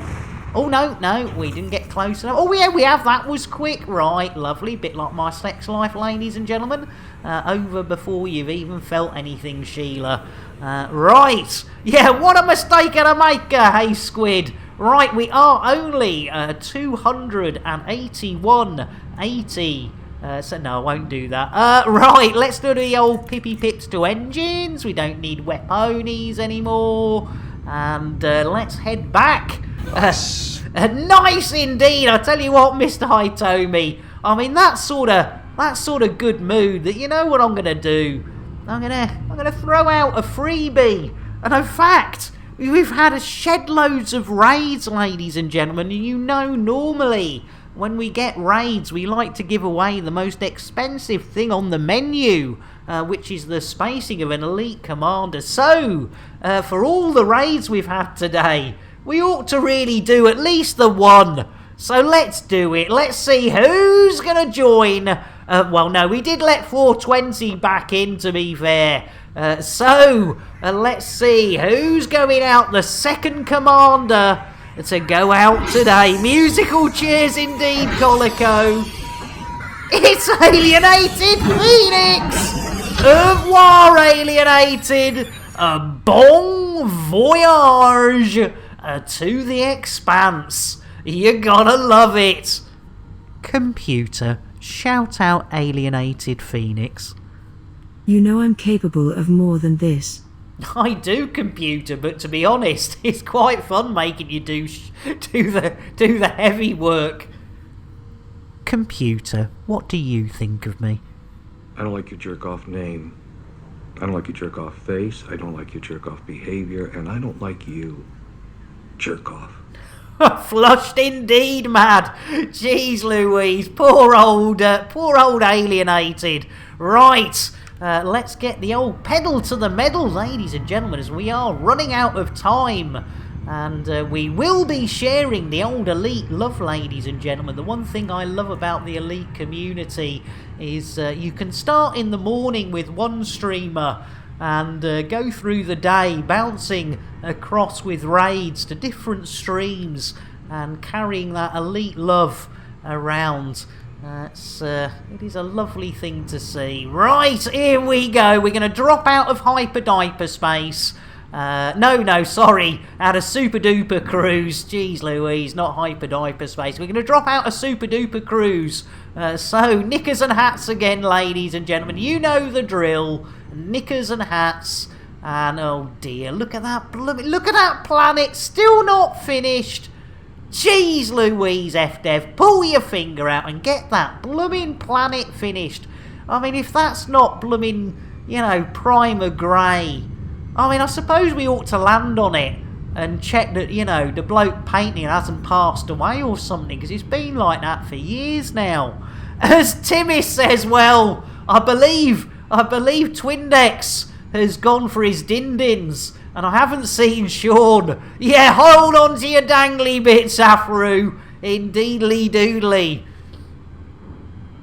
S2: Oh, no, we didn't get close enough. Oh, yeah, we have, that was quick. Right, lovely, bit like my sex life, ladies and gentlemen. Over before you've even felt anything, Sheila. Right, yeah, what a mistake and a maker, hey, Squid. Right, we are only 281.80. So no, I won't do that. Right, let's do the old pippy pips to engines. We don't need weaponies anymore. And let's head back. Nice indeed. I tell you what, Mr. Hitomi. I mean, that sort of good mood that you know what I'm gonna do. I'm gonna throw out a freebie. And in fact, we've had a shed loads of raids, ladies and gentlemen, and you know normally when we get raids we like to give away the most expensive thing on the menu, which is the spacing of an elite commander. So, for all the raids we've had today, we ought to really do at least the one. So let's do it. Let's see who's going to join. Well, no, we did let 420 back in, to be fair. So, let's see who's going out, the second commander to go out today. Musical cheers indeed, Colico. It's Alienated Phoenix! Au revoir, Alienated! A bon voyage to the expanse. You're gonna love it. Computer, shout out Alienated Phoenix.
S7: You know I'm capable of more than this.
S2: I do, computer, but to be honest, it's quite fun making you do the heavy work. Computer, what do you think of me?
S1: I don't like your jerk-off name. I don't like your jerk-off face. I don't like your jerk-off behavior. And I don't like you. Jerk-off.
S2: Flushed indeed, mad. Jeez Louise, poor old Alienated. Right. Let's get the old pedal to the metal, ladies and gentlemen, as we are running out of time. And we will be sharing the old Elite love, ladies and gentlemen. The one thing I love about the Elite community is you can start in the morning with one streamer and go through the day bouncing across with raids to different streams and carrying that Elite love around. It is a lovely thing to see. Right, here we go. We're going to drop out of hyper space. No, sorry. Out of super duper cruise. Jeez Louise, not hyper space. We're going to drop out of super duper cruise. So, knickers and hats again, ladies and gentlemen. You know the drill. Knickers and hats. And oh dear, look at that planet. Still not finished. Jeez Louise, FDev, pull your finger out and get that blooming planet finished. I mean, if that's not blooming, primer grey. I mean, I suppose we ought to land on it and check that, the bloke painting hasn't passed away or something, because it's been like that for years now. As Timmy says, well, I believe Twindex has gone for his din-dins. And I haven't seen Sean. Yeah, hold on to your dangly bits, Afro. Indeedly doodly.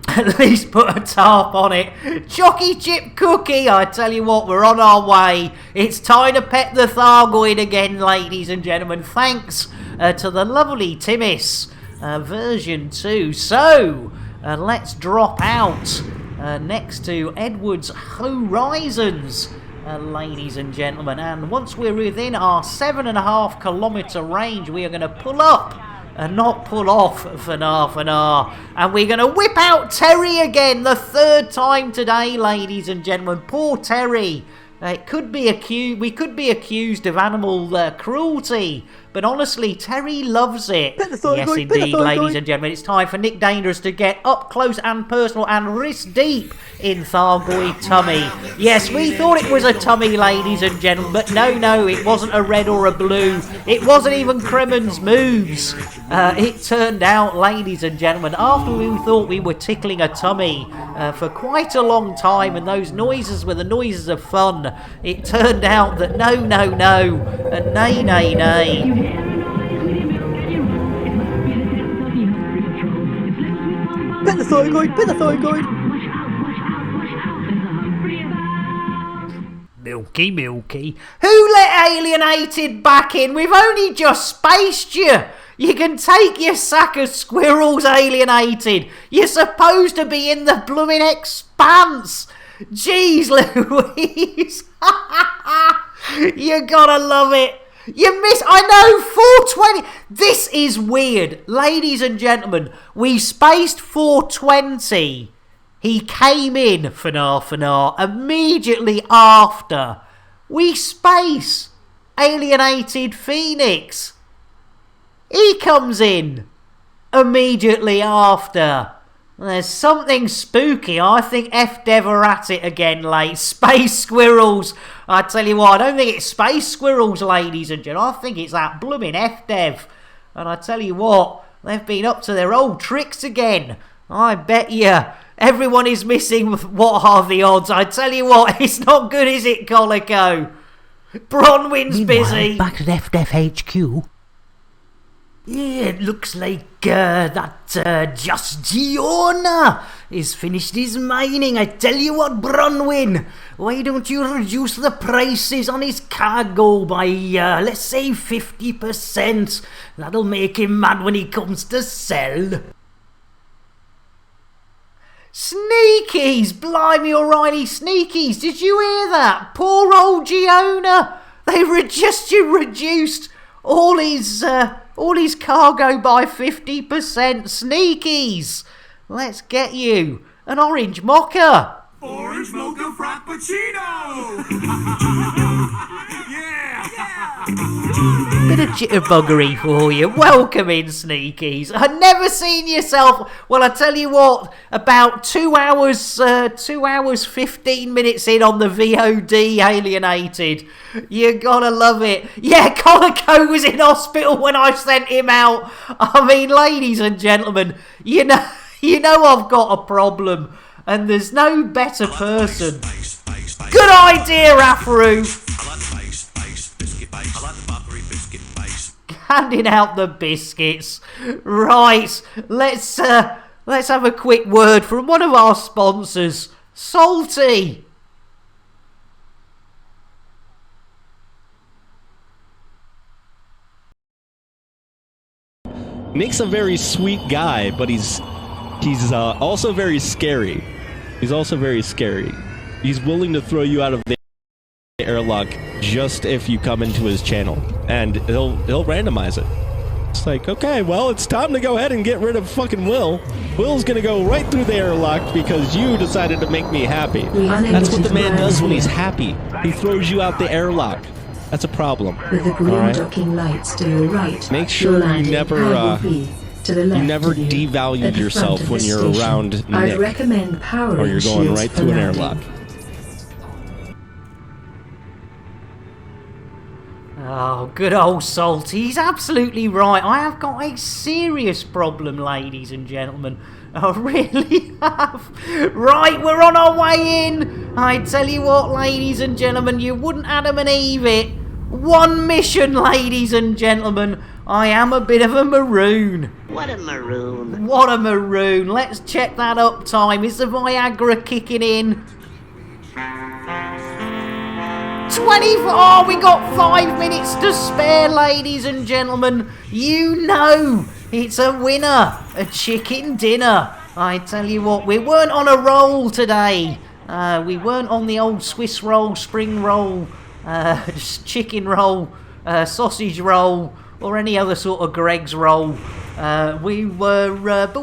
S2: At least put a tarp on it. Chocky chip cookie. I tell you what, we're on our way. It's time to pet the Thargoid again, ladies and gentlemen. Thanks to the lovely Timis version 2. So, let's drop out next to Edwards Horizons, ladies and gentlemen. And once we're within our 7.5 kilometre range, we are going to pull up and not pull off for Fanar. And we're going to whip out Terry again, the 3rd time today, ladies and gentlemen. Poor Terry. We could be accused of animal cruelty, but honestly, Terry loves it. Yes, indeed, ladies and gentlemen. It's time for Nick Dangerous to get up close and personal and wrist deep in Thargoid tummy. Yes, we thought it was a tummy, ladies and gentlemen, but no, it wasn't a red or a blue. It wasn't even Kremen's moves. It turned out, ladies and gentlemen, after we thought we were tickling a tummy for quite a long time, and those noises were the noises of fun, it turned out that no, and nay.
S17: Pet the thyroid.
S2: Milky. Who let Alienated back in? We've only just spaced you. You can take your sack of squirrels, Alienated. You're supposed to be in the blooming expanse. Jeez Louise. You gotta love it. You miss, I know, 420. This is weird. Ladies and gentlemen, we spaced 420. He came in, Fanar, immediately after. We space Alienated Phoenix. He comes in immediately after. There's something spooky. I think F-Dev are at it again, late. Space Squirrels. I tell you what, I don't think it's Space Squirrels, ladies and gentlemen. I think it's that blooming F-Dev. And I tell you what, they've been up to their old tricks again. I bet you everyone is missing what are the odds. I tell you what, it's not good, is it, Colico? Bronwyn's busy.
S22: Back at F-Dev HQ. Yeah, it looks like that Just Giona is finished his mining. I tell you what, Bronwyn, why don't you reduce the prices on his cargo by, let's say, 50%? That'll make him mad when he comes to sell.
S2: Sneakies! Blimey O'Reilly, Sneakies! Did you hear that? Poor old Giona! They reduced all his cargo by 50%. Sneakies! Let's get you an orange mocha!
S17: Orange mocha frappuccino!
S2: Bit of jitterbuggery for you. Welcome in, Sneakies. I've never seen yourself. Well, I tell you what, about 2 hours, 15 minutes in on the VOD Alienated. You gotta love it. Yeah, Colico was in hospital when I sent him out. I mean, ladies and gentlemen, you know I've got a problem, and there's no better person. Good idea, Afro. Handing out the biscuits. Right, let's have a quick word from one of our sponsors, Salty.
S6: Nick's a very sweet guy, but he's also very scary. He's willing to throw you out of the airlock just if you come into his channel, and he'll randomize it. It's like, okay, well, it's time to go ahead and get rid of fucking Will. Will's gonna go right through the airlock because you decided to make me happy. That's what the man does when he's happy. He throws you out the airlock. That's a problem.
S7: With the green docking lights to your right,
S6: make sure you never devalue yourself when you're around
S7: I'd
S6: Nick,
S7: recommend powering
S6: or you're going
S7: shields
S6: right
S7: for
S6: through an
S7: landing.
S6: airlock.
S2: Oh, good old Salty. He's absolutely right. I have got a serious problem, ladies and gentlemen. I really have. Right, we're on our way in. I tell you what, ladies and gentlemen, you wouldn't Adam and Eve it. One mission, ladies and gentlemen. I am a bit of a maroon.
S12: What a maroon.
S2: What a maroon. Let's check that uptime. Is the Viagra kicking in? 24. Oh, we got 5 minutes to spare, ladies and gentlemen. You know, it's a winner, a chicken dinner. I tell you what, we weren't on a roll today. We weren't on the old Swiss roll, spring roll, just chicken roll, sausage roll, or any other sort of Greg's roll. But we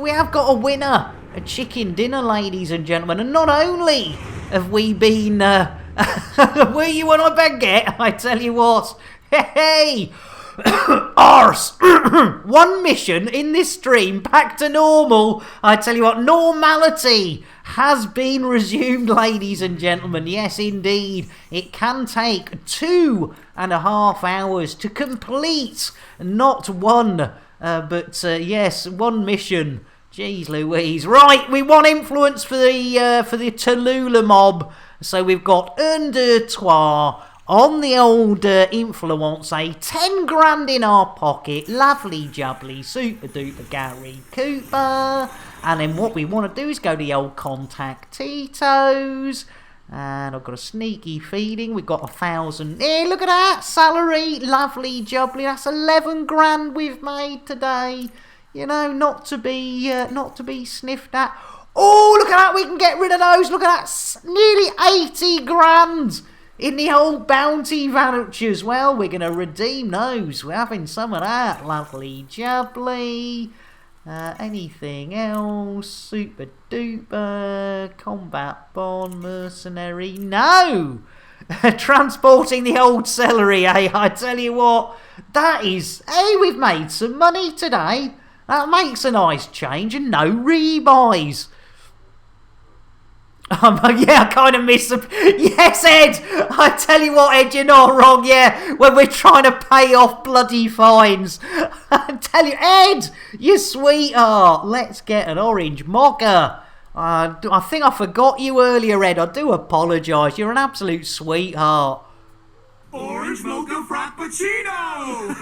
S2: have got a winner, a chicken dinner, ladies and gentlemen. And not only have we been, were you on a baguette? I tell you what, hey, arse, one mission in this stream back to normal. I tell you what, normality has been resumed, ladies and gentlemen. Yes, indeed. It can take 2.5 hours to complete not one, but yes, one mission. Jeez Louise. Right, we want influence for the Talula mob. So we've got un, deux, trois on the old influence, 10 grand in our pocket, lovely jubbly, super duper Gary Cooper. And then what we want to do is go to the old contact Tito's. And I've got a sneaky feeling we've got 1,000. Hey, look at that salary, lovely jubbly. That's 11 grand we've made today. You know, not to be sniffed at. Oh, look at that, we can get rid of those. Look at that, nearly 80 grand. In the old bounty vouchers. Well, we're going to redeem those. We're having some of that. Lovely jubbly. Anything else? Super duper. Combat bond. Mercenary. No! Transporting the old celery, eh? I tell you what. That is... Hey, we've made some money today. That makes a nice change. And no rebuys. Yeah, I kind of miss them. Yes, Ed! I tell you what, Ed, you're not wrong, yeah. When we're trying to pay off bloody fines. I tell you, Ed, you sweetheart. Let's get an orange mocha. I think I forgot you earlier, Ed. I do apologise. You're an absolute sweetheart.
S17: Orange mocha frappuccino!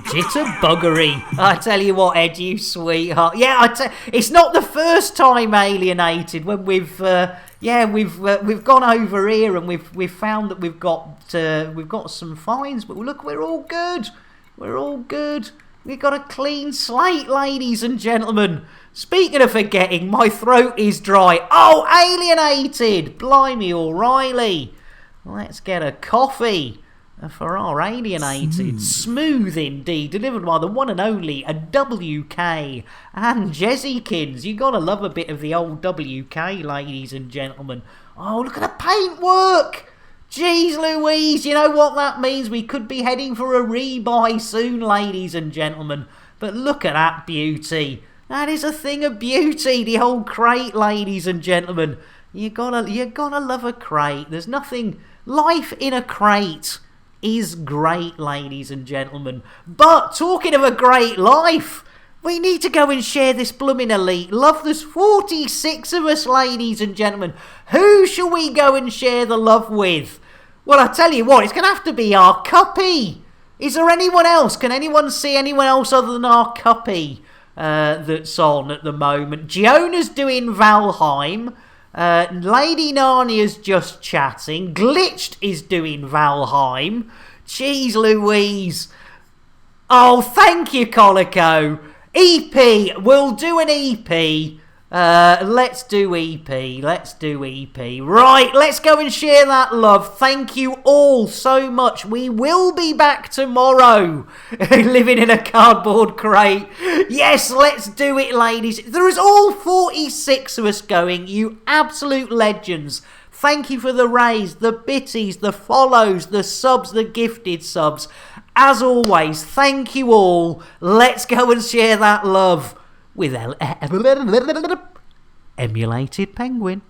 S2: Jitterbuggery. I tell you what, Ed, you sweetheart. Yeah, it's not the first time alienated when we've gone over here and we've found that we've got some fines, but look, we're all good. We're all good. We've got a clean slate, ladies and gentlemen. Speaking of forgetting, my throat is dry. Oh, alienated! Blimey O'Reilly. Let's get a coffee for our alienated. Smooth indeed. Delivered by the one and only a WK and Jezzykins. You gotta love a bit of the old WK, ladies and gentlemen. Oh, look at the paintwork! Jeez Louise, you know what that means? We could be heading for a rebuy soon, ladies and gentlemen. But look at that beauty. That is a thing of beauty, the old crate, ladies and gentlemen. You're gonna love a crate. There's nothing... Life in a crate is great, ladies and gentlemen. But, talking of a great life, we need to go and share this blooming elite love. There's 46 of us, ladies and gentlemen. Who shall we go and share the love with? Well, I tell you what, it's going to have to be our cuppy. Is there anyone else? Can anyone see anyone else other than our cuppy that's on at the moment? Giona's doing Valheim. Lady Narnia's just chatting. Glitched is doing Valheim. Jeez Louise. Oh, thank you, Colico. EP. We'll do an EP. Let's do EP. Let's do EP. Right, let's go and share that love. Thank you all so much. We will be back tomorrow. Living in a cardboard crate. Yes, let's do it, ladies. There is all 46 of us going. You absolute legends. Thank you for the raise, the bitties, the follows, the subs, the gifted subs. As always, thank you all. Let's go and share that love with Emulated Penguin.